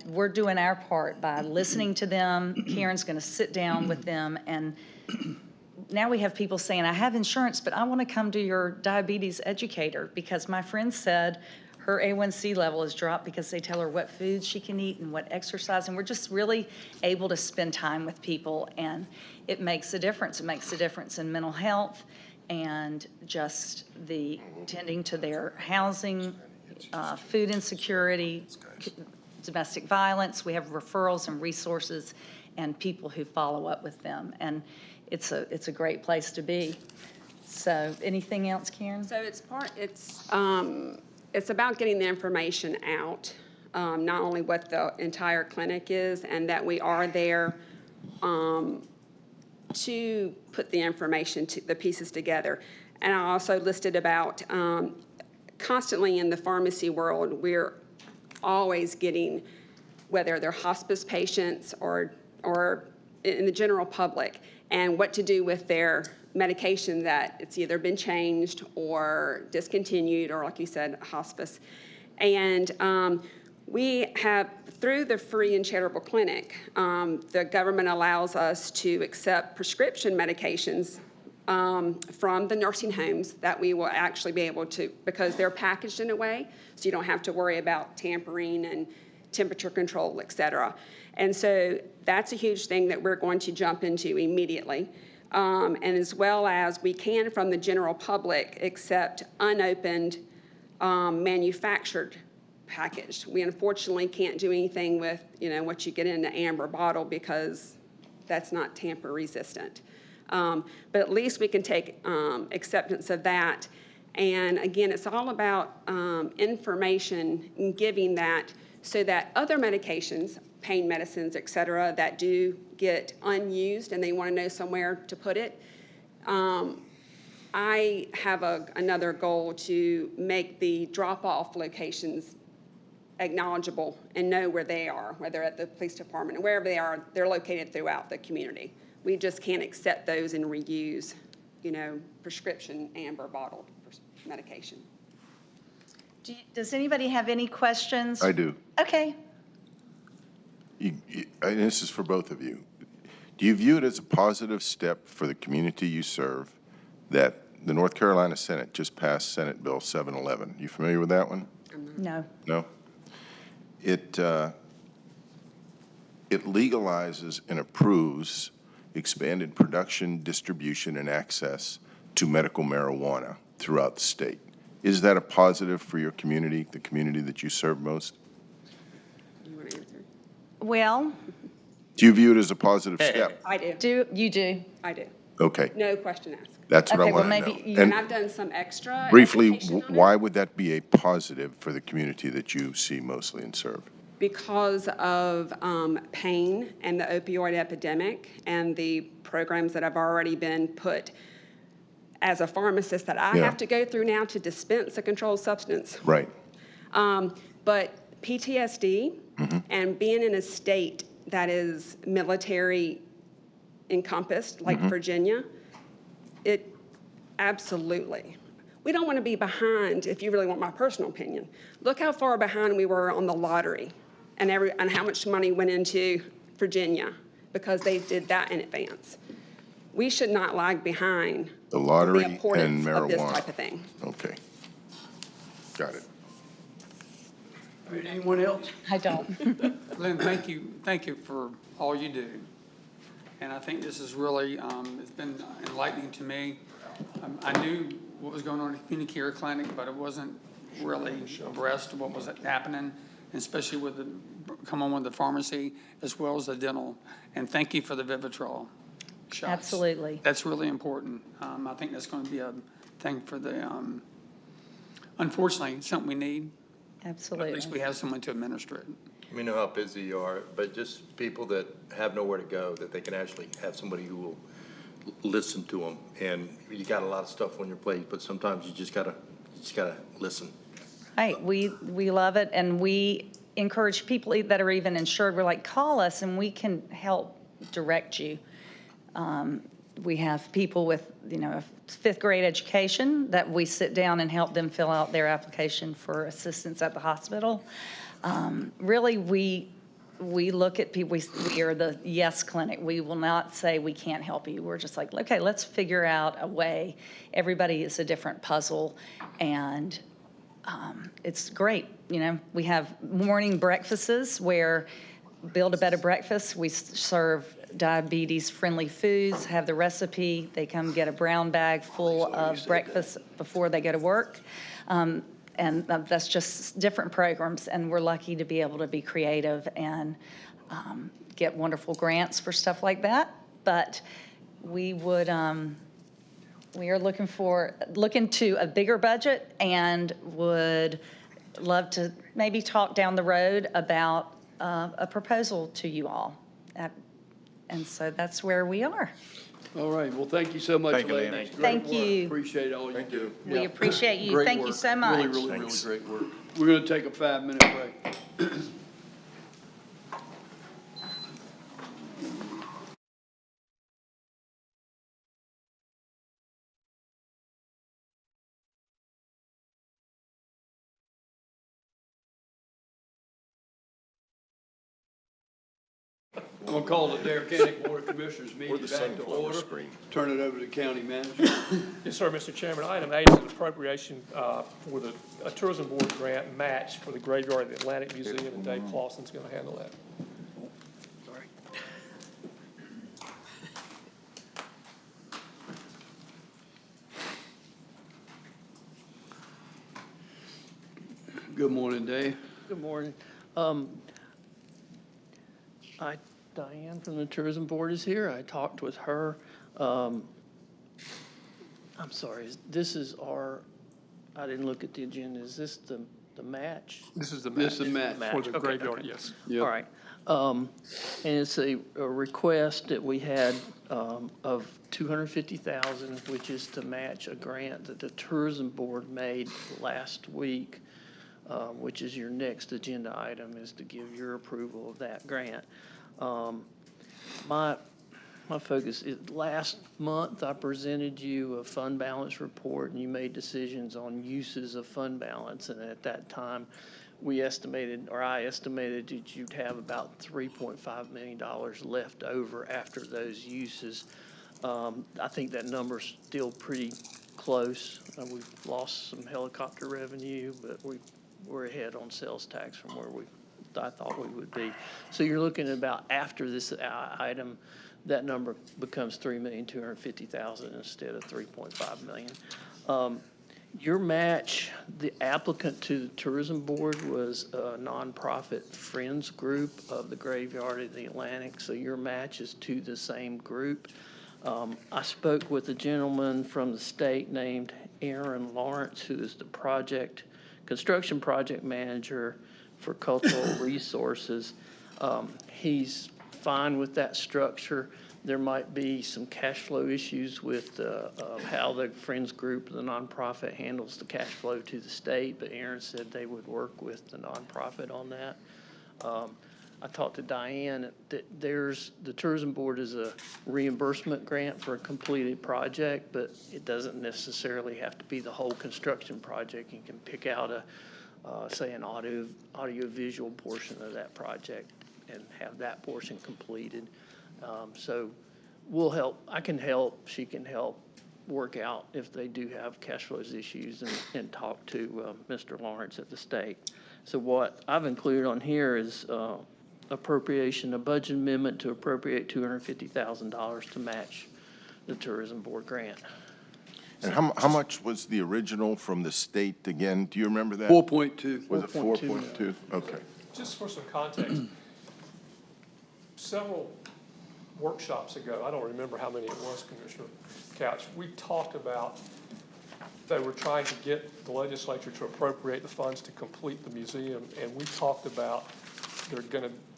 we're doing our part by listening to them. Karen's going to sit down with them, and now we have people saying, I have insurance, but I want to come to your diabetes educator because my friend said her A1C level has dropped because they tell her what foods she can eat and what exercise, and we're just really able to spend time with people, and it makes a difference. It makes a difference in mental health and just the tending to their housing, food insecurity, domestic violence. We have referrals and resources and people who follow up with them, and it's a great place to be. So anything else, Karen? So it's about getting the information out, not only what the entire clinic is, and that we are there to put the information, the pieces together. And I also listed about constantly in the pharmacy world, we're always getting, whether they're hospice patients or in the general public, and what to do with their medication that it's either been changed or discontinued, or like you said, hospice. And we have, through the free and charitable clinic, the government allows us to accept prescription medications from the nursing homes that we will actually be able to, because they're packaged in a way, so you don't have to worry about tampering and temperature control, et cetera. And so that's a huge thing that we're going to jump into immediately. And as well as we can, from the general public, accept unopened, manufactured packaged. We unfortunately can't do anything with, what you get in the amber bottle because that's not tamper resistant. But at least we can take acceptance of that. And again, it's all about information and giving that so that other medications, pain medicines, et cetera, that do get unused and they want to know somewhere to put it. I have another goal to make the drop-off locations acknowledgeable and know where they are, whether at the police department or wherever they are, they're located throughout the community. We just can't accept those and reuse, prescription amber bottled medication. Does anybody have any questions? I do. Okay. And this is for both of you. Do you view it as a positive step for the community you serve that the North Carolina Senate just passed Senate Bill 711? You familiar with that one? No. No? It legalizes and approves expanded production, distribution, and access to medical marijuana throughout the state. Is that a positive for your community, the community that you serve most? You want to answer? Well. Do you view it as a positive step? I do. You do? I do. Okay. No question asked. That's what I want to know. And I've done some extra. Briefly, education on it. why would that be a positive for the community that you see mostly and serve? Because of pain and the opioid epidemic and the programs that have already been put as a pharmacist that I have to go through now to dispense a controlled substance. Right. But PTSD and being in a state that is military encompassed, like Virginia, it absolutely. We don't want to be behind, if you really want my personal opinion. Look how far behind we were on the lottery and how much money went into Virginia because they did that in advance. We should not lag behind The lottery the importance and marijuana. of this type of thing. Okay. Got it. All right, anyone else? I don't. Lynn, thank you for all you do. And I think this is really, it's been enlightening to me. I knew what was going on at the community care clinic, but it wasn't really abreast of what was happening, especially with the pharmacy as well as the dental. And thank you for the Vivitrol shots. Absolutely. That's really important. I think that's going to be a thing for the, unfortunately, something we need. Absolutely. At least we have someone to administer it. We know how busy you are, but just people that have nowhere to go, that they can actually have somebody who will listen to them. And you got a lot of stuff on your plate, but sometimes you just gotta listen. Right, we love it, and we encourage people that are even insured, we're like, call us and we can help direct you. We have people with, a fifth grade education that we sit down and help them fill out their application for assistance at the hospital. Really, we look at people, we are the yes clinic. We will not say we can't help you. We're just like, okay, let's figure out a way. Everybody is a different puzzle, and it's great. We have morning breakfasts where Build a Better Breakfast. We serve diabetes-friendly foods, have the recipe. They come get a brown bag full of breakfast before they go to work. And that's just different programs, and we're lucky to be able to be creative and get wonderful grants for stuff like that. But we would, we are looking to a bigger budget, and would love to maybe talk down the road about a proposal to you all. And so that's where we are. All right, well, thank you so much, Thank you, ladies. Lynn. Great Thank work. you. Appreciate all you do. We Yeah. appreciate you. Great Thank you work. so much. Really great work. We're going to take a 5-minute break. I'm going to call the Dare County Board of Commissioners meeting back to sunflower order. screen. Turn it over to the county manager. Yes, sir, Mr. Chairman. Item 8 is an appropriation for the Tourism Board grant match for the graveyard of the Atlantic Museum, and Dave Clausen's going to handle that. Good morning, Dave. Good morning. Diane from the Tourism Board is here. I talked with her. I'm sorry, this is I didn't look at the agenda. Is this the match? This is the This match. is the match. For the Okay, graveyard, okay. yes. Yep. All right. And it's a request that we had of $250,000, which is to match a grant that the Tourism Board made last week, which is your next agenda item, is to give your approval of that grant. My focus is, last month I presented you a fund balance report, and you made decisions on uses of fund balance, and at that time I estimated that you'd have about $3.5 million left over after those uses. I think that number's still pretty close. We've lost some helicopter revenue, but we're ahead on sales tax from where I thought we would be. So you're looking at about, after this item, that number becomes $3,250,000 instead of $3.5 million. Your match, the applicant to the Tourism Board was a nonprofit Friends group of the Graveyard of the Atlantic, so your match is to the same group. I spoke with a gentleman from the state named Aaron Lawrence, who is the construction project manager for cultural resources. He's fine with that structure. There might be some cash flow issues with how the Friends group, the nonprofit, handles the cash flow to the state, but Aaron said they would work with the nonprofit on that. I talked to Diane that the Tourism Board is a reimbursement grant for a completed project, but it doesn't necessarily have to be the whole construction project. You can pick out say an audio-visual portion of that project and have that portion completed. So we'll help. I can help. She can help work out if they do have cash flows issues and talk to Mr. Lawrence at the state. So what I've included on here is appropriation, a budget amendment to appropriate $250,000 to match the Tourism Board grant. And how much was the original from the state again? Do you remember that? 4.2. Was it 4.2? Okay. Just for some context, several workshops ago, I don't remember how many it was, Commissioner Couch, we talked about they were trying to get the legislature to appropriate the funds to complete the museum, and we talked about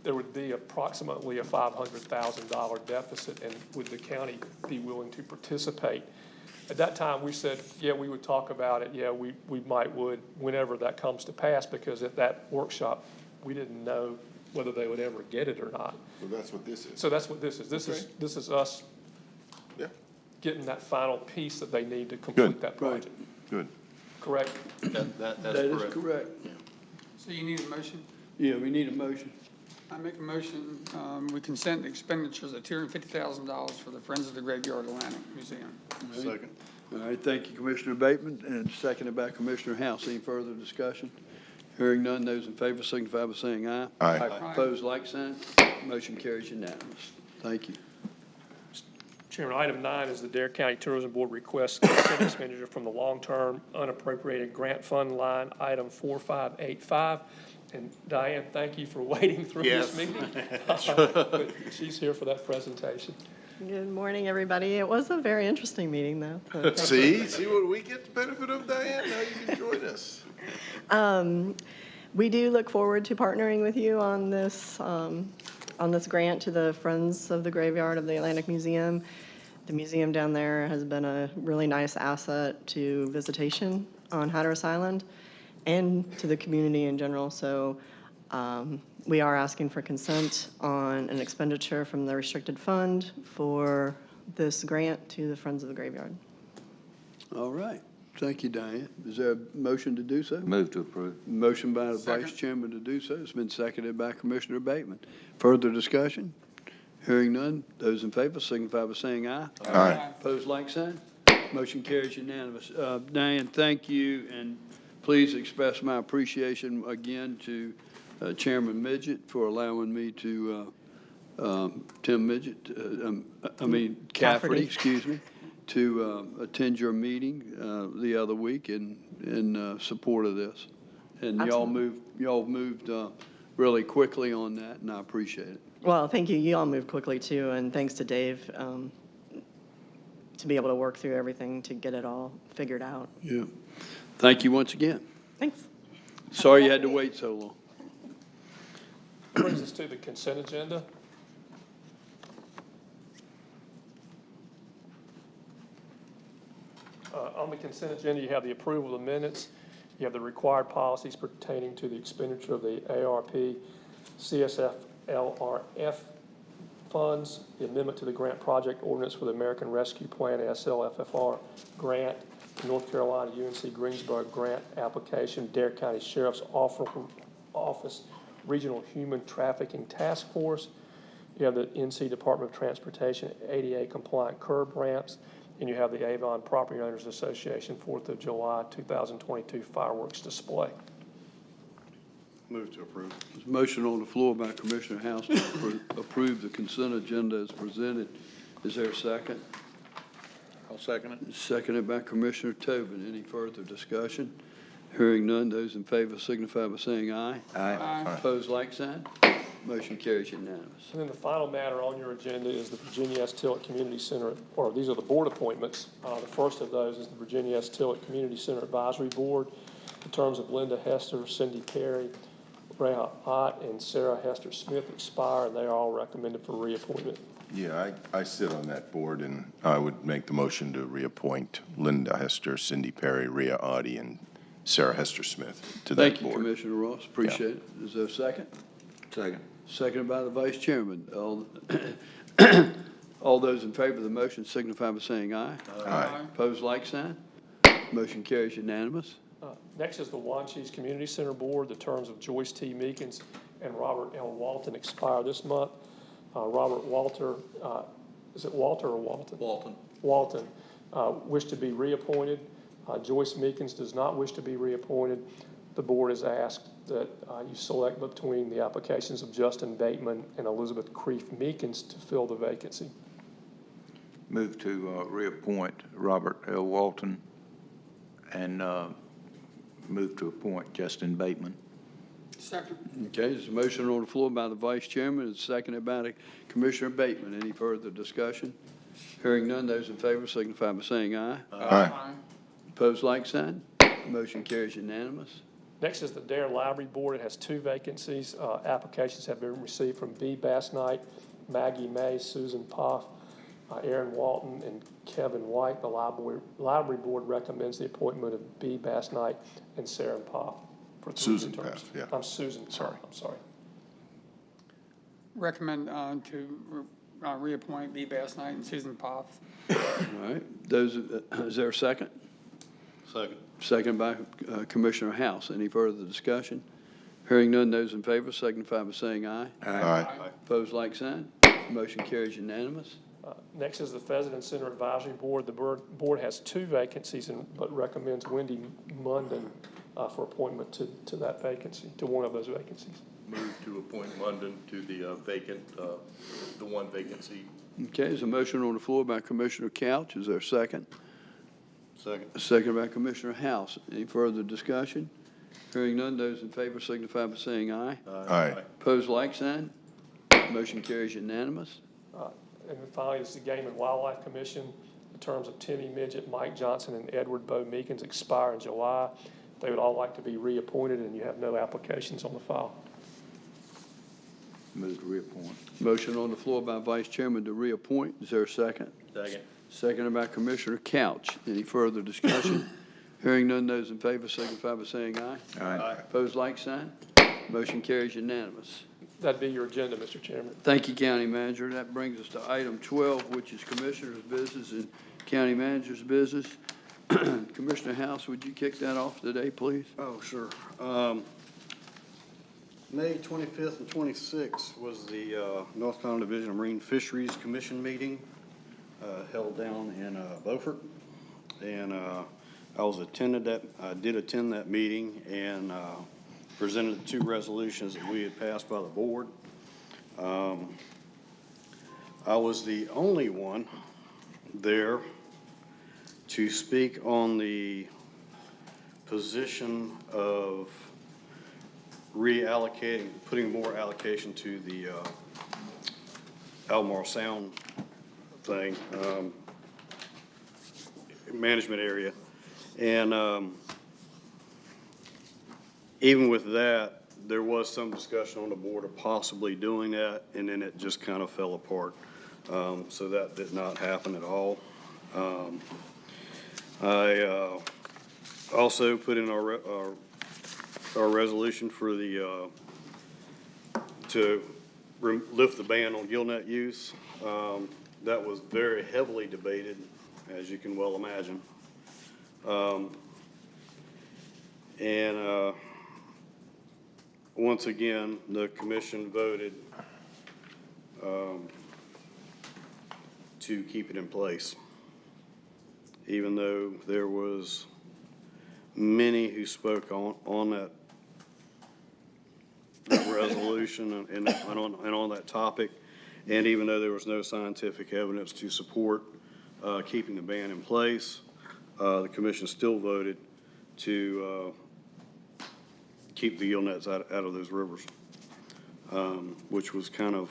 there would be approximately a $500,000 deficit, and would the county be willing to participate? At that time, we said, yeah, we would talk about it. Yeah, we would whenever that comes to pass, because at that workshop, we didn't know whether they would ever get it or not. Well, that's what this is. So that's what this is. This is us getting that final piece that they need to complete that project. Good. Correct? That is correct. So you need a motion? Yeah, we need a motion. I make a motion, we consent expenditures of $250,000 for the Friends of the Graveyard Atlantic Museum. Second. All right, thank you, Commissioner Bateman, and seconded by Commissioner House. Any further discussion? Hearing none, those in favor signify by saying aye. Aye. Opposed, like sign. Motion carries unanimous. Thank you. Chairman, item 9 is the Dare County Tourism Board requests consent expenditure from the long-term unappropriated grant fund line, item 4585. And Diane, thank you for waiting through this meeting. But she's here for that presentation. Good morning, everybody. It was a very interesting meeting, though. So See what we get the benefit of, Diane? Now you can join us. we do look forward to partnering with you on this grant to the Friends of the Graveyard of the Atlantic Museum. The museum down there has been a really nice asset to visitation on Hatteras Island and to the community in general. So we are asking for consent on an expenditure from the restricted fund for this grant to the Friends of the Graveyard. All right. Thank you, Diane. Is there a motion to do so? Move to approve. Motion by the Vice Chairman to do so. It's been seconded by Commissioner Bateman. Further discussion? Hearing none. Those in favor signify by saying aye. Aye. Opposed, like sign. Motion carries unanimous. Diane, thank you, and please express my appreciation again to Chairman Midget for allowing me to, Tim Midget, Cafferty, excuse me, to attend your meeting the other week in support of this. And y'all moved really quickly on that, and I appreciate it. Well, thank you. You all moved quickly, too, and thanks to Dave to be able to work through everything to get it all figured out. Yeah. Thank you once again. Thanks. Sorry you had to wait so long. Brings us to the consent agenda. On the consent agenda, you have the approval of the minutes. You have the required policies pertaining to the expenditure of the ARP, CSLFRF funds, the amendment to the grant project ordinance for the American Rescue Plan SLFRF grant, North Carolina U.N.C. Greensboro grant application, Dare County Sheriff's Office Regional Human Trafficking Task Force. You have the NC Department of Transportation ADA compliant curb ramps, and you have the Avon Property Owners Association 4th of July 2022 fireworks display. Move to approve. There's a motion on the floor by Commissioner House to approve the consent agenda as presented. Is there a second? I'll second it. Seconded by Commissioner Tobin. Any further discussion? Hearing none, those in favor signify by saying aye. Aye. Opposed, like sign. Motion carries unanimous. And then the final matter on your agenda is the Virginia S. Tillett Community Center, or these are the board appointments. The first of those is the Virginia S. Tillett Community Center Advisory Board. The terms of Linda Hester, Cindy Perry, Ray Ott, and Sarah Hester Smith expire, and they are all recommended for reappointment. Yeah, I sit on that board, and I would make the motion to reappoint Linda Hester, Cindy Perry, Rhea Audie, and Sarah Hester Smith to that board. Thank you, Commissioner Ross. Appreciate it. Is there a second? Second. Seconded by the Vice Chairman. All those in favor of the motion signify by saying aye. Aye. Opposed, like sign. Motion carries unanimous. Next is the Wanchese Community Center Board. The terms of Joyce T. Meekins and Robert L. Walton expire this month. Robert Walter, is it Walter or Walton? Walton. Walton wish to be reappointed. Joyce Meekins does not wish to be reappointed. The board has asked that you select between the applications of Justin Bateman and Elizabeth Creef Meekins to fill the vacancy. Move to reappoint Robert L. Walton and move to appoint Justin Bateman. Second. Okay, there's a motion on the floor by the vice chairman and seconded by Commissioner Bateman. Any further discussion? Hearing none, those in favor signify by saying aye. Aye. Opposed, like sign. Motion carries unanimous. Next is the Dare Library Board. It has 2 vacancies. Applications have been received from B. Bass Knight, Maggie May, Susan Poff, Aaron Walton, and Kevin White. The Library Board recommends the appointment of B. Bass Knight and Sarah Poff for 3 Susan terms. Paff, yeah. I'm Susan, sorry, I'm sorry. Recommend to reappoint B. Bass Knight and Susan Poff. All right, is there a second? Second. Second by Commissioner House. Any further discussion? Hearing none, those in favor signify by saying aye. Aye. Opposed, like sign. Motion carries unanimous. Next is the Pheasant Center Advisory Board. The board has 2 vacancies, but recommends Wendy Munden for appointment to that vacancy, to one of those vacancies. Move to appoint London to the the one vacancy. Okay, there's a motion on the floor by Commissioner Couch. Is there a second? Second. Second by Commissioner House. Any further discussion? Hearing none, those in favor signify by saying aye. Aye. Opposed, like sign. Motion carries unanimous. And then finally, it's the Game and Wildlife Commission. The terms of Timmy Midget, Mike Johnson, and Edward Bo Meekins expire in July. They would all like to be reappointed, and you have no applications on the file. Move to reappoint. Motion on the floor by Vice Chairman to reappoint. Is there a second? Second. Seconded by Commissioner Couch. Any further discussion? Hearing none, those in favor signify by saying aye. Aye. Opposed, like sign. Motion carries unanimous. That'd be your agenda, Mr. Chairman. Thank you, County Manager. That brings us to item 12, which is Commissioner's business and County Manager's business. Commissioner House, would you kick that off today, please? Oh, sure. May 25th and 26th was the North Carolina Division of Marine Fisheries Commission meeting held down in Beaufort. And I did attend that meeting and presented the 2 resolutions that we had passed by the board. I was the only one there to speak on the position of reallocating, putting more allocation to the Albemarle Sound thing, management area. And even with that, there was some discussion on the board of possibly doing that, and then it just kind of fell apart. So that did not happen at all. I also put in our resolution for the to lift the ban on gillnet use. That was very heavily debated, as you can well imagine. And once again, the commission voted to keep it in place, even though there was many who spoke on that resolution and on that topic, and even though there was no scientific evidence to support keeping the ban in place, the commission still voted to keep the gill nets out of those rivers, which was kind of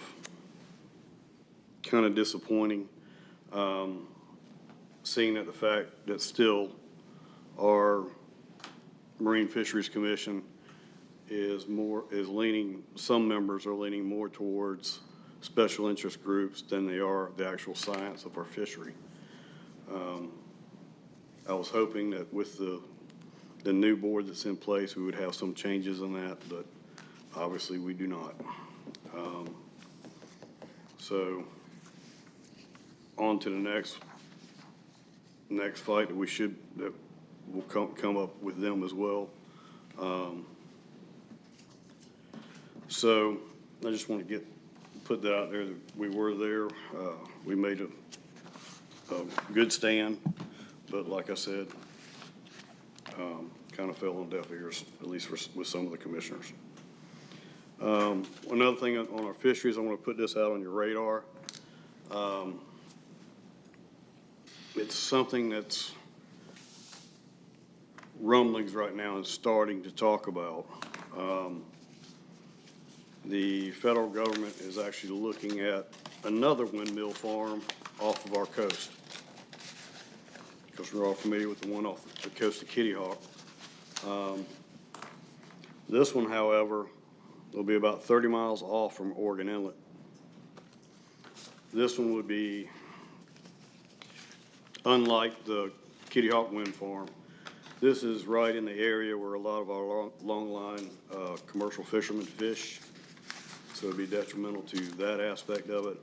disappointing, seeing that the fact that still our Marine Fisheries Commission is leaning, some members are leaning more towards special interest groups than they are the actual science of our fishery. I was hoping that with the new board that's in place, we would have some changes in that, but obviously we do not. So on to the next fight that will come up with them as well. So I just want to put that out there that we were there. We made a good stand. but like I said, kind of fell on deaf ears, at least with some of the commissioners. Another thing on our fisheries, I want to put this out on your radar. It's something that's rumblings right now and starting to talk about. The federal government is actually looking at another windmill farm off of our coast, because we're all familiar with the one off the coast of Kitty Hawk. This one, however, will be about 30 miles off from Oregon Inlet. This one would be, unlike the Kitty Hawk Wind Farm, this is right in the area where a lot of our long line commercial fishermen fish, so it'd be detrimental to that aspect of it.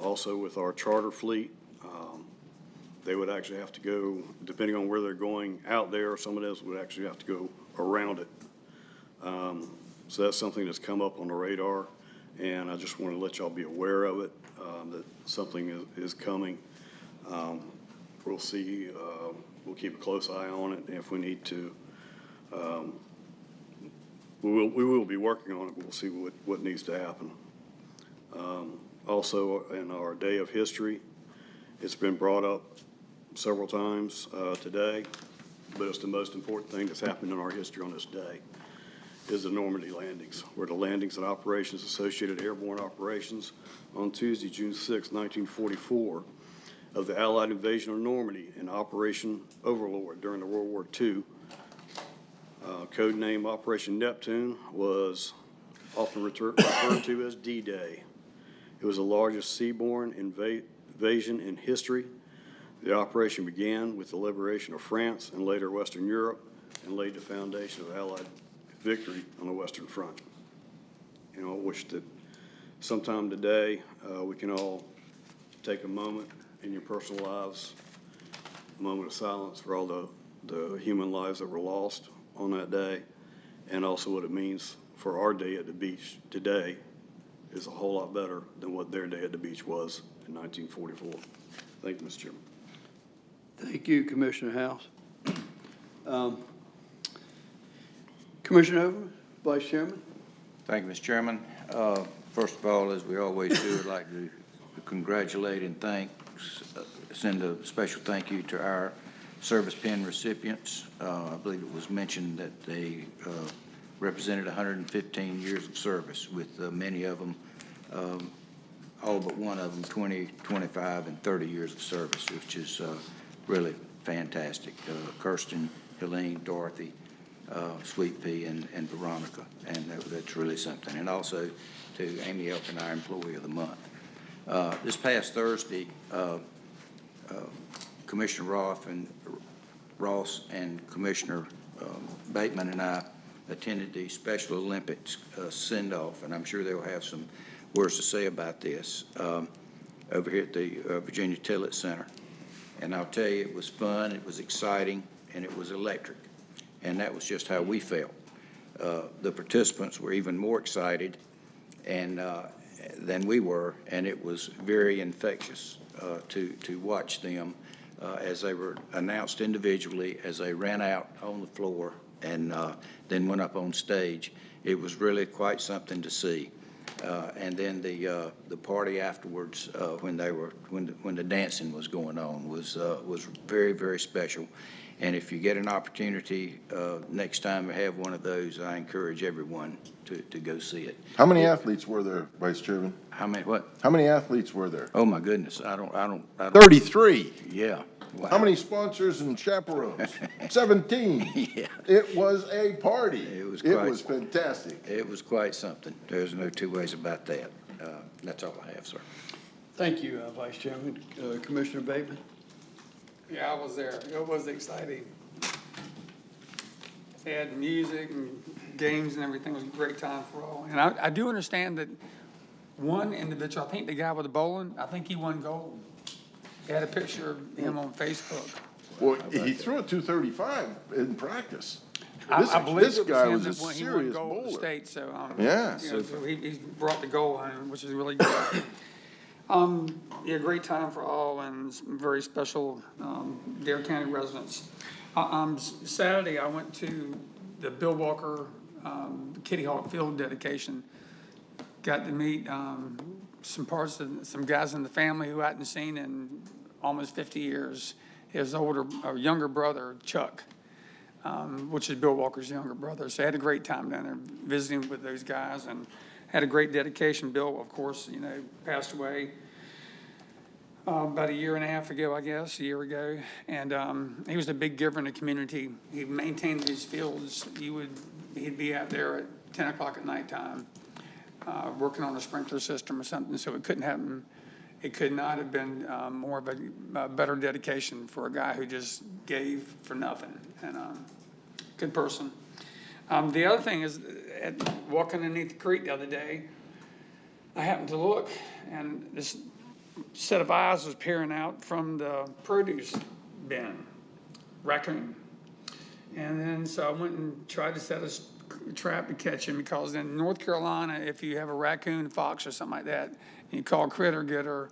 Also with our charter fleet, they would actually have to go, depending on where they're going out there, some of those would actually have to go around it. So that's something that's come up on the radar, and I just want to let y'all be aware of it, that something is coming. We'll see, we'll keep a close eye on it, and if we need to, we will be working on it, but we'll see what needs to happen. Also, in our Day of History, it's been brought up several times today, but it's the most important thing that's happened in our history on this day, is the Normandy landings, where the landings and operations associated airborne operations on Tuesday, June 6, 1944, of the Allied invasion of Normandy and Operation Overlord during the World War II. Code name Operation Neptune was often referred to as D-Day. It was the largest seaborne invasion in history. The operation began with the liberation of France and later Western Europe, and laid the foundation of Allied victory on the Western Front. You know, I wish that sometime today we can all take a moment in your personal lives, a moment of silence for all the human lives that were lost on that day, and also what it means for our day at the beach today is a whole lot better than what their day at the beach was in 1944. Thank you, Mr. Chairman. Thank you, Commissioner House. Commissioner Overman, Vice Chairman. Thank you, Mr. Chairman. First of all, as we always do, I'd like to congratulate and send a special thank you to our service pin recipients. I believe it was mentioned that they represented 115 years of service, with many of them, all but one of them, 20, 25, and 30 years of service, which is really fantastic. Kirsten, Helene, Dorothy, Sweet Pea, and Veronica, and that's really something. And also to Amy Elkin, our Employee of the Month. This past Thursday, Commissioner Ross and Commissioner Bateman and I attended the Special Olympics send-off, and I'm sure they'll have some words to say about this over here at the Virginia Tillett Center. And I'll tell you, it was fun, it was exciting, and it was electric. And that was just how we felt. The participants were even more excited than we were, and it was very infectious to watch them as they were announced individually, as they ran out on the floor and then went up on stage. It was really quite something to see. And then the party afterwards, when the dancing was going on, was very, very special. And if you get an opportunity next time to have one of those, I encourage everyone to go see it. How many athletes were there, Vice Chairman? How many what? How many athletes were there? Oh my goodness, I don't. 33. Yeah. Wow. How many sponsors and chaperones? 17. Yeah. It was a party. It was fantastic. It was quite something. There's no two ways about that. That's all I have, sir. Thank you, Vice Chairman. Commissioner Bateman. Yeah, I was there. It was exciting. They had music and games and everything. It was a great time for all. And I do understand that one individual, I think the guy with the bowling, I think he won gold. They had a picture of him on Facebook. Well, he threw a 235 in practice. I believe this it guy was was him a that he won serious gold at the bowler. state, so Yeah. you know, so he brought the goal home, which is really good. Yeah, great time for all and very special Dare County residents. Saturday, I went to the Bill Walker Kitty Hawk Field dedication. Got to meet some guys in the family who I hadn't seen in almost 50 years. His younger brother, Chuck, which is Bill Walker's younger brother. So I had a great time down there visiting with those guys and had a great dedication. Bill, of course, passed away about a year and a half ago, I guess, a year ago. And he was a big giver in the community. He maintained these fields. He'd be out there at 10 o'clock at nighttime working on a sprinkler system or something, so it couldn't happen. It could not have been more of a better dedication for a guy who just gave for nothing, and good person. The other thing is, walking underneath the creek the other day, I happened to look, and this set of eyes was peering out from the produce bin, raccoon. And then so I went and tried to set a trap to catch him, because in North Carolina, if you have a raccoon, fox, or something like that, and you call critter getter,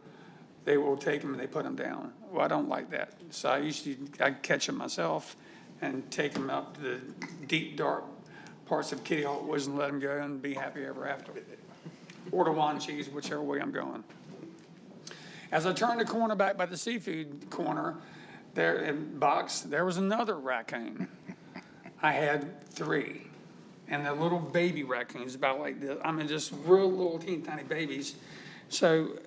they will take them and they put them down. Well, I don't like that. So I'd catch them myself and take them up to the deep, dark parts of Kitty Hawk Woods and let them go and be happy ever after. Or to U.N.C, whichever way I'm going. As I turned the corner back by the seafood corner, there in box, there was another raccoon. I had 3. And the little baby raccoons, about like this. I mean, just real little teeny tiny babies. So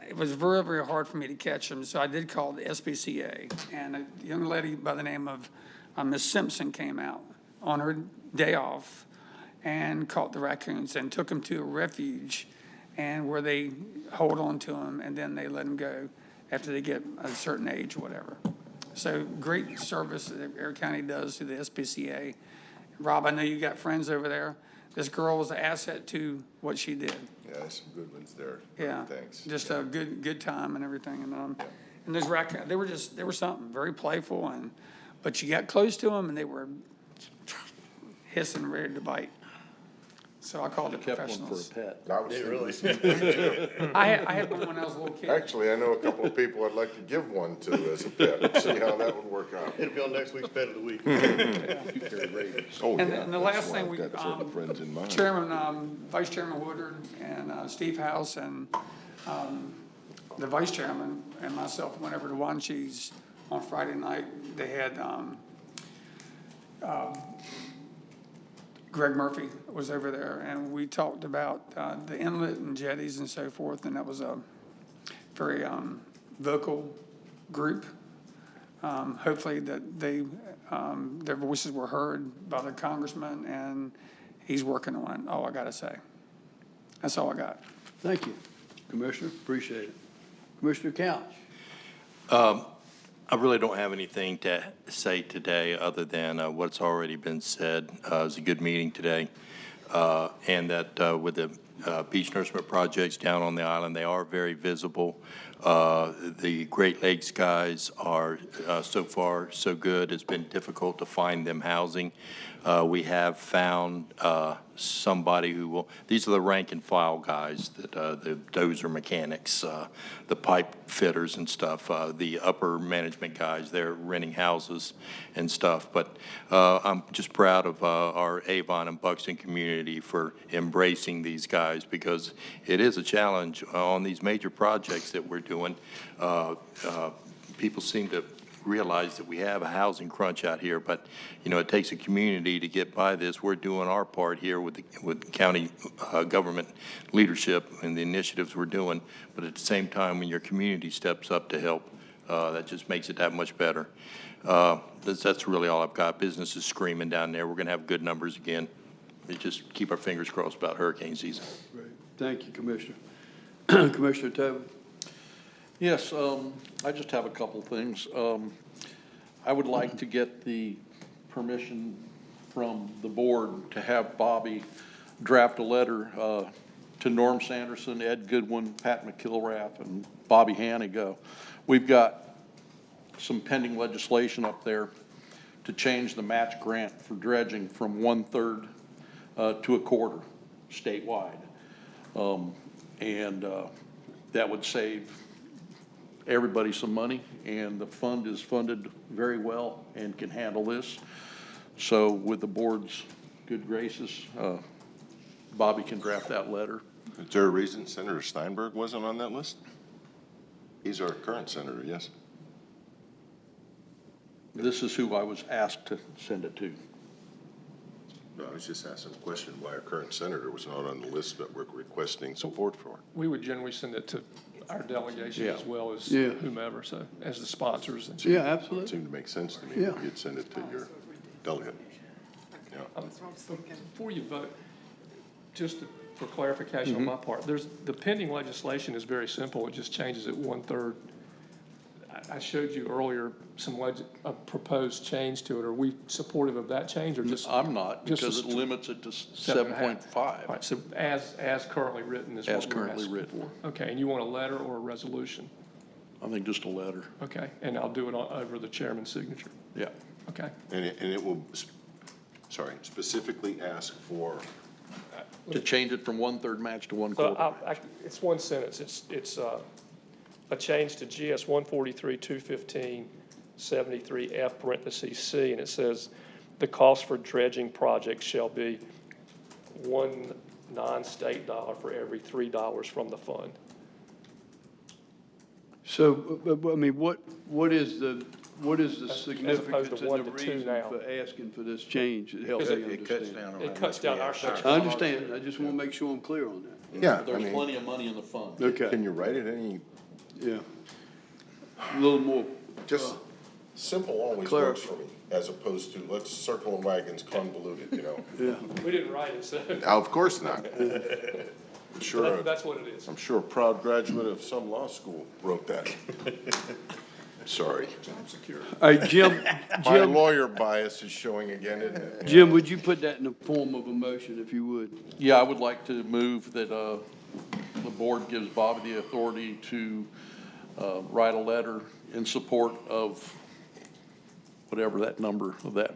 it was very, very hard for me to catch them. So I did call the SPCA. And a young lady by the name of Miss Simpson came out on her day off and caught the raccoons and took them to a refuge, and where they hold on to them and then they let them go after they get a certain age or whatever. So great service that Air County does to the SPCA. Rob, I know you got friends over there. This girl was an asset to what she did. Yeah, there's some good ones there. Yeah, Thanks. just a good time and everything. And those raccoons, they were something very playful, but you got close to them and they were hissing, ready to bite. So I called it professionals. Kept one for a pet. I was thinking I had one when I was a little kid. Actually, I know a couple of people I'd like to give one to as a pet, see how that would work out. It'll be on next week's Pet of the Week. Oh, And yeah, the that's last why thing I've got certain friends in mind. Vice Chairman Woodard and Steve House and the Vice Chairman and myself went over to U.N.C's on Friday night. They had Greg Murphy was over there, and we talked about the inlet and jetties and so forth, and that was a very vocal group. Hopefully that their voices were heard by the congressman, and he's working on it, all I gotta say. That's all I got. Thank you, Commissioner, appreciate it. Commissioner Couch. I really don't have anything to say today other than what's already been said. It was a good meeting today. And that with the beach nourishment projects down on the island, they are very visible. The Great Lakes guys are so far so good. It's been difficult to find them housing. We have found somebody who will, these are the rank and file guys, that the dozer mechanics, the pipe fitters and stuff, the upper management guys, they're renting houses and stuff. But I'm just proud of our Avon and Buxton community for embracing these guys, because it is a challenge on these major projects that we're doing. People seem to realize that we have a housing crunch out here, but it takes a community to get by this. We're doing our part here with county government leadership and the initiatives we're doing, but at the same time, when your community steps up to help, that just makes it that much better. That's really all I've got. Business is screaming down there. We're going to have good numbers again. We just keep our fingers crossed about hurricane season. Great. Thank you, Commissioner. Commissioner Tobin. Yes, I just have a couple things. I would like to get the permission from the board to have Bobby draft a letter to Norm Sanderson, Ed Goodwin, Pat McIlrath, and Bobby Hannigo. We've got some pending legislation up there to change the match grant for dredging from 1/3 to 1/4 statewide. that would save everybody some money, and the fund is funded very well and can handle this. So with the board's good graces, Bobby can draft that letter. Is there a reason Senator Steinberg wasn't on that list? He's our current senator, yes? This is who I was asked to send it to. No, I was just asking a question why our current senator was not on the list that we're requesting support for. We would generally send it to our delegation Yeah. as well as Yeah. whomever, so, as the sponsors. And Yeah, It absolutely. seemed to make sense to me. Yeah. You'd send it to your delegate. Yeah. Before you vote, just for clarification on my part, the pending legislation is very simple. It just changes it 1/3. I showed you earlier a proposed change to it. Are we supportive of that change or just? I'm not, just because it limits it to 7.5. All right, so as currently written is As what we're currently asking written. for. Okay, and you want a letter or a resolution? I think just a letter. Okay, and I'll do it over the chairman's signature. Yeah. Okay. And it will, specifically ask for, To change it from 1/3 match to 1/4 So match. it's one sentence. It's a change to GS 143-215-73F parentheses C, and it says, the cost for dredging projects shall be one non-state dollar for every $3 from the fund. So, I mean, what is the significance and to 1 the to 2 reason now. for asking for this change? It helps Because me It cuts understand. down. It cuts down our section. I understand. I just want to make sure I'm clear on that. yeah, I There's mean, plenty of money in the fund. Okay, can you write it any, yeah. A little more, just simple always Clear. works for me, as opposed to let's circle the wagons convoluted, you know? yeah. We didn't write it, so Of course not. I'm sure, that's what it is. I'm sure a proud graduate of some law school wrote that. Sorry. All right, Jim, My lawyer bias is showing again, isn't it? Jim, would you put that in the form of a motion if you would? Yeah, I would like to move that the board gives Bobby the authority to write a letter in support of whatever that number of that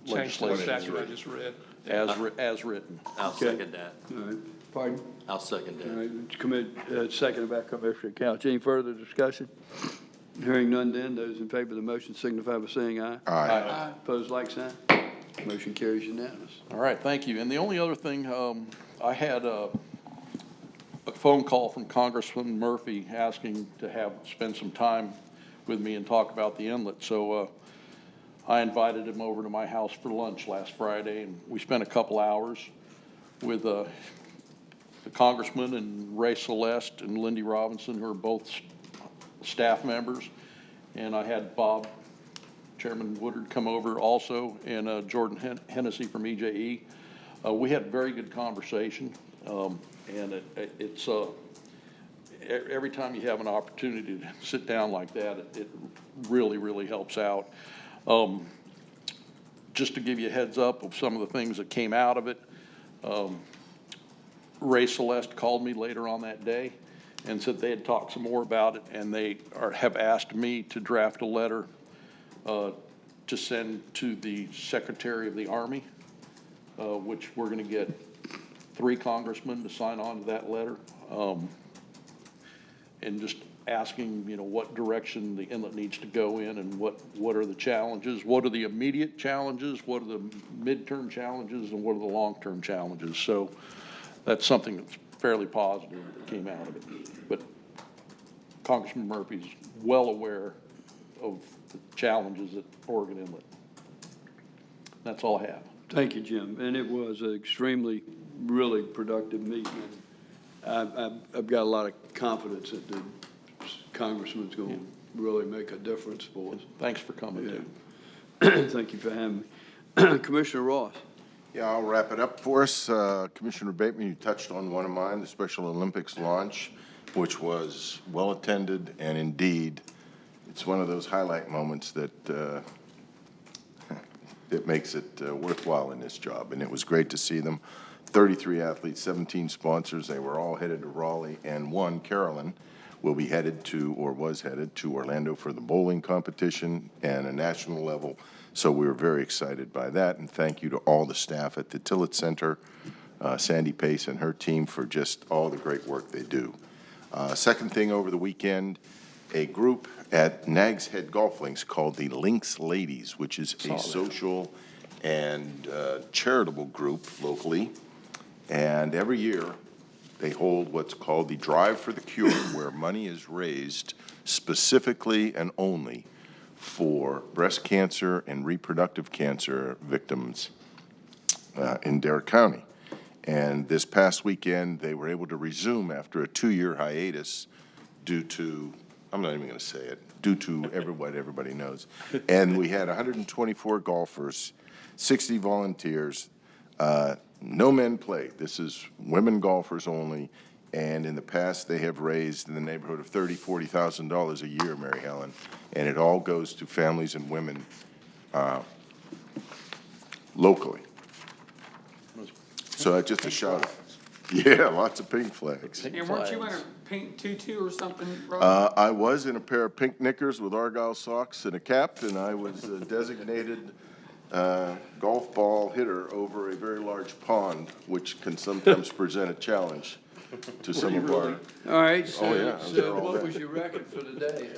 Change to the legislation statute I just read. as written. I'll Okay. second that. All right, pardon? I'll second All that. right, seconded by Commissioner Couch. Any further discussion? Hearing none then, those in favor of the motion signify by saying aye. Aye. Opposed, like sign. Motion carries unanimous. All right, thank you. And the only other thing, I had a phone call from Congressman Murphy asking to spend some time with me and talk about the inlet. So I invited him over to my house for lunch last Friday, and we spent a couple hours with the congressman and Ray Celeste and Lindy Robinson, who are both staff members. And I had Chairman Woodard come over also, and Jordan Hennessy from EJE. We had a very good conversation, and it's every time you have an opportunity to sit down like that, it really, really helps out. Just to give you a heads up of some of the things that came out of it, Ray Celeste called me later on that day and said they had talked some more about it, and they have asked me to draft a letter to send to the Secretary of the Army, which we're going to get 3 congressmen to sign on to that letter, and just asking, what direction the inlet needs to go in, and what are the challenges, what are the immediate challenges, what are the midterm challenges, and what are the long-term challenges. So that's something that's fairly positive that came out of it. But Congressman Murphy's well aware of the challenges at Oregon Inlet. That's all I have. Thank you, Jim. And it was an extremely, really productive meeting. I've got a lot of confidence that the congressman's going to really make a difference for us. Thanks for coming, too. Thank you for having me. Commissioner Ross. Yeah, I'll wrap it up for us. Commissioner Bateman, you touched on one of mine, the Special Olympics launch, which was well attended, and indeed, it's one of those highlight moments that it makes it worthwhile in this job. And it was great to see them. 33 athletes, 17 sponsors. They were all headed to Raleigh, and one, Carolyn, will be headed to, or was headed to, Orlando for the bowling competition and a national level. So we were very excited by that, and thank you to all the staff at the Tillett Center, Sandy Pace and her team, for just all the great work they do. Second thing over the weekend, a group at Nags Head Golf Links called the Links Ladies, which is a social and charitable group locally. And every year, they hold what's called the Drive for the Cure, where money is raised specifically and only for breast cancer and reproductive cancer victims in Dare County. And this past weekend, they were able to resume after a 2-year hiatus due to, I'm not even going to say it, due to what everybody knows. And we had 124 golfers, 60 volunteers. No men played. This is women golfers only. And in the past, they have raised in the neighborhood of $30,000, $40,000 a year, Mary Helen. And it all goes to families and women locally. So that's just a shout out. Yeah, lots of pink flags. And weren't you in a pink tutu or something, Rob? I was in a pair of pink knickers with Argyle socks and a cap, and I was a designated golf ball hitter over a very large pond, which can sometimes present a challenge to some of our. All right, Oh, yeah, so what was your record for the day?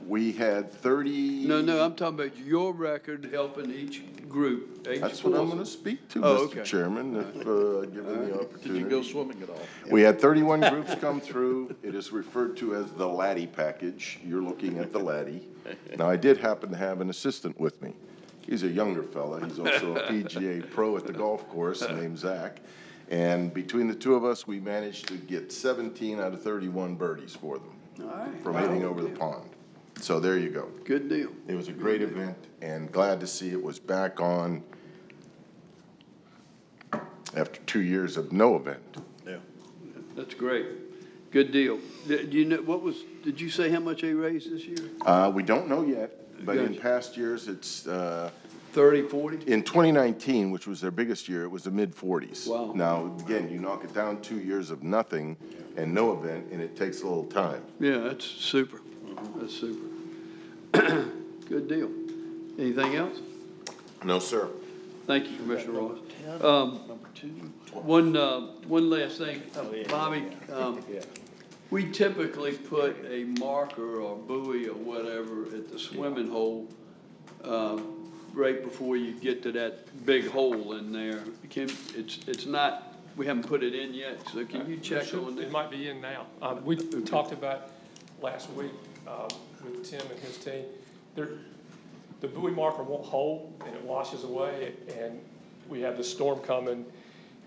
We had 30. No, I'm talking about your record helping each group. That's what I'm going to speak to, Mr. Chairman, if given the opportunity. Did you go swimming at all? We had 31 groups come through. It is referred to as the Laddie package. You're looking at the Laddie. Now, I did happen to have an assistant with me. He's a younger fella. He's also a PGA pro at the golf course named Zach. And between the two of us, we managed to get 17 out of 31 birdies for them from hitting over the pond. So there you go. Good deal. It was a great event, and glad to see it was back on after 2 years of no event. Yeah. That's great. Good deal. Do you know, did you say how much they raised this year? We don't know yet, but in past years, it's 30, 40? In 2019, which was their biggest year, it was the mid-40s. Wow. Now, again, you knock it down 2 years of nothing and no event, and it takes a little time. Yeah, that's super. That's super. Good deal. Anything else? No, sir. Thank you, Commissioner Ross. One last thing, Bobby. We typically put a marker or buoy or whatever at the swimming hole right before you get to that big hole in there. It's not, we haven't put it in yet, so can you check on that? It might be in now. We talked about last week with Tim and his team. The buoy marker won't hold and it washes away, and we have this storm coming.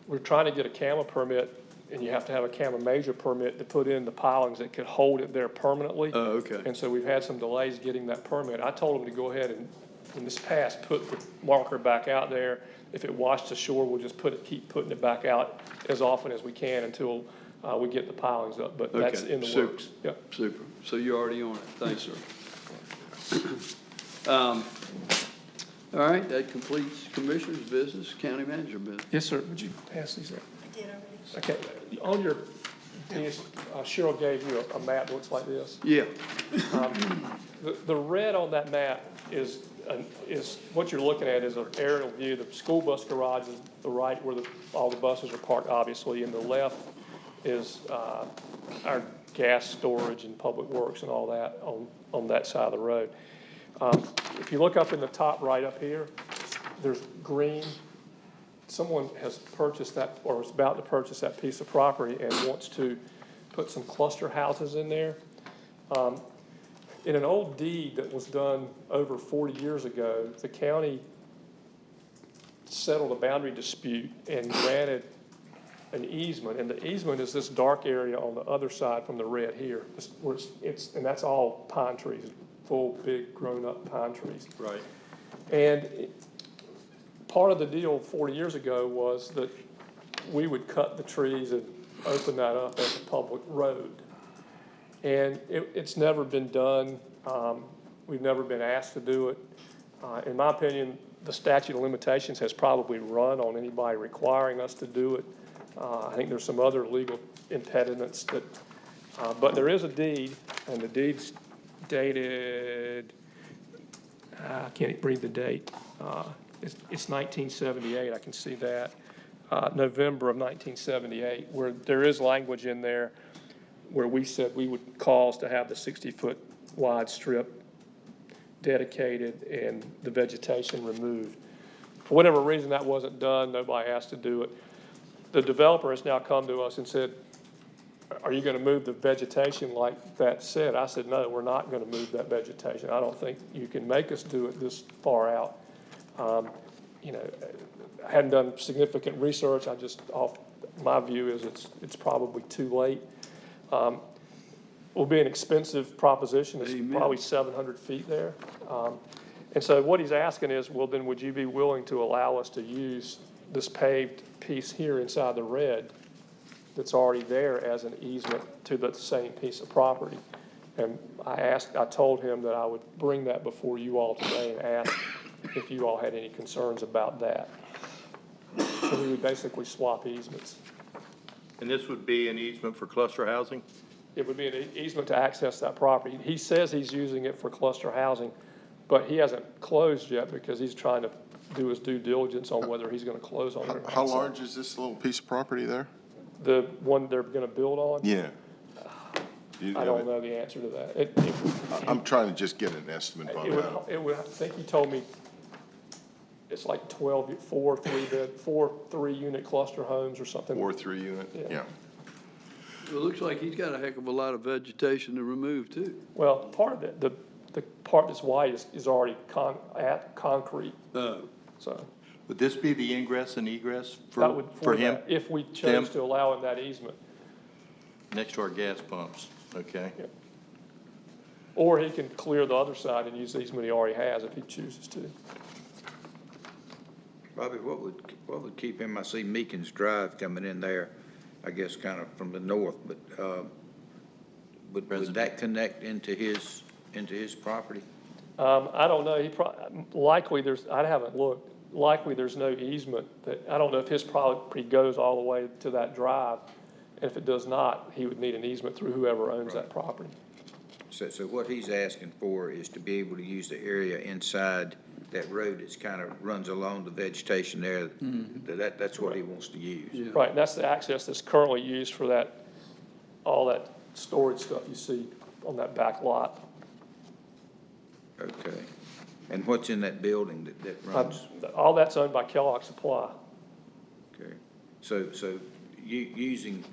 We're trying to get a CAMA permit, and you have to have a CAMA major permit to put in the pilings that could hold it there permanently. Oh, okay. And so we've had some delays getting that permit. I told them to go ahead and, in this past, put the marker back out there. If it washed ashore, we'll just keep putting it back out as often as we can until we get the pilings up, but that's in the works. Yep. Super. So you're already on it. Thanks, sir. All right, that completes Commissioner's business, County Manager business. Yes, sir. Would you pass these out? I did already. Okay. On your, Cheryl gave you a map that looks like this. Yeah. The red on that map is what you're looking at is an aerial view. The school bus garage is the right where all the buses are parked, obviously, and the left is our gas storage and public works and all that on that side of the road. If you look up in the top right up here, there's green. Someone has purchased that or is about to purchase that piece of property and wants to put some cluster houses in there. In an old deed that was done over 40 years ago, the county settled a boundary dispute and granted an easement, and the easement is this dark area on the other side from the red here, where and that's all pine trees, full, big, grown-up pine trees. Right. And part of the deal 40 years ago was that we would cut the trees and open that up as a public road. And it's never been done. We've never been asked to do it. In my opinion, the statute of limitations has probably run on anybody requiring us to do it. I think there's some other legal impediments that, but there is a deed, and the deed's dated, I can't read the date. It's 1978, I can see that. November of 1978, where there is language in there where we said we would cause to have the 60-foot wide strip dedicated and the vegetation removed. For whatever reason, that wasn't done. Nobody asked to do it. The developer has now come to us and said, are you going to move the vegetation like that said? I said, no, we're not going to move that vegetation. I don't think you can make us do it this far out. You know, I hadn't done significant research. I just, off my view is it's probably too late. Will be an expensive proposition. It's probably 700 feet there. And so what he's asking is, well, then would you be willing to allow us to use this paved piece here inside the red that's already there as an easement to the same piece of property? And I told him that I would bring that before you all today and ask if you all had any concerns about that. So we would basically swap easements. And this would be an easement for cluster housing? It would be an easement to access that property. He says he's using it for cluster housing, but he hasn't closed yet because he's trying to do his due diligence on whether he's going to close on it. How large is this little piece of property there? The one they're going to build on? Yeah. I don't know the answer to that. I'm trying to just get an estimate on that. I think he told me it's like 12, four 3-unit cluster homes or something. 4 3-unit? Yeah. It looks like he's got a heck of a lot of vegetation to remove too. Well, part of it, the part that's white is already concrete. So. Would this be the ingress and egress for him? If we chose to allow him that easement. Next to our gas pumps, okay? Yeah. Or he can clear the other side and use the easement he already has if he chooses to. Bobby, what would keep him? I see Meekins Drive coming in there, I guess kind of from the north, but would that connect into his property? I don't know. Likely I haven't looked. Likely there's no easement. I don't know if his property goes all the way to that drive. And if it does not, he would need an easement through whoever owns that property. So what he's asking for is to be able to use the area inside that road that's kind of runs along the vegetation there. Mm-hmm. That's what he wants to use. Yeah. Right, and that's the access that's currently used for all that storage stuff you see on that back lot. Okay. And what's in that building that runs? All that's owned by Kellogg Supply. Okay. So using,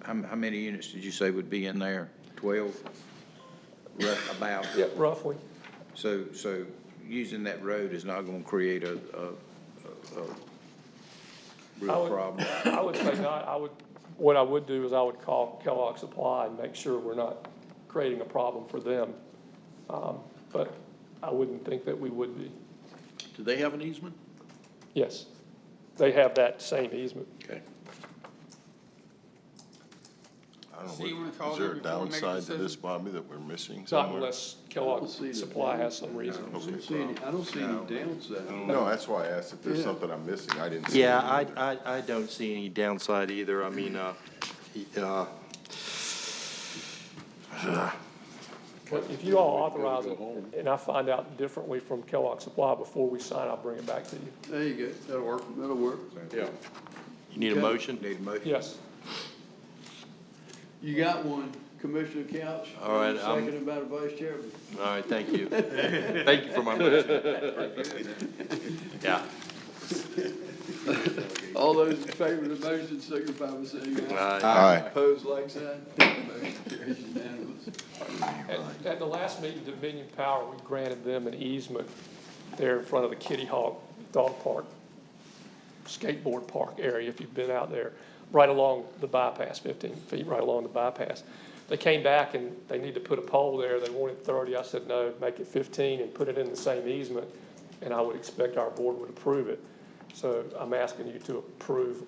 how many units did you say would be in there? 12? About? Yeah, roughly. So using that road is not going to create a real problem? I would say not. What I would do is I would call Kellogg Supply and make sure we're not creating a problem for them. But I wouldn't think that we would be. Do they have an easement? Yes. They have that same easement. Okay. I don't So you wanna know, call is there a them before we make a downside to this, decision? Bobby, that we're missing Not somewhere? unless Kellogg Supply has some reason. I don't see any downside. No, that's why I asked if there's something I'm missing. I didn't see. Yeah, any. I don't see any downside either. I mean, But if you all authorize it, and I find out differently from Kellogg Supply before we sign, I'll bring it back to you. There you go. That'll work. That'll work. Yeah. you need a motion? Need a motion? Yes. You got one, Commissioner Couch. All right, Seconded by the Vice Chairman. All right, thank you. Thank you for my motion. Yeah. All those in favor of the motion, signify by saying aye. Aye. Opposed, like sign. Motion carries unanimous. At the last meeting, Dominion Power, we granted them an easement there in front of the Kitty Hawk Dog Park, skateboard park area, if you've been out there, right along the bypass, 15 feet right along the bypass. They came back and they need to put a pole there. They wanted 30. I said, no, make it 15 and put it in the same easement, and I would expect our board would approve it. So I'm asking you to approve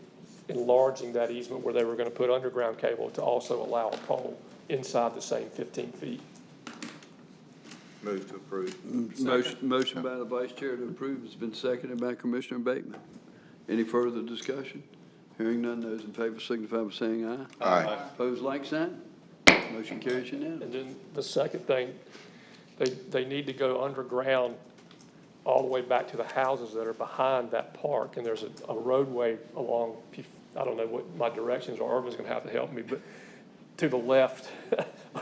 enlarging that easement where they were going to put underground cable to also allow a pole inside the same 15 feet. Move to approve. Motion by the Vice Chair to approve has been seconded by Commissioner Bateman. Any further discussion? Hearing none, those in favor signify by saying aye. Aye. Opposed, like sign. Motion carries unanimous. And then the second thing, they need to go underground all the way back to the houses that are behind that park. And there's a roadway along, I don't know what my directions are, Irvin's gonna have to help me, but to the left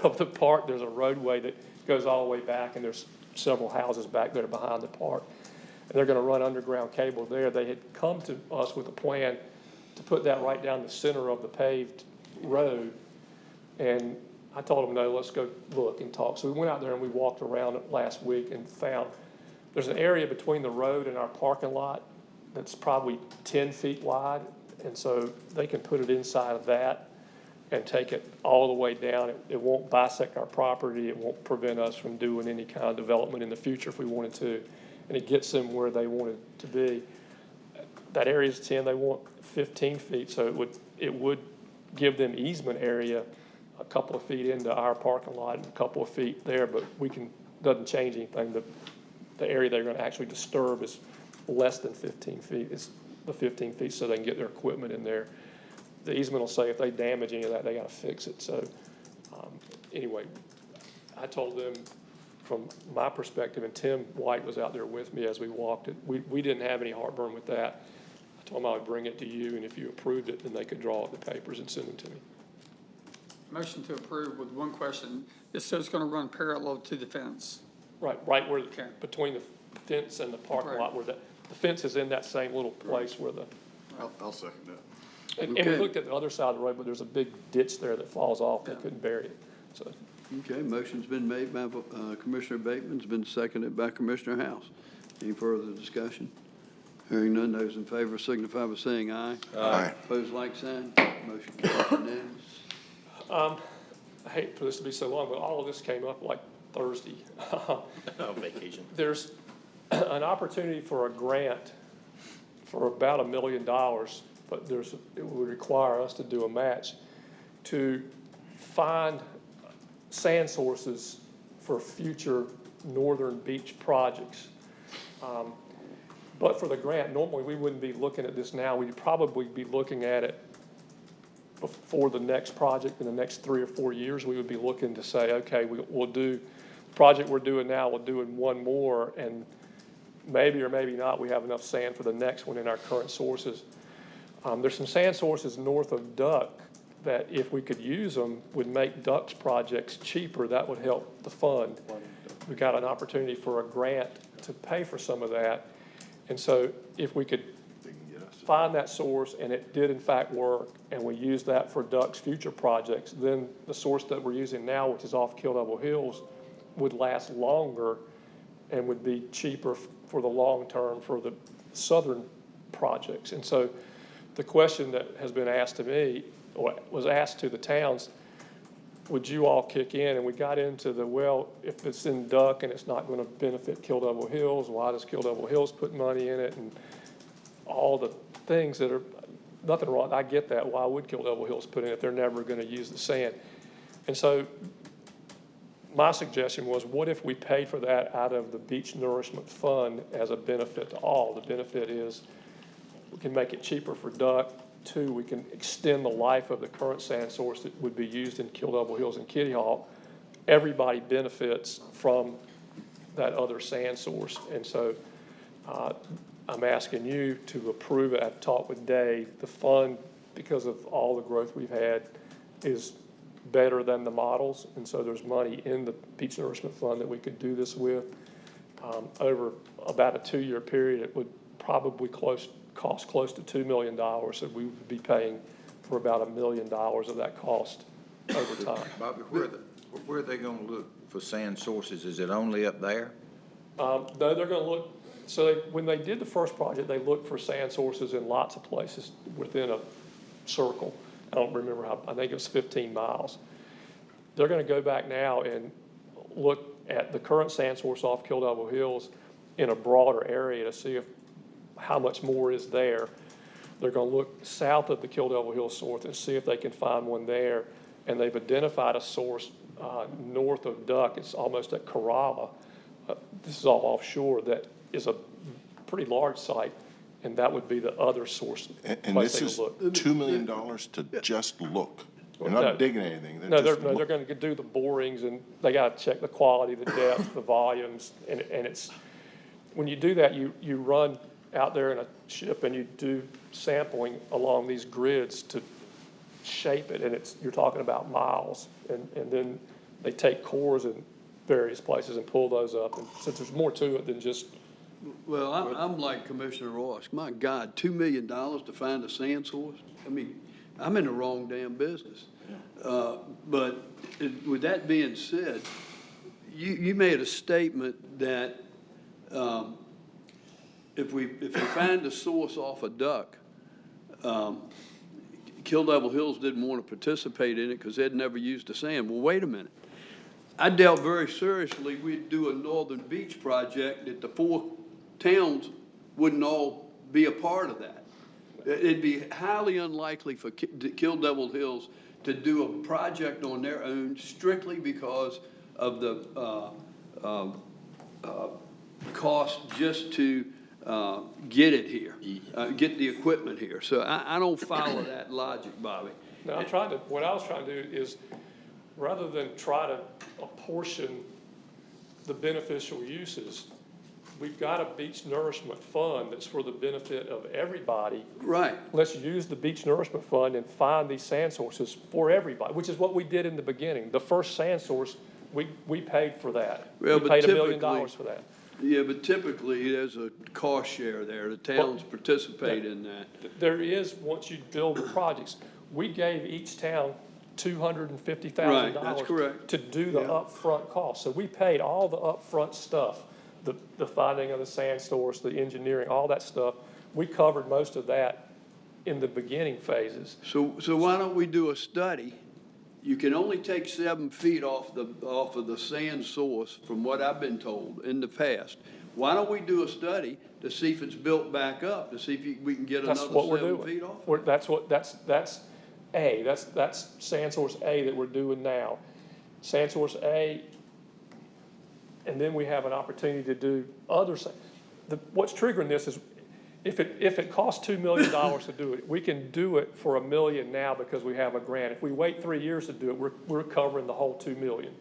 of the park, there's a roadway that goes all the way back, and there's several houses back there behind the park. And they're gonna run underground cable there. They had come to us with a plan to put that right down the center of the paved road. And I told them, no, let's go look and talk. So we went out there and we walked around it last week and found there's an area between the road and our parking lot that's probably 10 feet wide. And so they can put it inside of that and take it all the way down. It won't bisect our property. It won't prevent us from doing any kind of development in the future if we wanted to. And it gets them where they wanted to be. That area is 10, they want 15 feet, so it would give them easement area a couple of feet into our parking lot and a couple of feet there, but doesn't change anything. The area they're gonna actually disturb is less than 15 feet. It's the 15 feet so they can get their equipment in there. The easement will say if they damage any of that, they gotta fix it. So anyway, I told them from my perspective, and Tim White was out there with me as we walked it, we didn't have any heartburn with that. I told them I would bring it to you, and if you approved it, then they could draw up the papers and send them to me. Motion to approve with one question. It says it's going to run parallel to the fence. Right where, between the fence and the parking lot, where the fence is in that same little place where the. I'll second that. And we looked at the other side of the road, but there's a big ditch there that falls off. They couldn't bury it, so. Okay, motion's been made by Commissioner Bateman, it's been seconded by Commissioner House. Any further discussion? Hearing none, those in favor signify by saying aye. Aye. Opposed, like sign. Motion carries unanimous. I hate for this to be so long, but all of this came up like Thursday. Vacation. There's an opportunity for a grant for about $1 million, but it would require us to do a match to find sand sources for future northern beach projects. But for the grant, normally we wouldn't be looking at this now. We'd probably be looking at it before the next project in the next 3 or 4 years. We would be looking to say, okay, we'll do the project we're doing now, we'll do in one more, and maybe or maybe not, we have enough sand for the next one in our current sources. There's some sand sources north of Duck that if we could use them would make Duck's projects cheaper. That would help the fund. We got an opportunity for a grant to pay for some of that. And so if we could find that source and it did in fact work and we use that for Duck's future projects, then the source that we're using now, which is off Kill Devil Hills, would last longer and would be cheaper for the long term for the southern projects. And so the question that has been asked to me, or was asked to the towns, would you all kick in? And we got into the, well, if it's in Duck and it's not going to benefit Kill Devil Hills, why does Kill Devil Hills put money in it? And all the things that are, nothing wrong, I get that. Why would Kill Devil Hills put in it if they're never going to use the sand? And so my suggestion was, what if we paid for that out of the Beach Nourishment Fund as a benefit to all? The benefit is we can make it cheaper for Duck. 2, we can extend the life of the current sand source that would be used in Kill Devil Hills and Kitty Hawk. Everybody benefits from that other sand source. And so I'm asking you to approve it. I've talked with Dave. The fund, because of all the growth we've had, is better than the models. And so there's money in the Beach Nourishment Fund that we could do this with. Over about a 2-year period, it would probably cost close to $2 million. So we would be paying for about $1 million of that cost over time. Bobby, where are they gonna look for sand sources? Is it only up there? No, they're going to look. So when they did the first project, they looked for sand sources in lots of places within a circle. I don't remember how. I think it was 15 miles. They're going to go back now and look at the current sand source off Kill Devil Hills in a broader area to see how much more is there. They're going to look south of the Kill Devil Hills source and see if they can find one there. And they've identified a source north of Duck. It's almost at Carawa. This is all offshore. That is a pretty large site, and that would be the other source. And this is $2 million to just look. They're not digging anything. They're going to do the borings, and they got to check the quality, the depth, the volumes, and it's when you do that, you run out there in a ship and you do sampling along these grids to shape it, and you're talking about miles. And then they take cores in various places and pull those up. And since there's more to it than just. Well, I'm like Commissioner Ross. My God, $2 million to find a sand source? I mean, I'm in the wrong damn business. But with that being said, you made a statement that if we find a source off a duck, Kill Devil Hills didn't want to participate in it because they'd never used the sand. Well, wait a minute. I dealt very seriously. We'd do a Northern Beach project that the 4 towns wouldn't all be a part of that. It'd be highly unlikely for Kill Devil Hills to do a project on their own strictly because of the cost just to get it here, get the equipment here. So I don't follow that logic, Bobby. No, what I was trying to do is, rather than try to apportion the beneficial uses, we've got a beach nourishment fund that's for the benefit of everybody. Right. Let's use the beach nourishment fund and find these sand sources for everybody, which is what we did in the beginning. The first sand source, we paid for that. Well, we paid $1 million for that. Yeah, but typically there's a cost share there. The towns participate in that. There is, once you build the projects. We gave each town $250,000. Right, that's correct. To do the upfront cost. So we paid all the upfront stuff, the finding of the sand source, the engineering, all that stuff. We covered most of that in the beginning phases. So why don't we do a study? You can only take 7 feet off of the sand source, from what I've been told in the past. Why don't we do a study to see if it's built back up, to see if we can get another 7 feet off? That's sand source A that we're doing now. Sand source A, and then we have an opportunity to do other. What's triggering this is if it costs $2 million to do it, we can do it for $1 million now because we have a grant. If we wait 3 years to do it, we're covering the whole $2 million.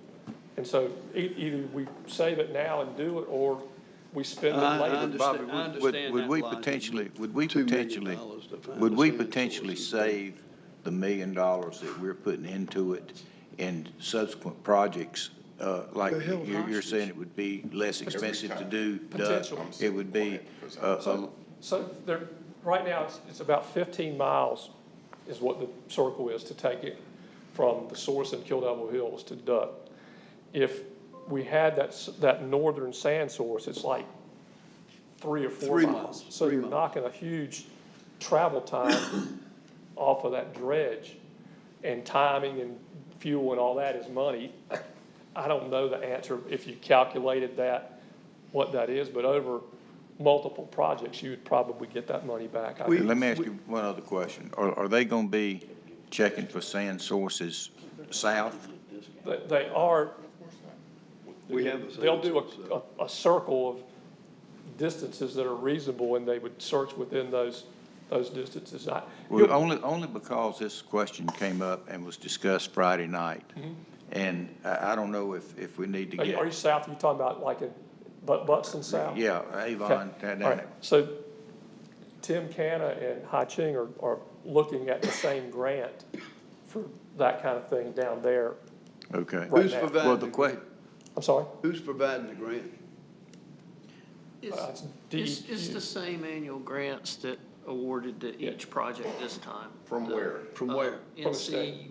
And so either we save it now and do it, or we spend it later. Bobby, would we potentially save the $1 million that we're putting into it in subsequent projects? Like you're saying, it would be less expensive to do. It would be. So there, right now, it's about 15 miles is what the circle is to take it from the source in Kill Devil Hills to Duck. If we had that northern sand source, it's like 3 or 4 miles. So you're knocking a huge travel time off of that dredge, and timing and fuel and all that is money. I don't know the answer if you calculated that, what that is, but over multiple projects, you would probably get that money back. Let me ask you one other question. Are they going to be checking for sand sources south? They are. They'll do a circle of distances that are reasonable, and they would search within those distances. Only because this question came up and was discussed Friday night. Mm-hmm. And I don't know if we need to get. Are you south? Are you talking about like in Buxton South? Yeah, Avon. Okay. All right. So Tim Canna and Hai Ching are looking at the same grant for that kind of thing down there. Okay. Who's providing the grant? I'm sorry? Who's providing the grant? It's the same annual grants that awarded to each project this time. From where? From where? U.N.C.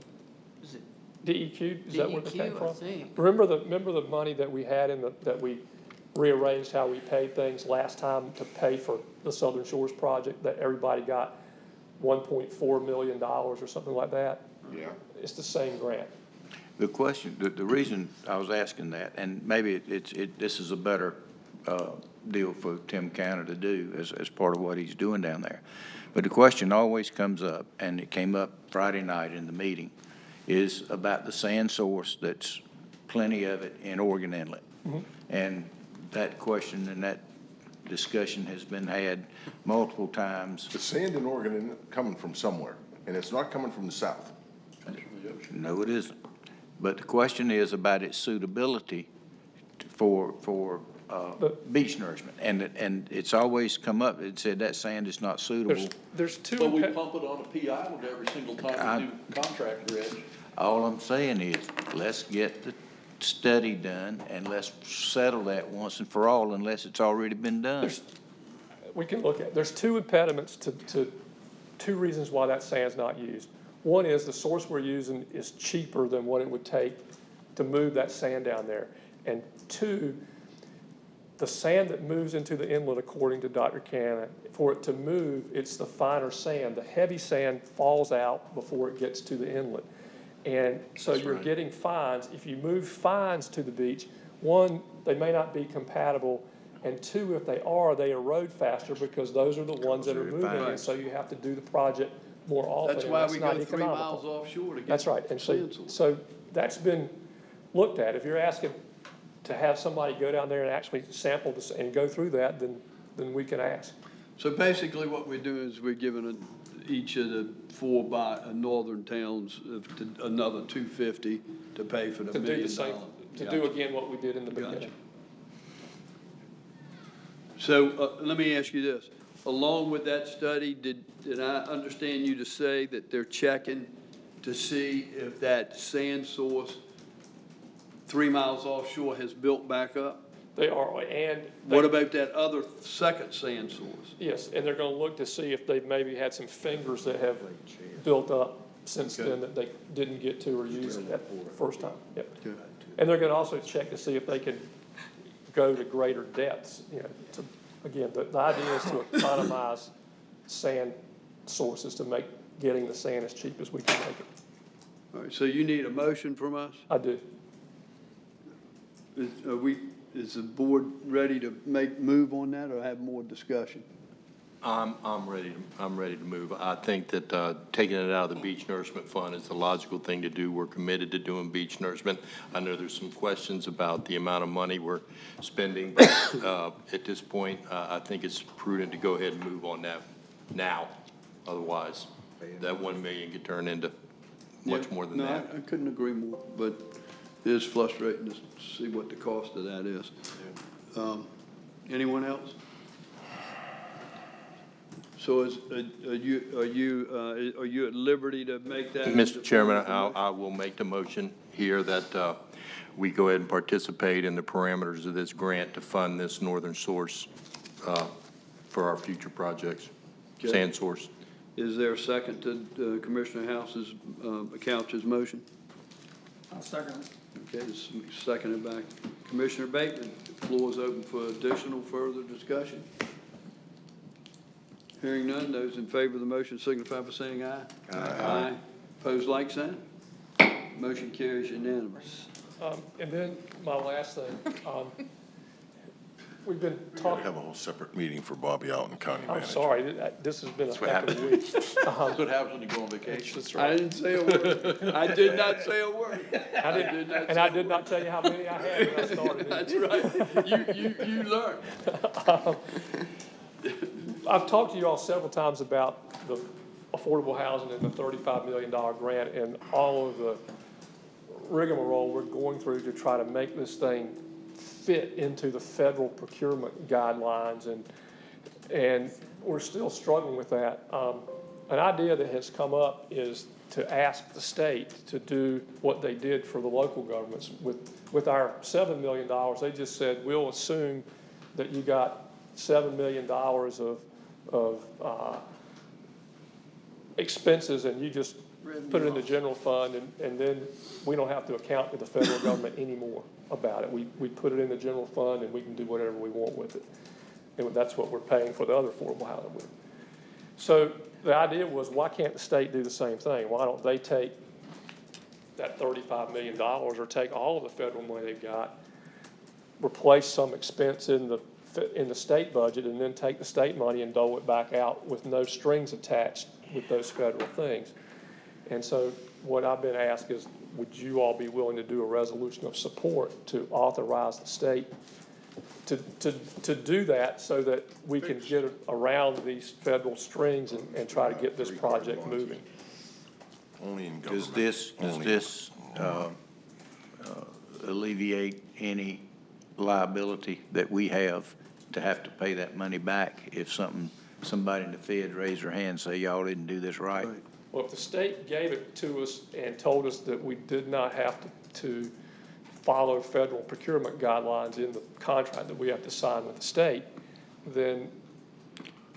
DEQ, is that where they came DEQ, from? I think. Remember the money that we had that we rearranged how we paid things last time to pay for the Southern Shores project, that everybody got $1.4 million or something like that? Yeah. It's the same grant. The question, the reason I was asking that, and maybe this is a better deal for Tim Canna to do as part of what he's doing down there. But the question always comes up, and it came up Friday night in the meeting, is about the sand source that's plenty of it in Oregon Inlet. Mm-hmm. And that question and that discussion has been had multiple times. The sand in Oregon Inlet coming from somewhere, and it's not coming from the south. No, it isn't. But the question is about its suitability for beach nourishment, and it's always come up, it said that sand is not suitable. There's two. But we pump it on a P island every single time we do contract dredge. All I'm saying is, let's get the study done, and let's settle that once and for all, unless it's already been done. We can look at, there's two impediments to two reasons why that sand's not used. One is the source we're using is cheaper than what it would take to move that sand down there. And two, the sand that moves into the inlet, according to Dr. Cannon, for it to move, it's the finer sand. The heavy sand falls out before it gets to the inlet. And so you're getting fines. If you move fines to the beach, one, they may not be compatible, and two, if they are, they erode faster because those are the ones that are moving, and so you have to do the project more often. That's why we not go 3 economical. miles offshore to get. That's right, and so that's been looked at. If you're asking to have somebody go down there and actually sample this and go through that, then we can ask. So basically what we're doing is we're giving each of the 4 northern towns another $250 to pay for the $1 million. To do again what we did in the beginning. So let me ask you this. Along with that study, did I understand you to say that they're checking to see if that sand source 3 miles offshore has built back up? They are, and what about that other second sand source? Yes, and they're gonna look to see if they've maybe had some fingers that have built up since then that they didn't get to or use it at the first time. Yep. And they're gonna also check to see if they can go to greater depths, you know, again, the idea is to economize sand sources to make getting the sand as cheap as we can make it. All right, so you need a motion from us? I do. Is the board ready to move on that or have more discussion? I'm ready to move. I think that taking it out of the beach nourishment fund is the logical thing to do. We're committed to doing beach nourishment. I know there's some questions about the amount of money we're spending, but at this point, I think it's prudent to go ahead and move on that now. Otherwise, that 1 million could turn into much more than that. I couldn't agree more, but it is frustrating to see what the cost of that is. Anyone else? So are you at liberty to make that? Mr. Chairman, I will make the motion here that we go ahead and participate in the parameters of this grant to fund this northern source for our future projects, sand source. Is there a second to Commissioner Couch's motion? I'll second it. Okay, it's seconded by Commissioner Bateman. The floor is open for additional further discussion. Hearing none, those in favor of the motion signify by saying aye. Aye. Opposed, like sign. Motion carries unanimous. And then my last thing, we've been We talking. have a whole separate meeting for Bobby Alton, County Manager. I'm sorry, this has been a heck of a week. That's what happens when you go on vacation. That's right. I didn't say a word. I did not say a word. I did not tell you how many I had when I started. That's right. You learned. I've talked to you all several times about the affordable housing and the $35 million grant and all of the rigmarole we're going through to try to make this thing fit into the federal procurement guidelines, and we're still struggling with that. An idea that has come up is to ask the state to do what they did for the local governments. With our $7 million, they just said, we'll assume that you got $7 million of expenses and you just put it in the general fund, and then we don't have to account to the federal government anymore about it. We put it in the general fund and we can do whatever we want with it. And that's what we're paying for the other affordable housing with. So the idea was, why can't the state do the same thing? Why don't they take that $35 million or take all of the federal money they've got, replace some expense in the state budget, and then take the state money and dole it back out with no strings attached with those federal things. And so what I've been asked is, would you all be willing to do a resolution of support to authorize the state to do that so that we can get around these federal strings and try to get this project moving? Only in Does government. this alleviate any liability that we have to have to pay that money back if somebody in the Fed raised their hand and say, y'all didn't do this right? Well, if the state gave it to us and told us that we did not have to follow federal procurement guidelines in the contract that we have to sign with the state, then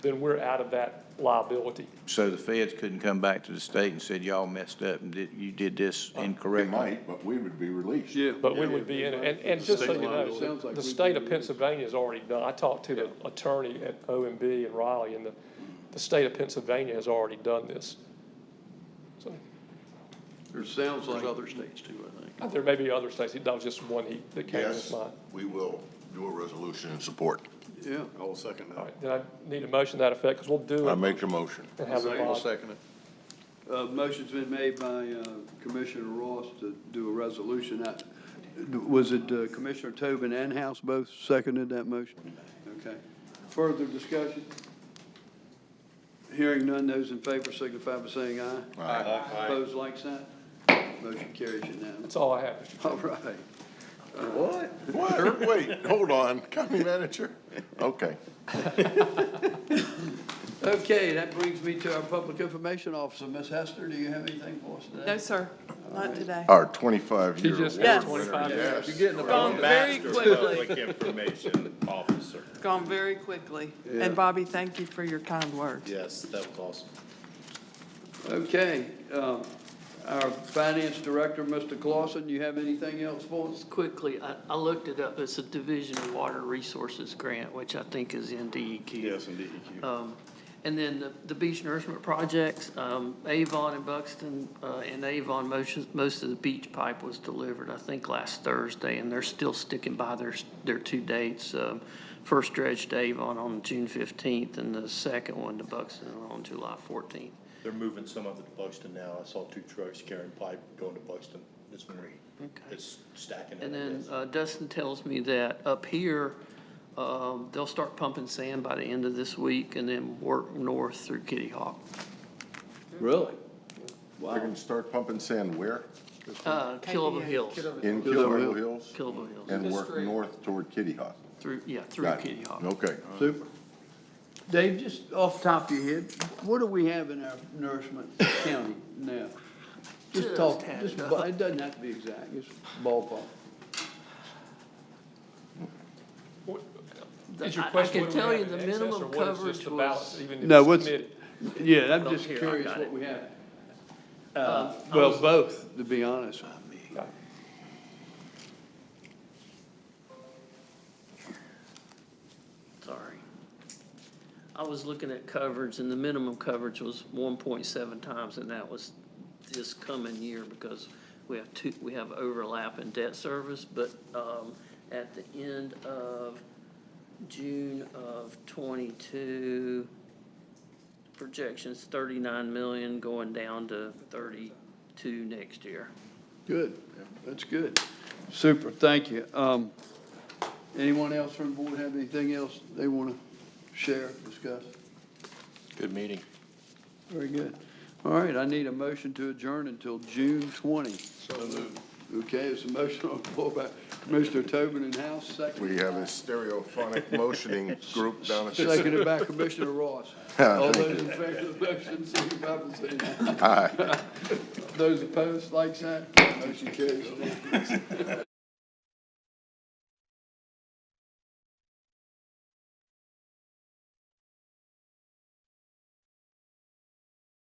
we're out of that liability. So the feds couldn't come back to the state and said, y'all messed up and you did this incorrectly? They might, but we would be released. Yeah. But we would be in it, and just so you Sounds know, like the we'd state be of Pennsylvania has already done, I talked to the attorney at OMB in Raleigh, and the state of Pennsylvania has already done this. So, It sounds like. There's other states too, I think. there may be other states, that was just one that came to Yes, mind. we will do a resolution in support. Yeah. I will second All that. right, then I need a motion to that effect, because we'll do I it make the motion. and have the I'll bond. second it. Motion's been made by Commissioner Ross to do a resolution. Was it Commissioner Tobin and House both seconded that motion? Okay. Further discussion? Hearing none, those in favor signify by saying aye. Aye. Opposed, like sign. Motion carries unanimously. That's all I have, Mr. All right. What? Wait, hold on, county manager? Okay. Okay, that brings me to our Public Information Officer. Ms. Hester, do you have anything for us today? No, sir, not today. Our 25-year. She just Yes. had 25 years. You're getting a Gone very quickly, Public Information Officer. gone very quickly. Yeah. And Bobby, thank you for your kind words. Yes, that was awesome. Okay, our Finance Director, Mr. Clausen, you have anything else for us? Quickly, I looked it up. It's a Division of Water Resources grant, which I think is in DEQ. Yes, indeed. And then the beach nourishment projects, Avon and Buxton, and Avon, most of the beach pipe was delivered, I think, last Thursday, and they're still sticking by their two dates. First dredge to Avon on June 15th, and the second one to Buxton on July 14th. They're moving some of it to Buxton now. I saw 2 trucks carrying pipe going to Buxton this morning. Okay. It's stacking. And then Dustin tells me that up here, they'll start pumping sand by the end of this week and then work north through Kitty Hawk. Really? They're gonna start pumping sand where? Killable Hills. In Killable Hills? Killable Hills. And work north toward Kitty Hawk? Through Got it. Kitty Hawk. Okay. Super. Dave, just off the top of your head, what do we have in our nourishment county now? Just talk, tad just, enough. it doesn't have to be exact, just ballpark. Is your I question can what do we tell have you in the excess, minimum or what is coverage just the was. balance, even if No, it's what's, committed? yeah, I'm Oh, just here, I curious got what it. we have. I Well, was- both, to be honest. Sorry. I was looking at coverage, and the minimum coverage was 1.7 times, and that was this coming year because we have overlap in debt service, but at the end of June of '22, projections 39 million going down to 32 next year. Good, that's good. Super, thank you. Anyone else from the board have anything else they want to share, discuss? Good meeting. Very good. All right, I need a motion to adjourn until June 20. So moved. Okay, it's a motion on the floor by Commissioner Tobin and House, seconded. We have a stereophonic motioning group down at this. Seconded by Commissioner Ross. All those in favor of the motion, signify by saying aye. Aye. Those opposed, like sign. Motion carries.